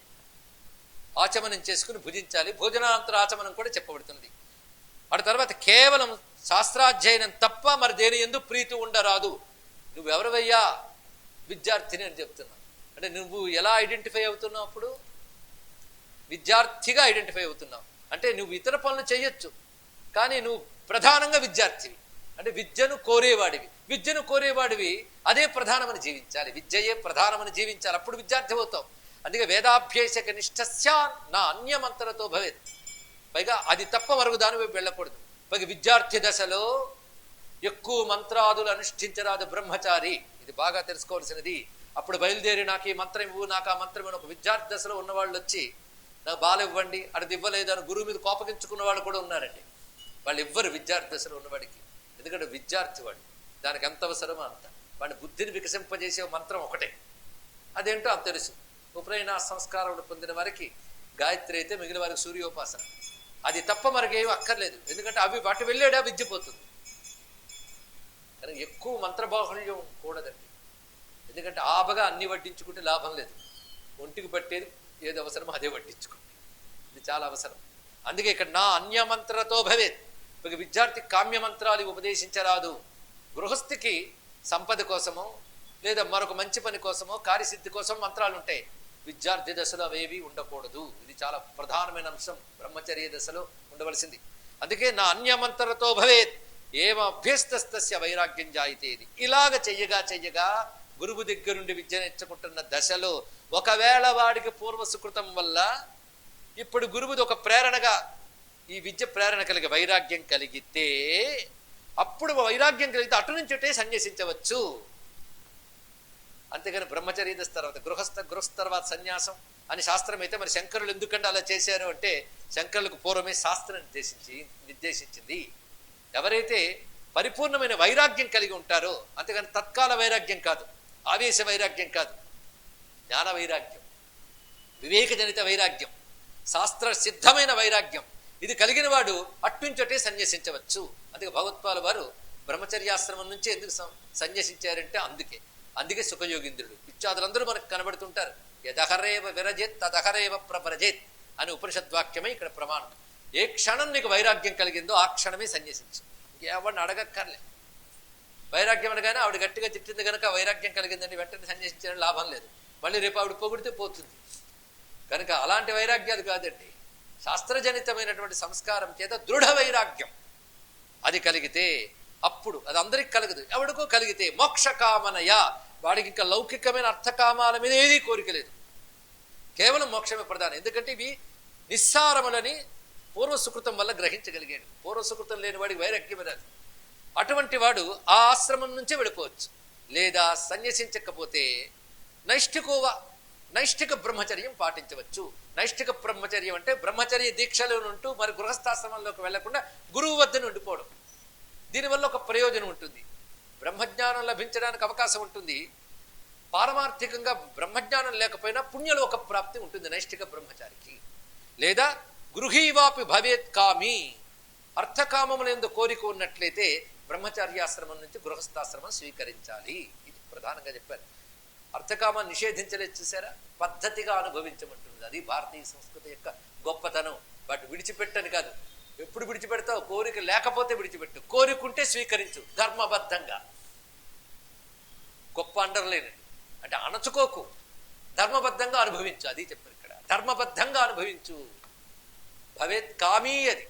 ఆచమనం చేసుకుని భుజించాలి. భోజనానంతర ఆచమనం కూడా చెప్పబడుతుంది. ఆ తర్వాత కేవలం శాస్త్రాధ్యయనం తప్ప మరి దేని ఎందు ప్రీతి ఉండరాదు. నువ్వెవరివయ్యా? విద్యార్థిని అని చెప్తున్నావు. అంటే నువ్వు ఎలా ఐడెంటిఫై అవుతున్నావు? అప్పుడు విద్యార్థిగా ఐడెంటిఫై అవుతున్నావు. అంటే నువ్వు ఇతర పనులు చేయొచ్చు, కానీ నువ్వు ప్రధానంగా విద్యార్థివి. అంటే విద్యను కోరేవాడివి. విద్యను కోరేవాడివి అదే ప్రధానమని జీవించాలి, విద్యయే ప్రధానమని జీవించాలి, అప్పుడు విద్యార్థి అవుతావు. అందుకే వేదాభ్యాసక నిష్ఠస్యా నా అన్యమంతరతో భవేత్. పైగా అది తప్ప మరొక దాని వైపు వెళ్ళకూడదు. పైగా విద్యార్థి దశలో ఎక్కువ మంత్రాదులు అనుష్ఠించరాదు బ్రహ్మచారి. ఇది బాగా తెలుసుకోవాల్సినది. అప్పుడు బయలుదేరి నాకు ఈ మంత్రం ఇవ్వు, నాకు ఆ మంత్రం ఇవ్వు. ఒక విద్యార్థి దశలో ఉన్నవాళ్ళు వచ్చి నాకు బాలు ఇవ్వండి, అది ఇవ్వలేదు అని గురువు మీద కోపగించుకున్న వాళ్ళు కూడా ఉన్నారండి. వాళ్ళు ఇవ్వరు విద్యార్థి దశలో ఉన్నవాడికి. ఎందుకంటే విద్యార్థి వాడు, దానికి ఎంత అవసరమో అంత. వాడిని బుద్ధిని వికసింపజేసే మంత్రం ఒకటే, అదేంటో అంత తెలుసు. ఉపనయన సంస్కారం పొందిన వారికి గాయత్రి అయితే, మిగిలిన వారికి సూర్యోపాసన. అది తప్ప మరకేమీ అక్కర్లేదు. ఎందుకంటే అవి వాటి వెళ్ళాడా విద్య పోతుంది. కానీ ఎక్కువ మంత్రబాహుళ్యం కూడదండి. ఎందుకంటే ఆపగా అన్ని వడ్డించుకుంటే లాభం లేదు. ఒంటికి పట్టేది ఏది అవసరమో అదే వడ్డించుకోండి, ఇది చాలా అవసరం. అందుకే ఇక్కడ నా అన్యమంత్రతో భవేత్. ఒక విద్యార్థి కామ్యమంత్రాలు ఉపదేశించరాదు. గృహస్థికి సంపద కోసమో లేదా మరొక మంచి పని కోసమో కార్యసిద్ధి కోసం మంత్రాలు ఉంటాయి. విద్యార్థి దశలో అవేవి ఉండకూడదు. ఇది చాలా ప్రధానమైన అంశం, బ్రహ్మచర్య దశలో ఉండవలసింది. అందుకే నా అన్యమంత్రతో భవేత్ ఏమ అభ్యస్తస్య వైరాగ్యం జాయితేది. ఇలాగ చెయ్యగా గురువు దగ్గర నుండి విద్య నేర్చుకుంటున్న దశలో ఒకవేళ వాడికి పూర్వ సుకృతం వల్ల ఇప్పుడు గురువుది ఒక ప్రేరణగా ఈ విద్య ప్రేరణ కలిగి వైరాగ్యం కలిగితే, అప్పుడు వైరాగ్యం కలిగితే అటు నుంచి అటే సన్యాసించవచ్చు. అంతేగాని బ్రహ్మచర్య దశ తర్వాత గృహస్థ తర్వాత సన్యాసం అని శాస్త్రం అయితే, మరి శంకరులు ఎందుకంటే అలా చేశారు అంటే, శంకరులకు పూర్వమే శాస్త్రం నిర్దేశించింది. ఎవరైతే పరిపూర్ణమైన వైరాగ్యం కలిగి ఉంటారో, అంతేగాని తత్కాల వైరాగ్యం కాదు, ఆవేశ వైరాగ్యం కాదు, జ్ఞాన వైరాగ్యం, వివేకజనిత వైరాగ్యం, శాస్త్ర సిద్ధమైన వైరాగ్యం, ఇది కలిగిన వాడు అట్నుంచటే సన్యసించవచ్చు. అందుకే భగవత్పాల వారు బ్రహ్మచర్యాశ్రమం నుంచి ఎందుకు సన్యసించారంటే అందుకే సుఖయోగీంద్రుడు ఇత్యాదులందరూ మనకు కనబడుతుంటారు. యదహరేవ విరజేత్ తదహరేవ ప్రవ్రజేత్ అని ఉపనిషద్వాక్యమే ఇక్కడ ప్రమాణం. ఏ క్షణం నీకు వైరాగ్యం కలిగిందో ఆ క్షణమే సన్యసించు. ఇంకెవరిని అడగక్కర్లే. వైరాగ్యం అనగానే ఆవిడ గట్టిగా తిట్టింది కనుక వైరాగ్యం కలిగిందని వెంటనే సన్యసించడం లాభం లేదు. మళ్ళీ రేపు ఆవిడ పొగిడితే పోతుంది. కనుక అలాంటి వైరాగ్యాలు కాదండి, శాస్త్రజనితమైనటువంటి సంస్కారం చేత దృఢ వైరాగ్యం అది కలిగితే, అప్పుడు అది అందరికి కలగదు, ఎవడికో కలిగితే మోక్షకామనయ, వాడికి ఇంకా లౌకికమైన అర్థకామాల మీద ఏదీ కోరిక లేదు, కేవలం మోక్షమే ప్రధానం. ఎందుకంటే ఇవి నిస్సారములని పూర్వసుకృతం వల్ల గ్రహించగలిగాడు. పూర్వసుకృతం లేని వాడికి వైరాగ్యం రాదు. అటువంటి వాడు ఆ ఆశ్రమం నుంచే వెళ్ళిపోవచ్చు. లేదా సన్యసించకపోతే నైష్ఠిక బ్రహ్మచర్యం పాటించవచ్చు. నైష్ఠిక బ్రహ్మచర్యం అంటే బ్రహ్మచర్య దీక్షలో ఉంటూ మరి గృహస్థాశ్రమంలోకి వెళ్లకుండా గురువు వద్దను ఉండిపోవడం. దీనివల్ల ఒక ప్రయోజనం ఉంటుంది, బ్రహ్మజ్ఞానం లభించడానికి అవకాశం ఉంటుంది. పారమార్థికంగా బ్రహ్మజ్ఞానం లేకపోయినా పుణ్యలోక ప్రాప్తి ఉంటుంది నైష్ఠిక బ్రహ్మచారికి. లేదా గృహీవాపి భవేత్ కామి, అర్థకామములందు కోరిక ఉన్నట్లయితే బ్రహ్మచార్యాశ్రమం నుంచి గృహస్థాశ్రమం స్వీకరించాలి. ఇది ప్రధానంగా చెప్పారు. అర్థకామాన్ని నిషేధించలేదు, చూసారా, పద్ధతిగా అనుభవించమంటుంది. అది భారతీయ సంస్కృతి యొక్క గొప్పతనం. వాటి విడిచిపెట్టని కాదు. ఎప్పుడు విడిచిపెడతావు? కోరిక లేకపోతే విడిచిపెట్టు, కోరికుంటే స్వీకరించు ధర్మబద్ధంగా. గొప్ప అండర్లైన్ అంటే అణచుకోకు, ధర్మబద్ధంగా అనుభవించు. అది చెప్పారు ఇక్కడ, ధర్మబద్ధంగా అనుభవించు. భవేత్ కామీ, అది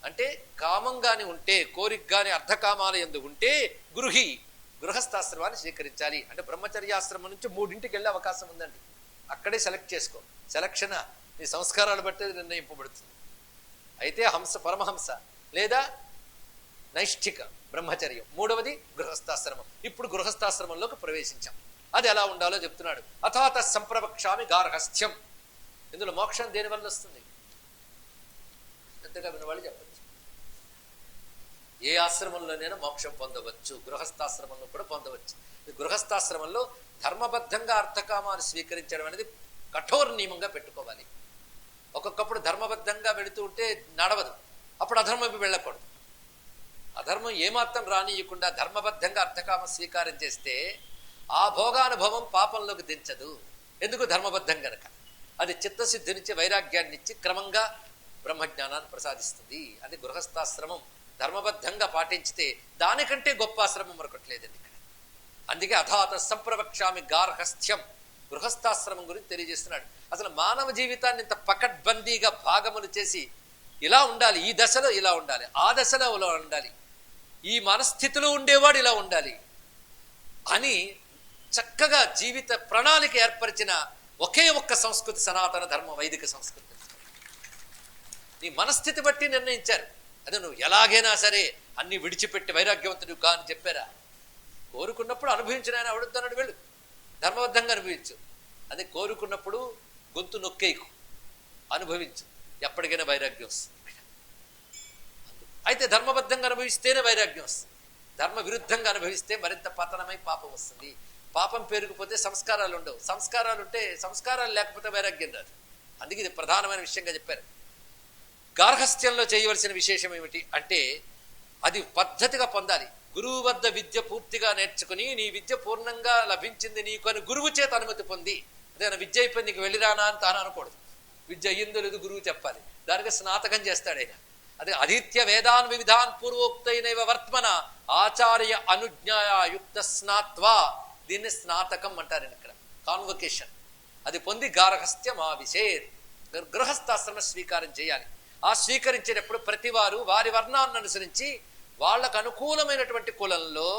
అంటే కామంగాని ఉంటే, కోరిక గాని అర్ధకామాల యందు ఉంటే గృహస్థాశ్రమాన్ని స్వీకరించాలి. అంటే బ్రహ్మచర్యాశ్రమం నుంచి 3ంటికి వెళ్ళే అవకాశం ఉందండి. అక్కడే సెలెక్ట్ చేసుకో. సెలక్షన్ నీ సంస్కారాలు బట్టి నిర్ణయింపబడుతుంది. అయితే పరమహంస లేదా నైష్ఠిక బ్రహ్మచర్యం, 3వది గృహస్థాశ్రమం. ఇప్పుడు గృహస్థాశ్రమంలోకి ప్రవేశించాం. అది ఎలా ఉండాలో చెప్తున్నాడు. అథాత సంప్రవక్ష్యామి గార్హస్థ్యం. ఇందులో మోక్షం దేనివల్ల వస్తుంది? పెద్దగా విన్నవాళ్ళు చెప్పచ్చు. ఏ ఆశ్రమంలోనైనా మోక్షం పొందవచ్చు, గృహస్థాశ్రమంలో కూడా పొందవచ్చు. గృహస్థాశ్రమంలో ధర్మబద్ధంగా అర్థకామాలు స్వీకరించడం అనేది కఠోర నియమంగా పెట్టుకోవాలి. ఒక్కొక్కప్పుడు ధర్మబద్ధంగా వెళుతూ ఉంటే నడవదు, అప్పుడు అధర్మం వెళ్ళకూడదు. అధర్మం ఏమాత్రం రానియకుండా ధర్మబద్ధంగా అర్థకామ స్వీకారం చేస్తే ఆ భోగానుభవం పాపంలోకి దించదు. ఎందుకు? ధర్మబద్ధం గనక. అది చిత్తశుద్ధినిచ్చి వైరాగ్యాన్ని ఇచ్చి క్రమంగా బ్రహ్మజ్ఞానాన్ని ప్రసాదిస్తుంది. అది గృహస్థాశ్రమం ధర్మబద్ధంగా పాటించితే దానికంటే గొప్ప ఆశ్రమం మరొకటి లేదండి ఇక్కడ. అందుకే అథాత సంప్రవక్ష్యామి గార్హస్థ్యం, గృహస్థాశ్రమం గురించి తెలియజేస్తున్నాడు. అసలు మానవ జీవితాన్ని ఇంత పకడ్బందీగా భాగములు చేసి ఇలా ఉండాలి, ఈ దశలో ఇలా ఉండాలి, ఆ దశలో ఇలా ఉండాలి, ఈ మనస్థితిలో ఉండేవాడు ఇలా ఉండాలి అని చక్కగా జీవిత ప్రణాళిక ఏర్పరిచిన ఒకే ఒక్క సంస్కృతి సనాతన ధర్మ వైదిక సంస్కృతి. నీ మనస్థితి బట్టి నిర్ణయించారు. అదే నువ్వు ఎలాగైనా సరే అన్ని విడిచిపెట్టి వైరాగ్యవంతుడు కా అని చెప్పారా? కోరుకున్నప్పుడు అనుభవించిన ఆయన అవడుద్దన్నాడు, వెళ్ళు ధర్మబద్ధంగా అనుభవించు. అదే కోరుకున్నప్పుడు గొంతు నొక్కేయకు, అనుభవించు, ఎప్పటికైనా వైరాగ్యం వస్తుంది. అయితే ధర్మబద్ధంగా అనుభవిస్తేనే వైరాగ్యం వస్తుంది. ధర్మ విరుద్ధంగా అనుభవిస్తే మరింత పతనమై పాపం వస్తుంది. పాపం పేరుకుపోతే సంస్కారాలు ఉండవు, సంస్కారాలు ఉంటే సంస్కారాలు లేకపోతే వైరాగ్యం రాదు. అందుకే ఇది ప్రధానమైన విషయంగా చెప్పారు. గార్హస్థ్యంలో చేయవలసిన విశేషం ఏమిటి అంటే అది పద్ధతిగా పొందాలి. గురువు వద్ద విద్య పూర్తిగా నేర్చుకుని నీ విద్య పూర్ణంగా లభించింది నీకు అని గురువు చేత అనుమతి పొంది, అదే విద్య అయిపోయింది నీకు వెళ్ళిరానా అని తాను అనకూడదు. విద్య అయ్యిందో లేదు గురువు చెప్పాలి. దానికి స్నాతకం చేస్తాడు ఆయన. అదే అధీత్య వేదాన్ వివిధాన్ పూర్వోక్తైనైవ వర్త్మన ఆచార్య అనుజ్ఞాయుక్త స్నాత్వా, దీన్ని స్నాతకం అంటారు ఇక్కడ, కాన్వకేషన్. అది పొంది గార్హస్థ్యం ఆవిశేత్, గృహస్థాశ్రమ స్వీకారం చేయాలి. ఆ స్వీకరించేటప్పుడు ప్రతి వారు వారి వర్ణాన్ని అనుసరించి వాళ్ళకు అనుకూలమైనటువంటి కులంలో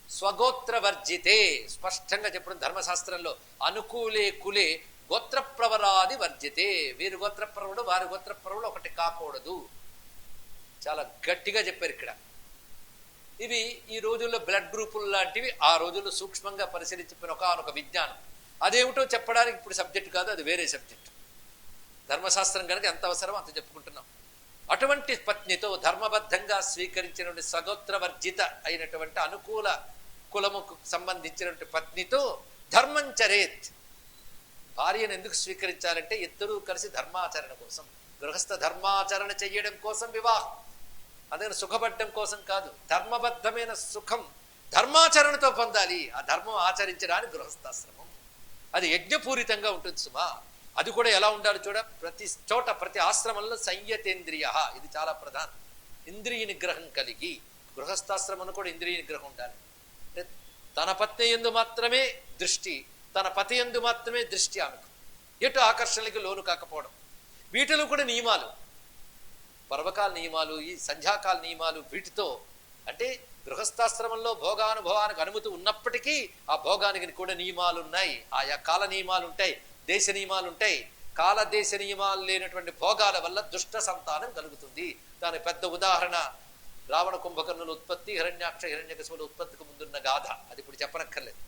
స్వగోత్ర వర్జితే, స్పష్టంగా చెప్పడం ధర్మశాస్త్రంలో, అనుకూలే కులే గోత్రప్రవరాది వర్జితే, వీరి గోత్రప్రవుడు వారి గోత్రప్రవుడు ఒకటి కాకూడదు. చాలా గట్టిగా చెప్పారు ఇక్కడ. ఇవి ఈ రోజుల్లో బ్లడ్ గ్రూపులు లాంటివి ఆ రోజుల్లో సూక్ష్మంగా పరిశీలించిన ఒకనొక విజ్ఞానం. అదేమిటో చెప్పడానికి ఇప్పుడు సబ్జెక్ట్ కాదు, అది వేరే సబ్జెక్ట్. ధర్మశాస్త్రం కనుక ఎంత అవసరమో అంత చెప్పుకుంటున్నాం. అటువంటి పత్నితో ధర్మబద్ధంగా స్వీకరించినటువంటి సగోత్రవర్జిత అయినటువంటి అనుకూల కులముకు సంబంధించినటువంటి పత్నితో ధర్మం చరేత్. భార్యను ఎందుకు స్వీకరించాలంటే ఇద్దరూ కలిసి ధర్మాచరణ కోసం, గృహస్థ ధర్మాచరణ చెయ్యడం కోసం వివాహం. అదే సుఖపడడం కోసం కాదు. ధర్మబద్ధమైన సుఖం ధర్మాచరణతో పొందాలి. ఆ ధర్మం ఆచరించడానికి గృహస్థాశ్రమం అది యజ్ఞపూరితంగా ఉంటుంది సుమా. అది కూడా ఎలా ఉండాలి చూడ, ప్రతి చోట ప్రతి ఆశ్రమంలో సంయతేంద్రియ, ఇది చాలా ప్రధానం. ఇంద్రియ నిగ్రహం కలిగి గృహస్థాశ్రమంలో కూడా ఇంద్రియ నిగ్రహం ఉండాలి. అంటే తన పత్ని యందు మాత్రమే దృష్టి, తన పతి యందు మాత్రమే దృష్టి, ఆమెకు ఎటు ఆకర్షణలకి లోను కాకపోవడం. వీటిలో కూడా నియమాలు, పర్వకాల నియమాలు, ఈ సంధ్యాకాల నియమాలు, వీటితో అంటే గృహస్థాశ్రమంలో భోగానుభవానికి అనుమతి ఉన్నప్పటికీ ఆ భోగానికి కూడా నియమాలు ఉన్నాయి. ఆయా కాల నియమాలు ఉంటాయి, దేశ నియమాలు ఉంటాయి. కాల దేశ నియమాలు లేనటువంటి భోగాల వల్ల దుష్ట సంతానం కలుగుతుంది. దాని పెద్ద ఉదాహరణ రావణ కుంభకర్ణుల ఉత్పత్తి, హిరణ్యాక్ష హిరణ్యకశిపుల ఉత్పత్తికి ముందున్న గాథ. అది ఇప్పుడు చెప్పనక్కర్లేదు.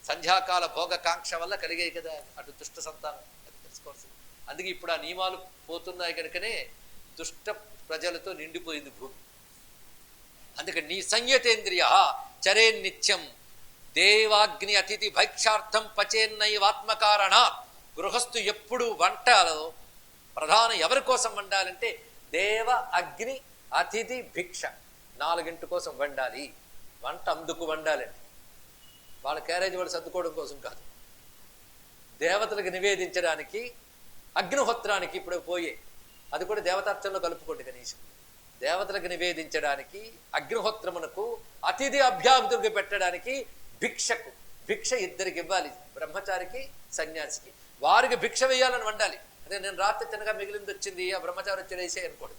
సంధ్యాకాల భోగ కాంక్ష వల్ల కలిగాయి కదా అటు దుష్ట సంతానం, అది తెలుసుకోవాల్సింది. అందుకే ఇప్పుడు ఆ నియమాలు పోతున్నాయి కనుకనే దుష్ట ప్రజలతో నిండిపోయింది భూమి. అందుకే నీ సంయతేంద్రియ చరే నిత్యం దేవాగ్ని అతిథి భైక్షార్థం పచేన్నైవాత్మకారణ. గృహస్థు ఎప్పుడు వంటలో ప్రధానం ఎవరి కోసం వండాలంటే దేవ అగ్ని అతిథి భిక్ష, 4 కోసం వండాలి. వంట అందుకు వండాలండి, వాళ్ళ క్యారేజ్ వాళ్ళు సర్దుకోవడం కోసం కాదు. దేవతలకు నివేదించడానికి, అగ్నిహోత్రానికి ఇప్పుడు పోయే, అది కూడా దేవతార్చనలో కలుపుకోండి కనీసం. దేవతలకు నివేదించడానికి, అగ్నిహోత్రమునకు, అతిథి అభ్యార్థులకు పెట్టడానికి, భిక్షకు, భిక్ష ఇద్దరికి ఇవ్వాలి, బ్రహ్మచారికి సన్యాసికి. వారికి భిక్ష వేయాలని వండాలి. అదే నేను రాత్రి తినగా మిగిలింది వచ్చింది, ఆ బ్రహ్మచారి వచ్చి వేసే అనుకోడు.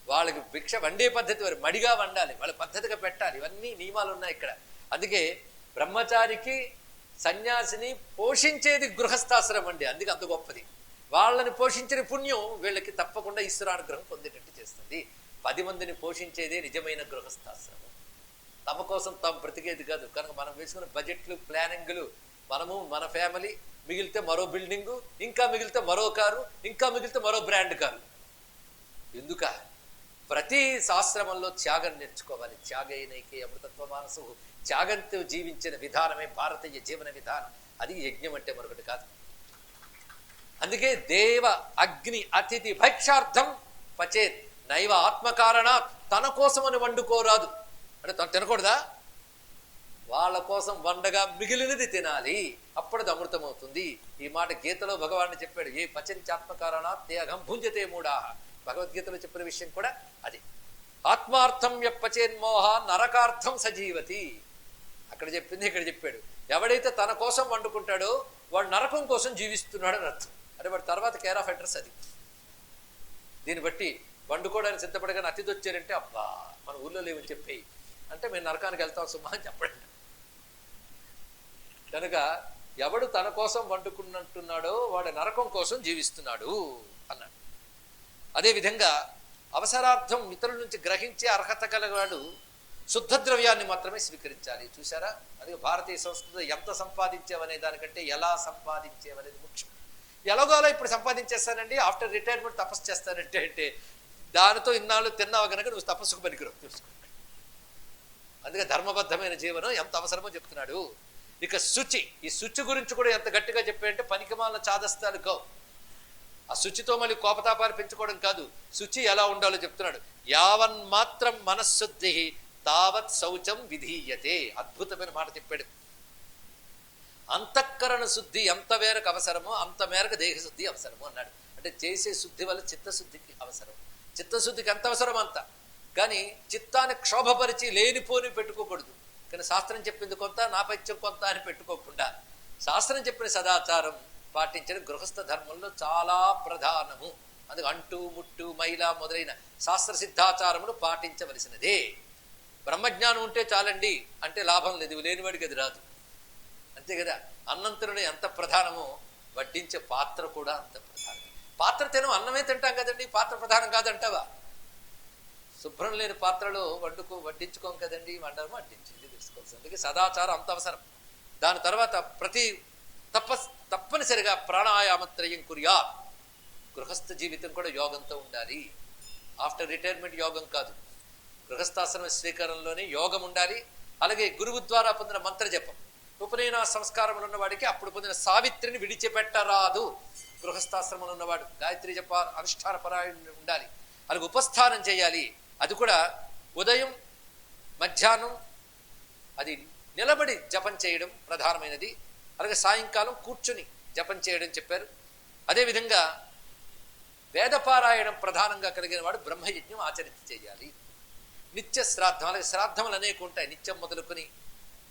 వాళ్ళకి భిక్ష వండే పద్ధతి వారు మడిగా వండాలి, వాళ్ళ పద్ధతిగా పెట్టాలి. ఇవన్నీ నియమాలు ఉన్నాయి ఇక్కడ. అందుకే బ్రహ్మచారికి సన్యాసిని పోషించేది గృహస్థాశ్రమం అండి. అందుకే అంత గొప్పది. వాళ్ళని పోషించిన పుణ్యం వీళ్ళకి తప్పకుండా ఈశ్వరానుగ్రహం పొందేటట్టు చేస్తుంది. 10 మందిని పోషించేదే నిజమైన గృహస్థాశ్రమం. తమ కోసం తాము బ్రతికేది కాదు. కనుక మనం వేసుకున్న బడ్జెట్లు, ప్లానింగ్లు, మనము మన ఫ్యామిలీ, మిగిలితే మరో బిల్డింగు, ఇంకా మిగిలితే మరో కారు, ఇంకా మిగిలితే మరో బ్రాండ్ కారు. ఎందుక? ప్రతి శాస్త్రమంలో త్యాగం నేర్చుకోవాలి. త్యాగైనైకే అమృతత్వ మానసు, త్యాగంతో జీవించిన విధానమే భారతీయ జీవన విధానం. అది యజ్ఞం అంటే మరొకటి కాదు. అందుకే దేవ అగ్ని అతిథి భైక్షార్థం పచేత్ నైవ ఆత్మకారణాత్. తన కోసమని వండుకోరాదు అంటే తను తినకూడదా, వాళ్ళ కోసం వండగా మిగిలినది తినాలి, అప్పుడు అది అమృతమవుతుంది. ఈ మాట గీతలో భగవాన్ చెప్పాడు, ఏ పచంచాత్మకారణ త్యాగం భుంజతే మూఢా. భగవద్గీతలో చెప్పిన విషయం కూడా అది. ఆత్మార్థం యప్పచేన్మోహ నరకార్థం సజీవతి. అక్కడ చెప్పింది ఇక్కడ చెప్పాడు. ఎవడైతే తన కోసం వండుకుంటాడో వాడు నరకం కోసం జీవిస్తున్నాడు అని అర్థం. అంటే వాడు తర్వాత కేర్ ఆఫ్ అడ్రస్ అది. దీన్ని బట్టి వండుకోవడానికి సిద్ధపడగానే అతిథి వచ్చారంటే అబ్బా మన ఊళ్ళో లేవని చెప్పేయి అంటే మేము నరకానికి వెళ్తాం సుమా అని చెప్పండి. కనుక ఎవడు తన కోసం వండుకున్నట్టున్నాడో వాడు నరకం కోసం జీవిస్తున్నాడు అన్నాడు. అదేవిధంగా అవసరార్థం ఇతరుల నుంచి గ్రహించే అర్హత కలవాడు శుద్ధ ద్రవ్యాన్ని మాత్రమే స్వీకరించాలి. చూసారా, అది భారతీయ సంస్కృతి ఎంత సంపాదించేవనే దానికంటే ఎలా సంపాదించేవనేది ముఖ్యం. ఎలాగోలా ఇప్పుడు సంపాదించేస్తానండి, ఆఫ్టర్ రిటైర్మెంట్ తపస్సు చేస్తానంటే అంటే దానితో ఇన్నాళ్ళు తిన్నావు కనుక నువ్వు తపస్సుకు పనికిరావు చూసుకో. అందుకే ధర్మబద్ధమైన జీవనం ఎంత అవసరమో చెప్తున్నాడు. ఇక శుచి, ఈ శుచి గురించి కూడా ఎంత గట్టిగా చెప్పాడంటే పనికిమాలిన చాదస్తాలు కావు. ఆ శుచితో మళ్ళీ కోపతాపాలు పెంచుకోవడం కాదు, శుచి ఎలా ఉండాలో చెప్తున్నాడు. యావన్ మాత్రం మనశ్శుద్ధి తావత్ శౌచం విధీయతే. అద్భుతమైన మాట చెప్పాడు. అంతఃకరణ శుద్ధి ఎంత మేరకు అవసరమో అంత మేరకు దేహశుద్ధి అవసరము అన్నాడు. అంటే చేసే శుద్ధి వల్ల చిత్తశుద్ధికి అవసరం, చిత్తశుద్ధికి ఎంత అవసరం అంత. కానీ చిత్తాన్ని క్షోభపరిచి లేనిపోని పెట్టుకోకూడదు. కానీ శాస్త్రం చెప్పింది కొంత, నాపైత్యం కొంత అని పెట్టుకోకుండా శాస్త్రం చెప్పిన సదాచారం పాటించడం గృహస్థ ధర్మంలో చాలా ప్రధానము. అందుకు అంటూ ముట్టు మైల మొదలైన శాస్త్ర సిద్ధాచారమును పాటించవలసినదే. బ్రహ్మజ్ఞానం ఉంటే చాలండి అంటే లాభం లేదు, లేనివాడికి అది రాదు. అంతే కదా. అన్నం తినడం ఎంత ప్రధానమో వడ్డించే పాత్ర కూడా అంత ప్రధానం. పాత్ర తినం అన్నమే తింటాం కదండి, పాత్ర ప్రధానం కాదంటావా? శుభ్రం లేని పాత్రలో వడ్డించుకోం కదండి, వండడం వడ్డించేది తెలుసుకోవాల్సి. అందుకే సదాచారం అంత అవసరం. దాని తర్వాత తప్పనిసరిగా ప్రాణాయామత్రయం కుర్యా. గృహస్థ జీవితం కూడా యోగంతో ఉండాలి. ఆఫ్టర్ రిటైర్మెంట్ యోగం కాదు, గృహస్థాశ్రమ స్వీకారంలోనే యోగం ఉండాలి. అలాగే గురువు ద్వారా పొందిన మంత్ర జపం, ఉపనయన సంస్కారములు ఉన్నవాడికి అప్పుడు పొందిన సావిత్రిని విడిచిపెట్టరాదు. గృహస్థాశ్రమంలో ఉన్నవాడు గాయత్రి జప అనుష్ఠాన పరాయణ ఉండాలి. అలాగే ఉపస్థానం చేయాలి. అది కూడా ఉదయం మధ్యాహ్నం అది నిలబడి జపం చేయడం ప్రధానమైనది. అలాగే సాయంకాలం కూర్చుని జపం చేయడం చెప్పారు. అదేవిధంగా వేదపారాయణం ప్రధానంగా కలిగిన వాడు బ్రహ్మయజ్ఞం ఆచరించి చేయాలి. నిత్య శ్రాద్ధం, అలాగే శ్రాద్ధములు అనేక ఉంటాయి. నిత్యం మొదలుకొని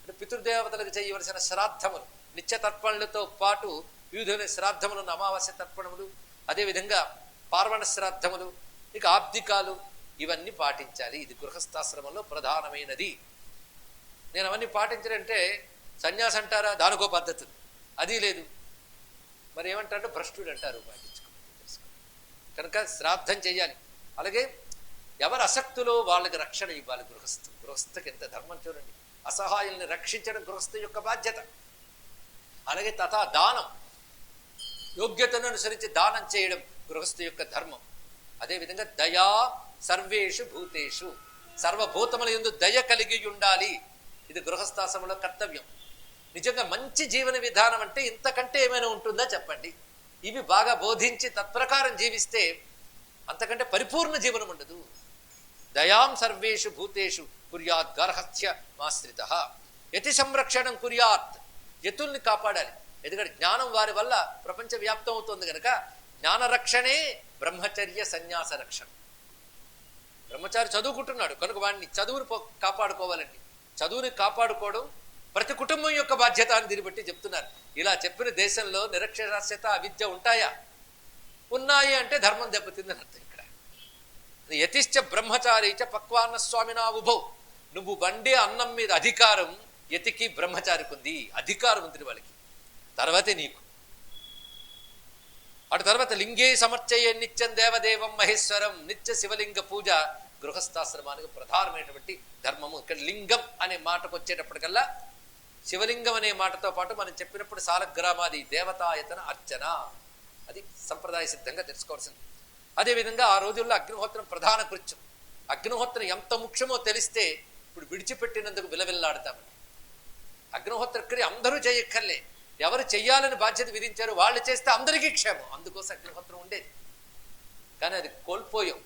అంటే పితృదేవతలకు చేయవలసిన శ్రాద్ధములు, నిత్య తర్పణలతో పాటు వివిధమైన శ్రాద్ధములు, అమావాస్య తర్పణములు, అదేవిధంగా పార్వణ శ్రాద్ధములు, ఇక ఆబ్దికాలు, ఇవన్నీ పాటించాలి. ఇది గృహస్థాశ్రమంలో ప్రధానమైనది. నేను అవన్నీ పాటించాలంటే సన్యాసి అంటారా? దానికో పద్ధతి అది లేదు. మరి ఏమంటారంటే భ్రష్టుడు అంటారు. కనుక శ్రాద్ధం చేయాలి. అలాగే ఎవరు అసక్తులో వాళ్ళకి రక్షణ ఇవ్వాలి. గృహస్థకి ఎంత ధర్మం చూడండి. అసహాయుల్ని రక్షించడం గృహస్థ యొక్క బాధ్యత. అలాగే తథా దానం, యోగ్యతను అనుసరించి దానం చేయడం గృహస్థ యొక్క ధర్మం. అదేవిధంగా దయా సర్వేషు భూతేషు, సర్వభూతముల యందు దయ కలిగి ఉండాలి. ఇది గృహస్థాశ్రమంలో కర్తవ్యం. నిజంగా మంచి జీవన విధానం అంటే ఇంతకంటే ఏమైనా ఉంటుందా చెప్పండి? ఇవి బాగా బోధించి తత్ప్రకారం జీవిస్తే అంతకంటే పరిపూర్ణ జీవనం ఉండదు. దయాం సర్వేషు భూతేషు కుర్యాత్ గర్హస్య మాశ్రిత. యతి సంరక్షణం కుర్యాత్, యతుల్ని కాపాడాలి. ఎందుకంటే జ్ఞానం వారి వల్ల ప్రపంచ వ్యాప్తం అవుతుంది కనుక జ్ఞాన రక్షణే బ్రహ్మచర్య సన్యాస రక్షణ. బ్రహ్మచారి చదువుకుంటున్నాడు కనుక వాడిని చదువుని కాపాడుకోవాలండి. చదువుని కాపాడుకోవడం ప్రతి కుటుంబం యొక్క బాధ్యత అని దీన్ని బట్టి చెప్తున్నారు. ఇలా చెప్పిన దేశంలో నిరక్షరాస్యత అవిద్య ఉంటాయా? ఉన్నాయి అంటే ధర్మం దెబ్బతిందని అర్థం. ఇక్కడ యతిశ్చ బ్రహ్మచారీచ పక్వాన్న స్వామినా ఉభౌ. నువ్వు వండే అన్నం మీద అధికారం యతికి బ్రహ్మచారికి ఉంది. అధికారం ఉంది వాళ్ళకి, తర్వాతే నీకు. అటు తర్వాత లింగే సమర్చయే నిత్యం దేవదేవం మహేశ్వరం. నిత్య శివలింగ పూజ గృహస్థాశ్రమానికి ప్రధానమైనటువంటి ధర్మము. ఇక్కడ లింగం అనే మాటకు వచ్చేటప్పటికల్లా శివలింగం అనే మాటతో పాటు మనం చెప్పినప్పుడు సాలగ్రామాది దేవతాయతన అర్చన, అది సంప్రదాయ సిద్ధంగా తెలుసుకోవాల్సింది. అదేవిధంగా ఆ రోజుల్లో అగ్నిహోత్రం ప్రధాన కృత్యం. అగ్నిహోత్రం ఎంత ముఖ్యమో తెలిస్తే ఇప్పుడు విడిచిపెట్టినందుకు విలవిల్లాడతామని. అగ్నిహోత్ర క్రియ అందరూ చేయక్కర్లే, ఎవరు చెయ్యాలని బాధ్యత విధించారు వాళ్ళు చేస్తే అందరికీ క్షేమం. అందుకోసం అగ్నిహోత్రం ఉండేది, కానీ అది కోల్పోయాం.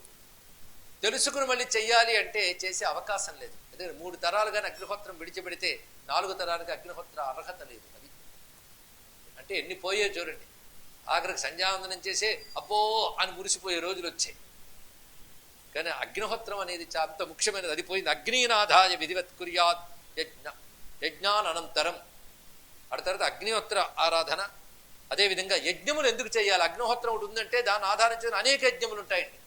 తెలుసుకుని మళ్ళీ చెయ్యాలి అంటే చేసే అవకాశం లేదు. ఎందుకంటే 3 తరాలుగానే అగ్నిహోత్రం విడిచిపెడితే 4 తరానికి అగ్నిహోత్ర అర్హత లేదు. అది అంటే ఎన్ని పోయే చూడండి. ఆఖరికి సంధ్యావందనం చేసే అబ్బో అని మురిసిపోయే రోజులు వచ్చాయి. కానీ అగ్నిహోత్రం అనేది అంత ముఖ్యమైనది. అది పోయింది. అగ్నినాథాయ విధివత్ కుర్యాత్ యజ్ఞానంతరం. ఆ తర్వాత అగ్నిహోత్ర ఆరాధన. అదేవిధంగా యజ్ఞములు ఎందుకు చేయాలి? అగ్నిహోత్రం ఒకటి ఉందంటే దాన్ని ఆధారం చేసుకుని అనేక యజ్ఞములు ఉంటాయండి.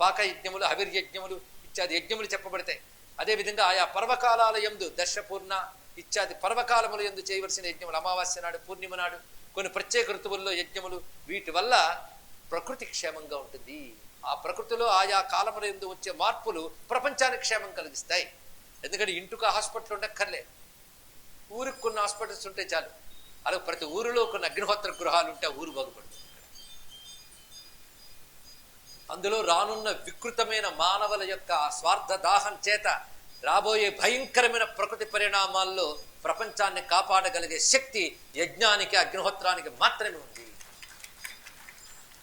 పాక యజ్ఞములు, హవిర్యజ్ఞములు ఇత్యాది యజ్ఞములు చెప్పబడతాయి. అదేవిధంగా ఆయా పర్వకాలాల యందు దర్శపూర్ణ ఇత్యాది పర్వకాలముల యందు చేయవలసిన యజ్ఞములు, అమావాస్య నాడు, పూర్ణిమ నాడు, కొన్ని ప్రత్యేక ఋతువుల్లో యజ్ఞములు. వీటి వల్ల ప్రకృతి క్షేమంగా ఉంటుంది. ఆ ప్రకృతిలో ఆయా కాలముల యందు వచ్చే మార్పులు ప్రపంచానికి క్షేమం కలిగిస్తాయి. ఎందుకంటే ఇంటికి హాస్పిటల్ ఉండక్కర్లే, ఊరికి కొన్ని హాస్పిటల్స్ ఉంటే చాలు. అలాగే ప్రతి ఊరిలో కొన్ని అగ్నిహోత్ర గృహాలు ఉంటే ఊరు బాగుపడుతుంది. అందులో రానున్న వికృతమైన మానవుల యొక్క స్వార్థ దాహం చేత రాబోయే భయంకరమైన ప్రకృతి పరిణామాల్లో ప్రపంచాన్ని కాపాడగలిగే శక్తి యజ్ఞానికి, అగ్నిహోత్రానికి మాత్రమే ఉంది.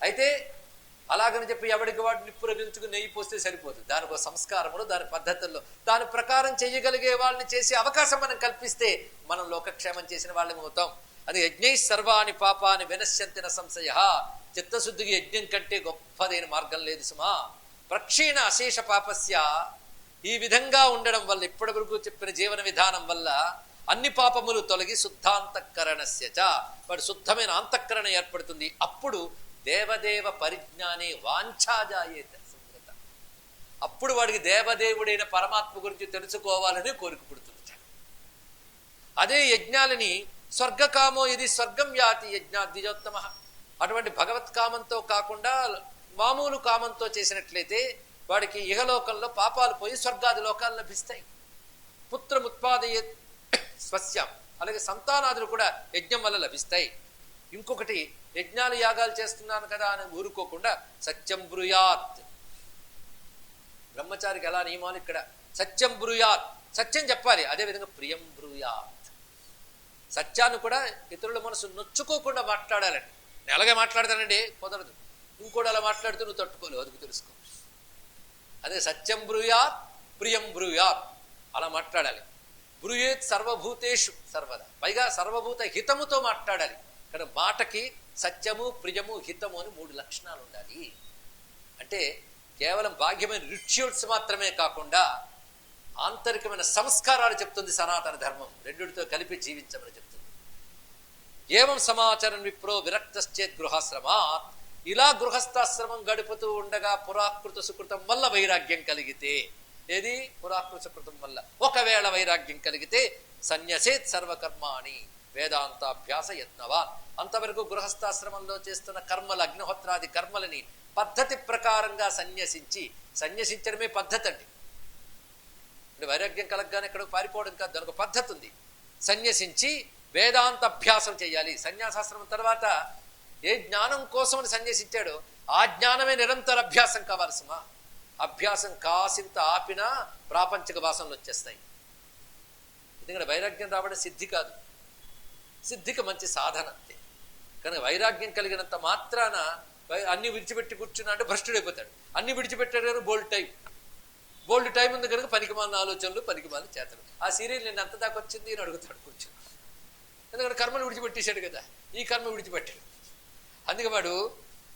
అయితే అలాగని చెప్పి ఎవరికి వాడు నిప్పు రగించుకుని నెయ్యి పోస్తే సరిపోదు. దానికి సంస్కారములు, దాని పద్ధతుల్లో దాని ప్రకారం చేయగలిగే వాళ్ళని చేసే అవకాశం మనం కల్పిస్తే మనం లోకక్షేమం చేసిన వాళ్ళని అవుతాం. అది యజ్ఞై సర్వాణి పాపాని వినశ్యంతిన సంశయ. చిత్తశుద్ధికి యజ్ఞం కంటే గొప్పదైన మార్గం లేదు సుమా. ప్రక్షీణ అశేష పాపస్య. ఈ విధంగా ఉండడం వల్ల, ఇప్పటి వరకు చెప్పిన జీవన విధానం వల్ల అన్ని పాపములు తొలగి శుద్ధాంతఃకరణస్యచ, వాడు శుద్ధమైన అంతఃకరణ ఏర్పడుతుంది. అప్పుడు దేవదేవ పరిజ్ఞానే వాంఛాజాయేత సంగత. అప్పుడు వాడికి దేవదేవుడైన పరమాత్మ గురించి తెలుసుకోవాలని కోరిక పుడుతుంది. అదే యజ్ఞాలని స్వర్గకామో ఇది స్వర్గం యాతి యజ్ఞాద్విజోత్తమ. అటువంటి భగవత్కామంతో కాకుండా మామూలు కామంతో చేసినట్లయితే వాడికి ఇహలోకంలో పాపాలు పోయి స్వర్గాది లోకాలు లభిస్తాయి. పుత్రముత్పాదయే స్వస్యం. అలాగే సంతానాదులు కూడా యజ్ఞం వల్ల లభిస్తాయి. ఇంకొకటి, యజ్ఞాలు యాగాలు చేస్తున్నాను కదా అని ఊరుకోకుండా సత్యం బ్రూయాత్. బ్రహ్మచారికి ఎలా నియమాలు ఇక్కడ సత్యం బ్రూయాత్, సత్యం చెప్పాలి. అదేవిధంగా ప్రియం బ్రూయాత్, సత్యాన్ని కూడా ఇతరుల మనసు నొచ్చుకోకుండా మాట్లాడాలండి. ఎలాగే మాట్లాడతానండి కుదరదు, ఇంకోటి అలా మాట్లాడుతూ నువ్వు తట్టుకోలేవు, అది తెలుసుకో. అదే సత్యం బ్రూయాత్ ప్రియం బ్రూయాత్ అలా మాట్లాడాలి. బ్రూయేత్ సర్వభూతేషు సర్వదా, పైగా సర్వభూత హితముతో మాట్లాడాలి. కానీ మాటకి సత్యము, ప్రియము, హితము అని 3 లక్షణాలు ఉండాలి. అంటే కేవలం భాగ్యమైన రిచువల్స్ మాత్రమే కాకుండా ఆంతరికమైన సంస్కారాలు చెప్తుంది సనాతన ధర్మం. రెండిటితో కలిపి జీవించమని చెప్తుంది. ఏవం సమాచరణ విప్రో విరక్తశ్చేత్ గృహాశ్రమాత్. ఇలా గృహస్థాశ్రమం గడుపుతూ ఉండగా పురాకృత సుకృతం వల్ల వైరాగ్యం కలిగితే, ఏది పురాకృత సుకృతం వల్ల ఒకవేళ వైరాగ్యం కలిగితే సన్యసేత్ సర్వకర్మాణి వేదాంతాభ్యాస యత్నవాన్. అంతవరకు గృహస్థాశ్రమంలో చేస్తున్న కర్మలు, అగ్నిహోత్రాది కర్మలని పద్ధతి ప్రకారంగా సన్యసించడమే పద్ధతి అండి. అంటే వైరాగ్యం కలగగానే ఎక్కడికి పారిపోవడం కాదు, దానికి ఒక పద్ధతి ఉంది. సన్యసించి వేదాంత అభ్యాసం చేయాలి. సన్యాసాశ్రమం తర్వాత ఏ జ్ఞానం కోసమని సన్యసించాడో ఆ జ్ఞానమే నిరంతర అభ్యాసం కావాలి సుమా. అభ్యాసం కాసింత ఆపినా ప్రాపంచిక వాసనలు వచ్చేస్తాయి. ఎందుకంటే వైరాగ్యం రావడం సిద్ధి కాదు, సిద్ధికి మంచి సాధన అంతే. కానీ వైరాగ్యం కలిగినంత మాత్రాన అన్ని విడిచిపెట్టి కూర్చున్నా అంటే భ్రష్టుడైపోతాడు. అన్ని విడిచిపెట్టాడు కానీ బోల్డ్ టైం ఉంది కనుక పనికిమాలిన ఆలోచనలు, పనికిమాలిన చేతలు. ఆ సీరియల్ నేను ఎంత దాకా వచ్చింది అని అడుగుతాడు కూర్చొని. ఎందుకంటే కర్మను విడిచిపెట్టేశాడు కదా, ఈ కర్మ విడిచిపెట్టాడు. అందుకే వాడు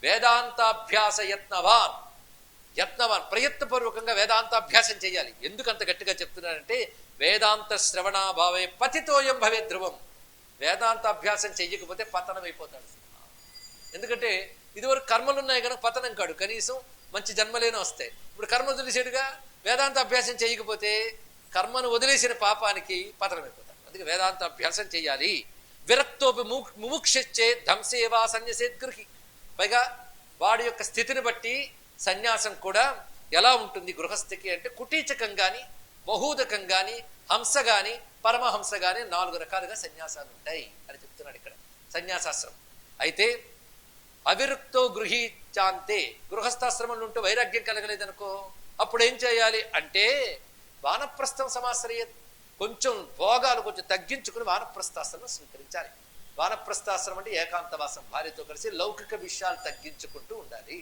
వేదాంతాభ్యాస యత్నవాన్ ప్రయత్నపూర్వకంగా వేదాంతాభ్యాసం చేయాలి. ఎందుకంత గట్టిగా చెప్తున్నానంటే వేదాంత శ్రవణాభావే పతితోయం భవే ధ్రువం. వేదాంతాభ్యాసం చెయ్యకపోతే పతనం అయిపోతాడు. ఎందుకంటే ఇదివరకు కర్మలు ఉన్నాయి కనుక పతనం కాడు, కనీసం మంచి జన్మలేనో వస్తాయి. ఇప్పుడు కర్మ వదిలేసాడుగా, వేదాంత అభ్యాసం చేయకపోతే కర్మను వదిలేసిన పాపానికి పతనం అయిపోతాడు. అందుకే వేదాంత అభ్యాసం చేయాలి. విరక్తోపి ముముక్షే ధంసేవా సన్యసేద్గృహి. పైగా వాడి యొక్క స్థితిని బట్టి సన్యాసం కూడా ఎలా ఉంటుంది గృహస్థికి అంటే కుటీచకం కానీ, బహూదకం కానీ, హంస కానీ, పరమహంస కానీ 4 రకాలుగా సన్యాసాలు ఉంటాయి అని చెప్తున్నాడు ఇక్కడ సన్యాసాశ్రమం. అయితే అవిరుక్తో గృహీచాంతే, గృహస్థాశ్రమంలో ఉంటూ వైరాగ్యం కలగలేదనుకో అప్పుడు ఏం చేయాలి అంటే వానప్రస్థం సమాశ్రయ. కొంచెం భోగాలు కొంచెం తగ్గించుకుని వానప్రస్థాశ్రమం స్వీకరించాలి. వానప్రస్థాశ్రమం అంటే ఏకాంతవాసం, భార్యతో కలిసి లౌకిక విషయాలు తగ్గించుకుంటూ ఉండాలి.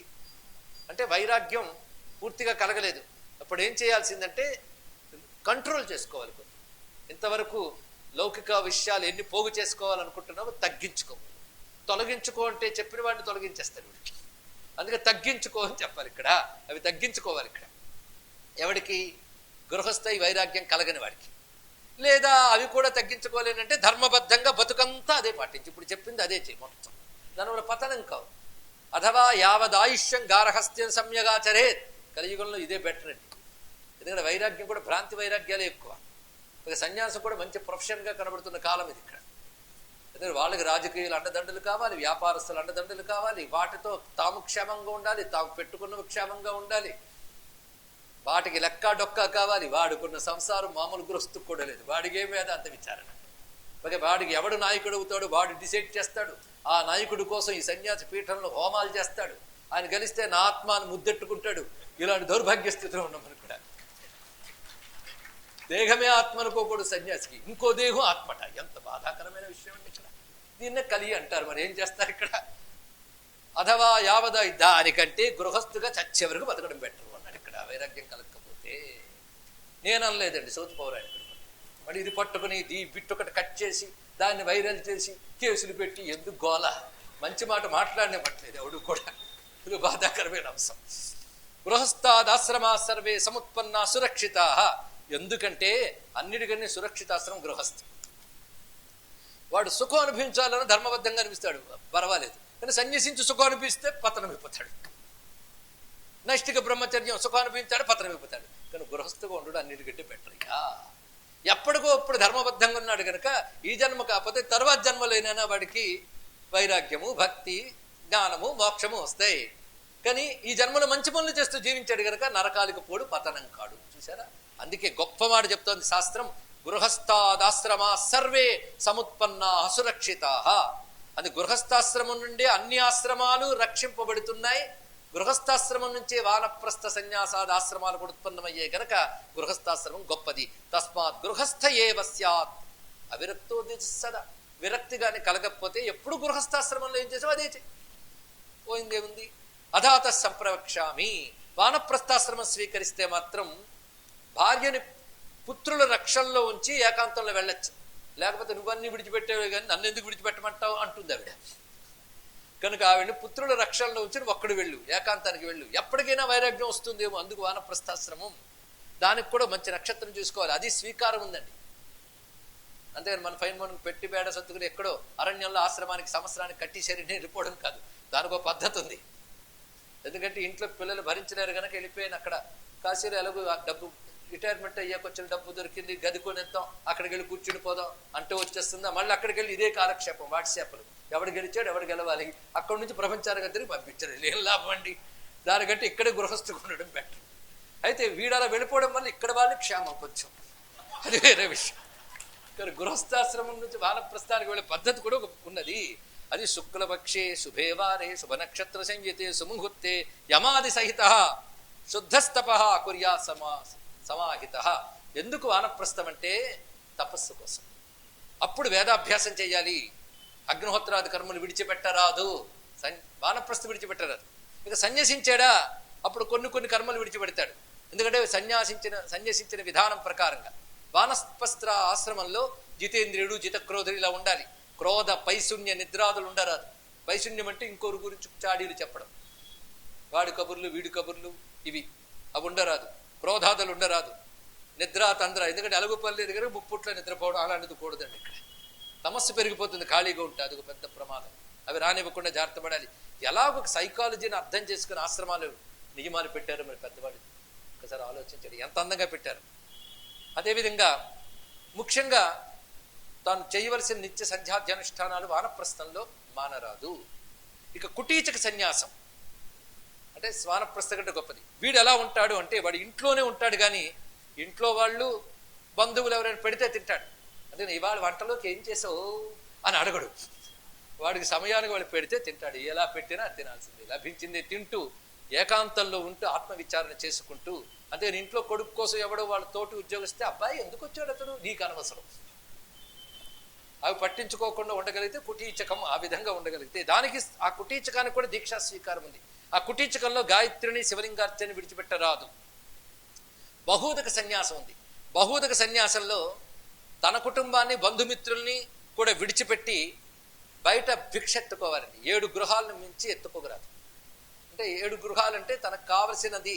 అంటే వైరాగ్యం పూర్తిగా కలగలేదు, అప్పుడు ఏం చేయాల్సిందంటే కంట్రోల్ చేసుకోవాలి. ఇంతవరకు లౌకిక విషయాలు ఎన్ని పోగు చేసుకోవాలనుకుంటున్నామో తగ్గించుకో. తొలగించుకో అంటే చెప్పిన వాడిని తొలగించేస్తాడు వీడికి. అందుకే తగ్గించుకో అని చెప్పాలి ఇక్కడ. అవి తగ్గించుకోవాలి ఇక్కడ. ఎవడికి? గృహస్థయి వైరాగ్యం కలగని వాడికి. లేదా అవి కూడా తగ్గించుకోలేనంటే ధర్మబద్ధంగా బతుకంతా అదే పాటించి ఇప్పుడు చెప్పింది అదే చేయి మొత్తం. దానివల్ల పతనం కావు. అథవా యావదాయుష్యం గార్హస్థ్యం సమ్యగాచరేత్. కలియుగంలో ఇదే బెటర్ అండి. ఎందుకంటే వైరాగ్యం కూడా భ్రాంతి వైరాగ్యాలే ఎక్కువ. ఇక సన్యాసం కూడా మంచి ప్రొఫెషన్గా కనబడుతున్న కాలం ఇది ఇక్కడ. ఎందుకంటే వాళ్ళకి రాజకీయాలు అండదండలు కావాలి, వ్యాపారస్తులు అండదండలు కావాలి. వాటితో తాము క్షేమంగా ఉండాలి, తాము పెట్టుకున్నవి క్షేమంగా ఉండాలి. వాటికి లెక్క డొక్క కావాలి. వాడుకున్న సంసారం మామూలు గృహస్థుకు కూడా లేదు. వాడికి ఏమి వేదాంత విచారణ. ఓకే, వాడికి ఎవడు నాయకుడు అవుతాడు వాడు డిసైడ్ చేస్తాడు. ఆ నాయకుడి కోసం ఈ సన్యాసి పీఠంలో హోమాలు చేస్తాడు. ఆయన గెలిస్తే నా ఆత్మాను ముద్దెట్టుకుంటాడు. ఇలాంటి దౌర్భాగ్య స్థితిలో ఉన్నాం మనం కూడా. దేహమే ఆత్మ అనుకోకూడదు సన్యాసికి, ఇంకో దేహం ఆత్మట. ఎంత బాధాకరమైన విషయం అండి ఇక్కడ. దీన్నే కలి అంటారు. మరి ఏం చేస్తారు ఇక్కడ? అథవా యావద దానికంటే గృహస్థుగా చచ్చే వరకు బతకడం బెటర్ అన్నాడు ఇక్కడ. వైరాగ్యం కలగకపోతే నేను అనలేదండి సౌత్ పౌరాణికుడు. మరి ఇది పట్టుకుని ఈ బిట్ ఒకటి కట్ చేసి దాన్ని వైరల్ చేసి కేసులు పెట్టి ఎందుకు గోల? మంచి మాట మాట్లాడనే పట్టలేదు ఎవడు కూడా. ఇది బాధాకరమైన అంశం. గృహస్థాదాశ్రమా సర్వే సముత్పన్న సురక్షితా. ఎందుకంటే అన్నిటికన్నా సురక్షితాశ్రమం గృహస్థు. వాడు సుఖం అనుభవించాలని ధర్మబద్ధంగా అనిపిస్తాడు, పర్వాలేదు. కానీ సన్యసించి సుఖం అనిపిస్తే పతనం అయిపోతాడు. నైష్టిక బ్రహ్మచర్యం సుఖం అనిపించాడు, పతనం అయిపోతాడు. కానీ గృహస్థుగా ఉండడు అన్నిటికంటే బెటర్. ఇక ఎప్పటికో ఇప్పుడు ధర్మబద్ధంగా ఉన్నాడు కనుక ఈ జన్మ కాకపోతే తర్వాత జన్మలోనైనా వాడికి వైరాగ్యము, భక్తి, జ్ఞానము, మోక్షము వస్తాయి. కానీ ఈ జన్మలో మంచి పనులు చేస్తూ జీవించాడు కనుక నరకాలికి పోడు, పతనం కాడు. చూసారా? అందుకే గొప్ప మాట చెప్తోంది శాస్త్రం. గృహస్థాదాశ్రమా సర్వే సముత్పన్నా సురక్షితా. అది గృహస్థాశ్రమం నుండి అన్ని ఆశ్రమాలు రక్షింపబడుతున్నాయి. గృహస్థాశ్రమం నుంచే వానప్రస్థ సన్యాసాది ఆశ్రమాలు కూడా ఉత్పన్నమయ్యే గనక గృహస్థాశ్రమం గొప్పది. తస్మాత్ గృహస్థ ఏవ స్యాత్ అవిరక్తో సదా. విరక్తి గాని కలగకపోతే ఎప్పుడు గృహస్థాశ్రమంలో ఏం చేసావు అదే చేయి, పోయిందేముంది. అధాత సంప్రవక్ష్యామి. వానప్రస్థాశ్రమం స్వీకరిస్తే మాత్రం భార్యని పుత్రుల రక్షణలో ఉంచి ఏకాంతంలో వెళ్ళొచ్చు. లేకపోతే నువ్వన్నీ విడిచిపెట్టేవే కానీ నన్ను ఎందుకు విడిచిపెట్టమంటావు అంటుంది ఆవిడ. కనుక ఆవిడని పుత్రుల రక్షణలో ఉంచి ఒక్కడు వెళ్ళు, ఏకాంతానికి వెళ్ళు. ఎప్పటికైనా వైరాగ్యం వస్తుందేమో, అందుకు వానప్రస్థాశ్రమం. దానికి కూడా మంచి నక్షత్రం చూసుకోవాలి, అది స్వీకారం ఉందండి. అంతేగాని మన ఫైన్ మనం పెట్టి బేడ సత్తుకుని ఎక్కడో అరణ్యంలో ఆశ్రమానికి సంవత్సరానికి కట్టి శరీరం వెళ్ళిపోవడం కాదు. దానికి ఒక పద్ధతి ఉంది. ఎందుకంటే ఇంట్లో పిల్లలు భరించలేరు కనుక వెళ్ళిపోయాను అక్కడ కాశీలో ఎలాగో డబ్బు రిటైర్మెంట్ అయ్యాక వచ్చిన డబ్బు దొరికింది, గది కొనేద్దాం, అక్కడికి వెళ్ళి కూర్చుని పోదాం అంటే వచ్చేస్తుందా. మళ్ళీ అక్కడికి వెళ్ళి ఇదే కాలక్షేపం, వాట్సాప్లు. ఎవడు గెలిచాడు, ఎవడు గెలవాలి, అక్కడి నుంచి ప్రపంచానికి తిరిగి పంపించారు. ఏం లాభం అండి? దానికంటే ఇక్కడే గృహస్థుకు ఉండడం బెటర్. అయితే వీడలా వెళ్ళిపోవడం వల్ల ఇక్కడ వాళ్ళు క్షేమం కొంచెం, అది వేరే విషయం. కానీ గృహస్థాశ్రమం నుంచి వానప్రస్థానికి వెళ్ళే పద్ధతి కూడా ఉన్నది. అది శుక్లపక్షే శుభేవారే శుభ నక్షత్ర సంయుతే సుముహూర్తే యమాది సహిత శుద్ధస్తప కుర్యా సమాహిత. ఎందుకు వానప్రస్థం అంటే తపస్సు కోసం. అప్పుడు వేదాభ్యాసం చేయాలి. అగ్నిహోత్రాది కర్మలు విడిచిపెట్టరాదు. వానప్రస్థ విడిచిపెట్టరాదు. ఇక సన్యసించాడా అప్పుడు కొన్ని కర్మలు విడిచిపెడతాడు. ఎందుకంటే సన్యసించిన విధానం ప్రకారంగా వానప్రస్థ ఆశ్రమంలో జితేంద్రియుడు, జితక్రోధుడు ఇలా ఉండాలి. క్రోధ, పైశూన్య, నిద్రాదులు ఉండరాదు. పైశూన్యం అంటే ఇంకోరి గురించి చాడీలు చెప్పడం, వాడి కబుర్లు వీడి కబుర్లు ఇవి అవి ఉండరాదు. క్రోధాదులు ఉండరాదు. నిద్ర తంద్ర, ఎందుకంటే అలుగు పని లేదు కనుక ముప్పుట్లో నిద్రపోవడం అలాంటిది కూడదండి. ఇక్కడ సమస్య పెరిగిపోతుంది ఖాళీగా ఉంటే, అది ఒక పెద్ద ప్రమాదం. అవి రానివ్వకుండా జాగ్రత్త పడాలి. ఎలాగొక సైకాలజీని అర్థం చేసుకుని ఆశ్రమాలు నియమాలు పెట్టారు మరి పెద్దవాళ్ళు. ఒకసారి ఆలోచించండి ఎంత అందంగా పెట్టారు. అదేవిధంగా ముఖ్యంగా తాను చేయవలసిన నిత్య సంధ్యాధ్యానుష్ఠానాలు వానప్రస్థంలో మానరాదు. ఇక కుటీచక సన్యాసం అంటే వానప్రస్థ కంటే గొప్పది. వీడు ఎలా ఉంటాడు అంటే వాడు ఇంట్లోనే ఉంటాడు, కానీ ఇంట్లో వాళ్ళు బంధువులు ఎవరైనా పెడితే తింటాడు. అందుకని ఇవాళ వంటలోకి ఏం చేసావు అని అడగడు. వాడికి సమయానికి వాళ్ళు పెడితే తింటాడు. ఎలా పెట్టినా తినాల్సిందే, లభించింది తింటూ ఏకాంతంలో ఉంటూ ఆత్మవిచారణ చేసుకుంటూ. అంతేగాని ఇంట్లో కొడుకు కోసం ఎవడో వాళ్ళ తోటి ఉద్యోగిస్తే అబ్బాయి ఎందుకు వచ్చాడు అతడు, నీకు అనవసరం, అవి పట్టించుకోకుండా ఉండగలిగితే కుటీచకం ఆ విధంగా ఉండగలిగితే. దానికి ఆ కుటీచకానికి కూడా దీక్షా స్వీకారం ఉంది. ఆ కుటీచకంలో గాయత్రిని, శివలింగార్చని విడిచిపెట్టరాదు. బహూదక సన్యాసం ఉంది. బహూదక సన్యాసంలో తన కుటుంబాన్ని బంధుమిత్రుల్ని కూడా విడిచిపెట్టి బయట భిక్ష ఎత్తుకోవాలండి. 7 గృహాలను మించి ఎత్తుకోగరాదు. అంటే 7 గృహాలంటే తనకు కావలసినది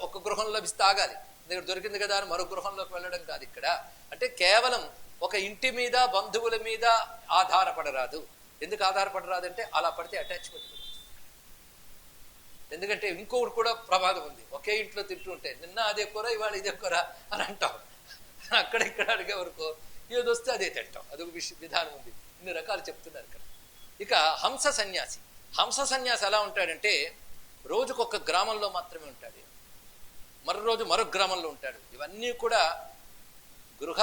ఒక గృహం లభిస్తే ఆగాలి, దగ్గర దొరికింది కదా అని మరో గృహంలోకి వెళ్ళడం కాదు ఇక్కడ. అంటే కేవలం ఒక ఇంటి మీద బంధువుల మీద ఆధారపడరాదు. ఎందుకు ఆధారపడరాదు అంటే అలా పడితే అటాచ్మెంట్. ఎందుకంటే ఇంకొకటి కూడా ప్రమాదం ఉంది. ఒకే ఇంట్లో తింటూ ఉంటే నిన్న అదే కూర ఇవాళ ఇదే కూర అని అంటాం. అక్కడ ఇక్కడ అడిగే వరకు ఏదొస్తే అదే తింటాం. అదొక విధానం ఉంది. ఇన్ని రకాలు చెప్తున్నారు ఇక్కడ. ఇక హంస సన్యాసి. హంస సన్యాసి ఎలా ఉంటాడంటే రోజుకొక గ్రామంలో మాత్రమే ఉంటాడు, మరో రోజు మరొక గ్రామంలో ఉంటాడు. ఇవన్నీ కూడా గృహ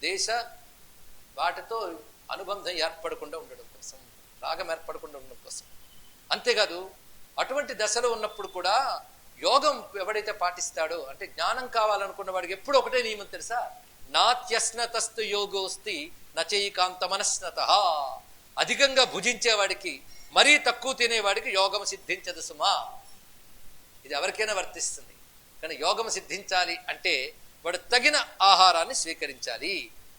దేశ వాటితో అనుబంధం ఏర్పడకుండా ఉండడం కోసం, రాగం ఏర్పడకుండా ఉండడం కోసం. అంతేకాదు అటువంటి దశలో ఉన్నప్పుడు కూడా యోగం ఎవడైతే పాటిస్తాడో, అంటే జ్ఞానం కావాలనుకున్న వాడికి ఎప్పుడు ఒకటే నియమం తెలుసా, నాత్యస్నతస్తు యోగోస్తి నచైకాంత మనస్నత. అధికంగా భుజించేవాడికి, మరీ తక్కువ తినేవాడికి యోగం సిద్ధించదు సుమా. ఇది ఎవరికైనా వర్తిస్తుంది. కానీ యోగం సిద్ధించాలి అంటే వాడు తగిన ఆహారాన్ని స్వీకరించాలి.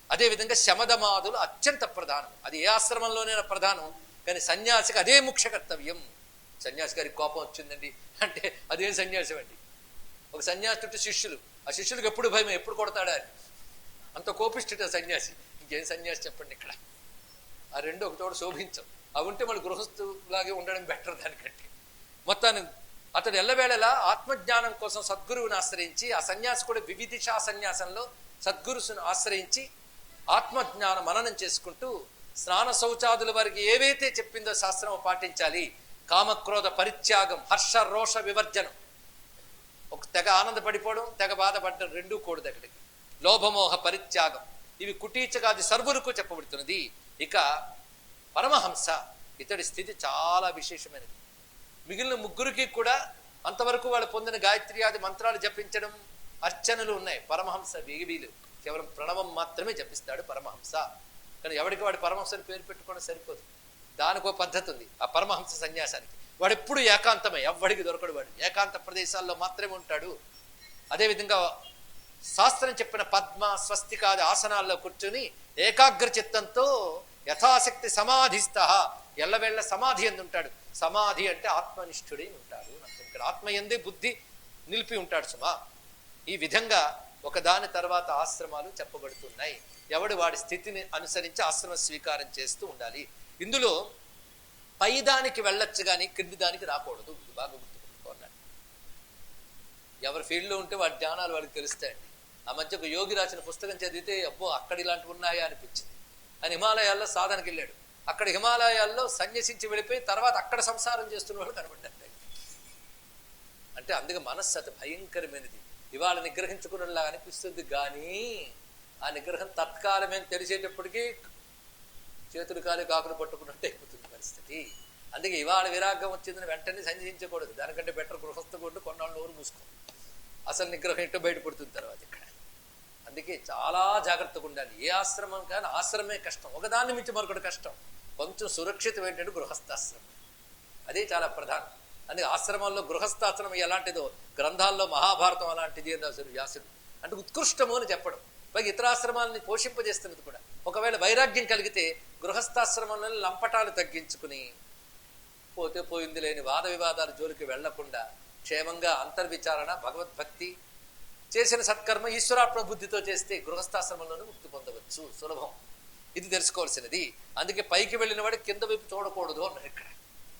అదేవిధంగా శమదమాదులు అత్యంత ప్రధానం. అది ఏ ఆశ్రమంలోనైనా ప్రధానం, కానీ సన్యాసికి అదే ముఖ్య కర్తవ్యం. సన్యాసి గారికి కోపం వచ్చిందండి అంటే అదేం సన్యాసం అండి. ఒక సన్యాసి శిష్యులు, ఆ శిష్యులకు ఎప్పుడు భయం, ఎప్పుడు కొడతాడా అని. అంత కోపిష్ఠుడు సన్యాసి. ఇంకేం సన్యాసి చెప్పండి ఇక్కడ. ఆ రెండు ఒకతోడు శోభించం. అవి ఉంటే మళ్ళీ గృహస్థులాగే ఉండడం బెటర్ దానికంటే. మొత్తాన్ని అతడు ఎల్లవేళలా ఆత్మజ్ఞానం కోసం సద్గురువుని ఆశ్రయించి, ఆ సన్యాసి కూడా వివిధిషా సన్యాసంలో సద్గురువుని ఆశ్రయించి ఆత్మజ్ఞాన మననం చేసుకుంటూ స్నాన శౌచాదుల వారికి ఏవైతే చెప్పిందో శాస్త్రం పాటించాలి. కామక్రోధ పరిత్యాగం, హర్ష రోష వివర్జనం. ఒక తెగ ఆనందపడిపోవడం, తెగ బాధపడడం రెండూ కూడదు అక్కడికి. లోభమోహ పరిత్యాగం, ఇవి కుటీచగాది సర్వులకు చెప్పబడుతున్నది. ఇక పరమహంస, ఇతడి స్థితి చాలా విశేషమైనది. మిగిలిన ముగ్గురికి కూడా అంతవరకు వాళ్ళు పొందిన గాయత్ర్యాది మంత్రాలు జపించడం, అర్చనలు ఉన్నాయి. పరమహంస వేగివీలు కేవలం ప్రణవం మాత్రమే జపిస్తాడు పరమహంస. కానీ ఎవరికి వాడి పరమహంసని పేరు పెట్టుకోవడం సరిపోదు. దానికో పద్ధతి ఉంది ఆ పరమహంస సన్యాసానికి. వాడు ఎప్పుడు ఏకాంతమే, ఎవ్వడికి దొరకడు. వాడు ఏకాంత ప్రదేశాల్లో మాత్రమే ఉంటాడు. అదేవిధంగా శాస్త్రం చెప్పిన పద్మ స్వస్తికాది ఆసనాల్లో కూర్చొని ఏకాగ్ర చిత్తంతో యథాశక్తి సమాధిస్థ, ఎల్లవేళ్ల సమాధి ఎందుంటాడు. సమాధి అంటే ఆత్మనిష్ఠుడై ఉంటాడు. ఇక్కడ ఆత్మయందే బుద్ధి నిలిపి ఉంటాడు సుమా. ఈ విధంగా ఒకదాని తర్వాత ఆశ్రమాలు చెప్పబడుతున్నాయి. ఎవడు వాడి స్థితిని అనుసరించి ఆశ్రమ స్వీకారం చేస్తూ ఉండాలి. ఇందులో పైదానికి వెళ్ళొచ్చు కానీ క్రింది దానికి రాకూడదు. ఇది బాగా గుర్తుపెట్టుకోవాలి. ఎవరి ఫీల్డ్లో ఉంటే వాడి జ్ఞానాలు వాడికి తెలుస్తాయండి. ఆ మధ్య ఒక యోగి రాసిన పుస్తకం చదివితే అబ్బో అక్కడ ఇలాంటివి ఉన్నాయా అనిపించింది. ఆయన హిమాలయాల్లో సాధనకి వెళ్ళాడు. అక్కడ హిమాలయాల్లో సన్యసించి వెళ్ళిపోయి తర్వాత అక్కడ సంసారం చేస్తున్న వాళ్ళు కనబడ్డారు. అంటే అందుకే మనస్సు అతి భయంకరమైనది. ఇవాళ నిగ్రహించుకున్నలా అనిపిస్తుంది కానీ ఆ నిగ్రహం తత్కాలమే తెలిసేటప్పటికీ చేతులు కాలు కాకులు పట్టుకున్నట్టు అయిపోతుంది పరిస్థితి. అందుకే ఇవాళ విరాగం వచ్చిందని వెంటనే సన్యసించకూడదు. దానికంటే బెటర్ గృహస్థ కొట్టు కొన్నాళ్ళు నోరు మూసుకో. అసలు నిగ్రహం ఏంటో బయటపడుతుంది తర్వాత ఇక్కడ. అందుకే చాలా జాగ్రత్తగా ఉండాలి. ఏ ఆశ్రమం కానీ ఆశ్రమే కష్టం, ఒకదాన్ని మించి మరొకటి కష్టం. కొంచెం సురక్షితం ఏంటంటే గృహస్థాశ్రమం, అదే చాలా ప్రధానం. అందుకే ఆశ్రమాల్లో గృహస్థాశ్రమం ఎలాంటిదో గ్రంథాల్లో మహాభారతం అలాంటిది అని రాశారు వ్యాసుడు. అంటే ఉత్కృష్టము అని చెప్పడం. పైగా ఇతరాశ్రమాలని పోషింపజేస్తున్నది కూడా. ఒకవేళ వైరాగ్యం కలిగితే గృహస్థాశ్రమంలో లంపటాలు తగ్గించుకుని పోతే పోయింది లేని వాద వివాదాల జోలికి వెళ్లకుండా క్షేమంగా అంతర్విచారణ, భగవద్భక్తి, చేసిన సత్కర్మ ఈశ్వరాత్మ బుద్ధితో చేస్తే గృహస్థాశ్రమంలోనే ముక్తి పొందవచ్చు, సులభం. ఇది తెలుసుకోవాల్సినది. అందుకే పైకి వెళ్ళిన వాడు కింద వైపు చూడకూడదు అన్నారు ఇక్కడ.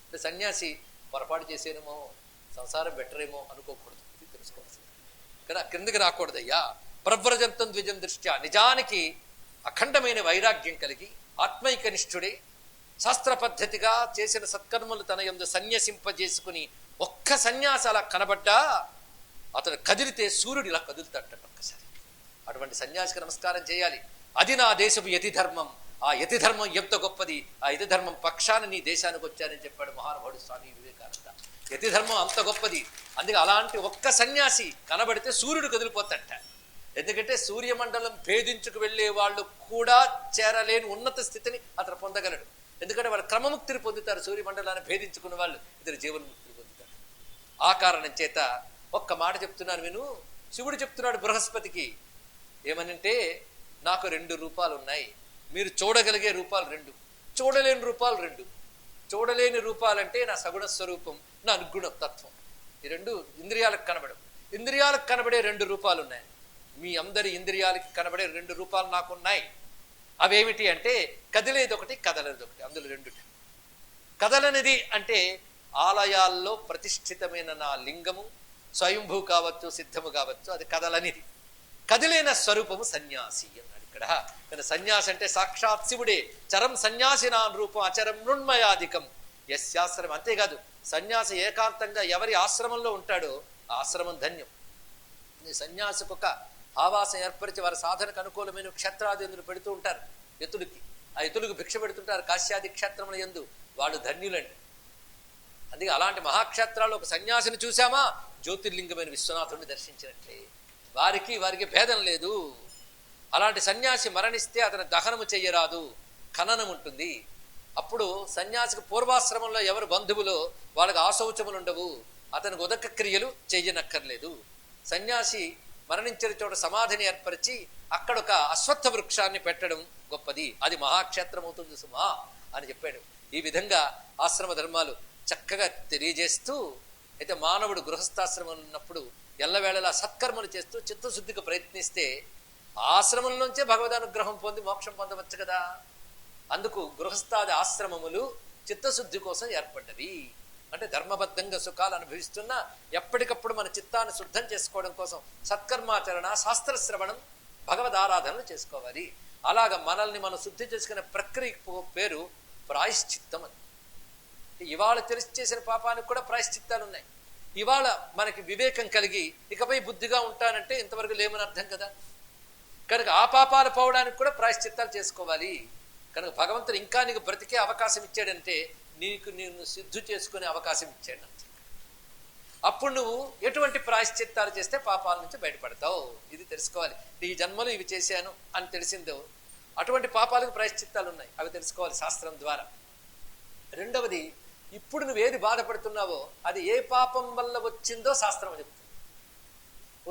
అంటే సన్యాసి పొరపాటు చేసేనేమో, సంసారం బెటరేమో అనుకోకూడదు. ఇది తెలుసుకోవాల్సింది. ఇక్కడ కిందకి రాకూడదయ్యా. ప్రవ్రజంతం ద్విజం దృష్ట్యా, నిజానికి అఖండమైన వైరాగ్యం కలిగి ఆత్మైకనిష్ఠుడే శాస్త్ర పద్ధతిగా చేసిన సత్కర్మలు తన యందు సన్యసింపజేసుకుని ఒక్క సన్యాసి అలా కనబడ్డా అతను కదిలితే సూర్యుడు ఇలా కదులుతాడట ఒక్కసారి. అటువంటి సన్యాసికి నమస్కారం చేయాలి. అది నా దేశపు యతి ధర్మం. ఆ యతి ధర్మం ఎంత గొప్పది. ఆ యతి ధర్మం పక్షాన నీ దేశానికి వచ్చానని చెప్పాడు మహానుభావుడు స్వామి వివేకానంద. యతి ధర్మం అంత గొప్పది. అందుకే అలాంటి ఒక్క సన్యాసి కనబడితే సూర్యుడు కదిలిపోతాడట. ఎందుకంటే సూర్యమండలం భేదించుకు వెళ్లే వాళ్ళు కూడా చేరలేని ఉన్నత స్థితిని అతను పొందగలడు. ఎందుకంటే వాళ్ళు క్రమముక్తిని పొందుతారు. సూర్యమండలాన్ని భేదించుకున్న వాళ్ళు ఇతరు జీవన్ముక్తిని పొందుతారు. ఆ కారణం చేత ఒక్క మాట చెప్తున్నాను విను. శివుడు చెప్తున్నాడు బృహస్పతికి ఏమనంటే, నాకు 2 రూపాలు ఉన్నాయి, మీరు చూడగలిగే రూపాలు 2, చూడలేని రూపాలు 2. చూడలేని రూపాలంటే నా సగుణ స్వరూపం, నా అనుగుణ తత్వం. ఈ 2 ఇంద్రియాలకు కనబడవు. ఇంద్రియాలకు కనబడే 2 రూపాలు ఉన్నాయి. మీ అందరి ఇంద్రియాలకి కనబడే 2 రూపాలు నాకున్నాయి. అవేమిటి అంటే, కదిలేది ఒకటి, కదలనేది ఒకటి. అందులో 2. కదలనిది అంటే ఆలయాల్లో ప్రతిష్ఠితమైన నా లింగము, స్వయంభూ కావచ్చు, సిద్ధము కావచ్చు, అది కదలనిది. కదిలేన స్వరూపము సన్యాసి అన్నాడు ఇక్కడ. కానీ సన్యాసి అంటే సాక్షాత్ శివుడే. చరం సన్యాసి నా రూపం అచరం మృణ్మయాధికం యస్యాశ్రమం. అంతేకాదు, సన్యాసి ఏకాంతంగా ఎవరి ఆశ్రమంలో ఉంటాడో ఆ ఆశ్రమం ధన్యం. సన్యాసికి ఒక ఆవాసం ఏర్పరిచి వారి సాధనకు అనుకూలమైన క్షేత్రాదిందులు పెడుతూ ఉంటారు ఎతుడికి. ఆ ఎతులకు భిక్ష పెడుతుంటారు కాశ్యాది క్షేత్రముల యందు. వాళ్ళు ధన్యులండి. అందుకే అలాంటి మహాక్షేత్రాల్లో ఒక సన్యాసిని చూశామా, జ్యోతిర్లింగమైన విశ్వనాథుడిని దర్శించినట్లే. వారికి భేదం లేదు. అలాంటి సన్యాసి మరణిస్తే అతని దహనము చెయ్యరాదు, ఖననం ఉంటుంది. అప్పుడు సన్యాసికి పూర్వాశ్రమంలో ఎవరు బంధువులో వాళ్ళకి ఆశౌచములు ఉండవు, అతనికి ఉదక క్రియలు చెయ్యనక్కర్లేదు. సన్యాసి మరణించిన చోట సమాధిని ఏర్పరిచి అక్కడ ఒక అశ్వత్థ వృక్షాన్ని పెట్టడం గొప్పది, అది మహాక్షేత్రం అవుతుంది సుమా అని చెప్పాడు. ఈ విధంగా ఆశ్రమ ధర్మాలు చక్కగా తెలియజేస్తూ, అయితే మానవుడు గృహస్థాశ్రమం ఉన్నప్పుడు ఎల్లవేళలా సత్కర్మలు చేస్తూ చిత్తశుద్ధికి ప్రయత్నిస్తే ఆశ్రమం నుంచే భగవదానుగ్రహం పొంది మోక్షం పొందవచ్చు కదా. అందుకు గృహస్థాది ఆశ్రమములు చిత్తశుద్ధి కోసం ఏర్పడ్డవి. అంటే ధర్మబద్ధంగా సుఖాలు అనుభవిస్తున్నా ఎప్పటికప్పుడు మన చిత్తాన్ని శుద్ధం చేసుకోవడం కోసం సత్కర్మాచరణ, శాస్త్రశ్రవణం, భగవదారాధనలు చేసుకోవాలి. అలాగ మనల్ని మనం శుద్ధి చేసుకునే ప్రక్రియ పేరు ప్రాయశ్చిత్తం అని. ఇవాళ తెలిసి చేసిన పాపానికి కూడా ప్రాయశ్చిత్తాలు ఉన్నాయి. ఇవాళ మనకి వివేకం కలిగి ఇకపై బుద్ధిగా ఉంటానంటే ఇంతవరకు లేమని అర్థం కదా. కనుక ఆ పాపాలు పోవడానికి కూడా ప్రాయశ్చిత్తాలు చేసుకోవాలి. కనుక భగవంతుడు ఇంకా నీకు బ్రతికే అవకాశం ఇచ్చాడంటే నిన్ను సిద్ధు చేసుకునే అవకాశం ఇచ్చాడు. అప్పుడు నువ్వు ఎటువంటి ప్రాయశ్చిత్తాలు చేస్తే పాపాల నుంచి బయటపడతావు ఇది తెలుసుకోవాలి. ఈ జన్మలు ఇవి చేశాను అని తెలిసిందో అటువంటి పాపాలకు ప్రాయశ్చిత్తాలు ఉన్నాయి, అవి తెలుసుకోవాలి శాస్త్రం ద్వారా. రెండవది, ఇప్పుడు నువ్వేది బాధపడుతున్నావో అది ఏ పాపం వల్ల వచ్చిందో శాస్త్రం చెప్తుంది.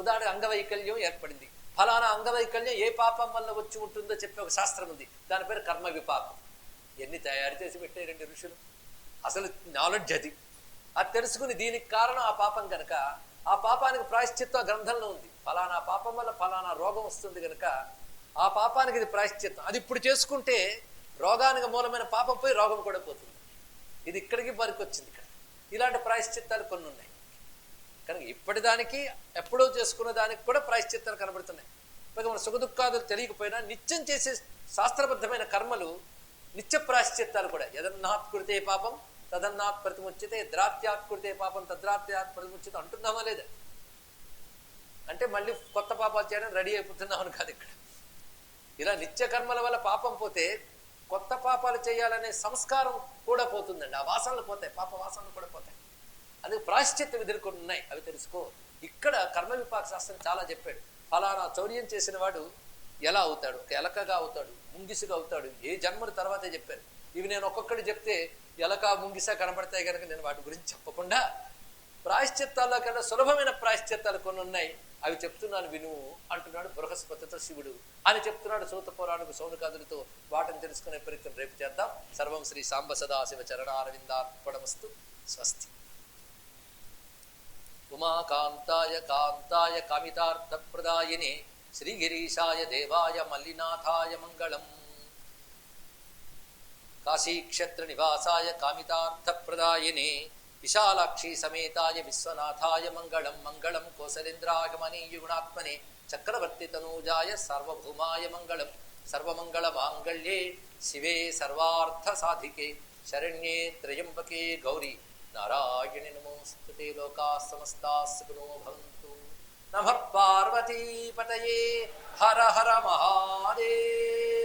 ఉదాహరణ అంగవైకల్యం ఏర్పడింది, ఫలానా అంగవైకల్యం ఏ పాపం వల్ల వచ్చి ఉంటుందో చెప్పే ఒక శాస్త్రం ఉంది, దాని పేరు కర్మ విపాకం. ఎన్ని తయారు చేసి పెట్టే 2 ఋషులు. అసలు నాలెడ్జ్ అది. అది తెలుసుకుని దీనికి కారణం ఆ పాపం కనుక ఆ పాపానికి ప్రాయశ్చిత్తం గ్రంథంలో ఉంది. ఫలానా పాపం వల్ల ఫలానా రోగం వస్తుంది కనుక ఆ పాపానికి ఇది ప్రాయశ్చిత్తం. అది ఇప్పుడు చేసుకుంటే రోగానికి మూలమైన పాపం పోయి రోగం కూడా పోతుంది. ఇది ఇక్కడికి పనికొచ్చింది. ఇక్కడ ఇలాంటి ప్రాయశ్చిత్తాలు కొన్ని ఉన్నాయి. కనుక ఇప్పటిదానికి ఎప్పుడో చేసుకున్న దానికి కూడా ప్రాయశ్చిత్తాలు కనబడుతున్నాయి. పైగా మన సుఖదుఖాదులు తెలియకపోయినా నిత్యం చేసే శాస్త్రబద్ధమైన కర్మలు నిత్య ప్రాయశ్చిత్తాలు కూడా. యదన్నాత్ కృతే పాపం తదన్నాత్ ప్రతిముచ్యతే, ద్రాత్యాత్ కృతే పాపం తద్రాత్యాత్ ప్రతిముచ్యతే అంటున్నామా లేదా? అంటే మళ్ళీ కొత్త పాపాలు చేయడానికి రెడీ అయిపోతున్నామని కాదు. ఇక్కడ ఇలా నిత్య కర్మల వల్ల పాపం పోతే కొత్త పాపాలు చేయాలనే సంస్కారం కూడా పోతుందండి. ఆ వాసనలు పోతాయి, పాప వాసనలు కూడా పోతాయి. అందుకు ప్రాయశ్చిత్త విధులు కొన్ని ఉన్నాయి, అవి తెలుసుకో. ఇక్కడ కర్మ విపాక శాస్త్రం చాలా చెప్పాడు. ఫలానా చౌర్యం చేసిన వాడు ఎలా అవుతాడు, ఒక ఎలకగా అవుతాడు, ముంగిసుగా అవుతాడు, ఏ జన్మల తర్వాతే చెప్పారు. ఇవి నేను ఒక్కొక్కటి చెప్తే ఎలక ముంగిస కనబడతాయి కనుక నేను వాటి గురించి చెప్పకుండా ప్రాయశ్చిత్తాల్లో కన్నా సులభమైన ప్రాయశ్చిత్తాలు కొన్ని ఉన్నాయి, అవి చెప్తున్నాను విను అంటున్నాడు బృహస్పతితో శివుడు అని చెప్తున్నాడు సూత పురాణకు సౌనకాదులతో. వాటిని తెలుసుకునే ప్రయత్నం రేపు చేద్దాం. సర్వం శ్రీ సాంబ సదాశివ చరణారవిందార్పణమస్తు. స్వస్తి. ఉమాకాంతాయ కాంతాయ కామితార్థప్రదాయినే శ్రీగిరీశాయ దేవాయ మల్లినాథాయ మంగళం. కాశీక్షేత్ర నివాసాయ కామితార్థప్రదాయినే విశాలాక్షి సమేతాయ విశ్వనాథాయ మంగళం. మంగళం కోసలేంద్రాగమనీయ గుణాత్మనే చక్రవర్తి తనూజాయ సార్వభౌమాయ మంగళం. సర్వమంగళ మాంగళ్యే శివే సర్వార్థ సాధికే శరణ్యే త్రయంబకే గౌరీ నారాయణి నమోస్తుతే. లోకాః సమస్తాః సుఖినో భవంతు. నమః పార్వతీపతయే. హర హర మహాదేవ్.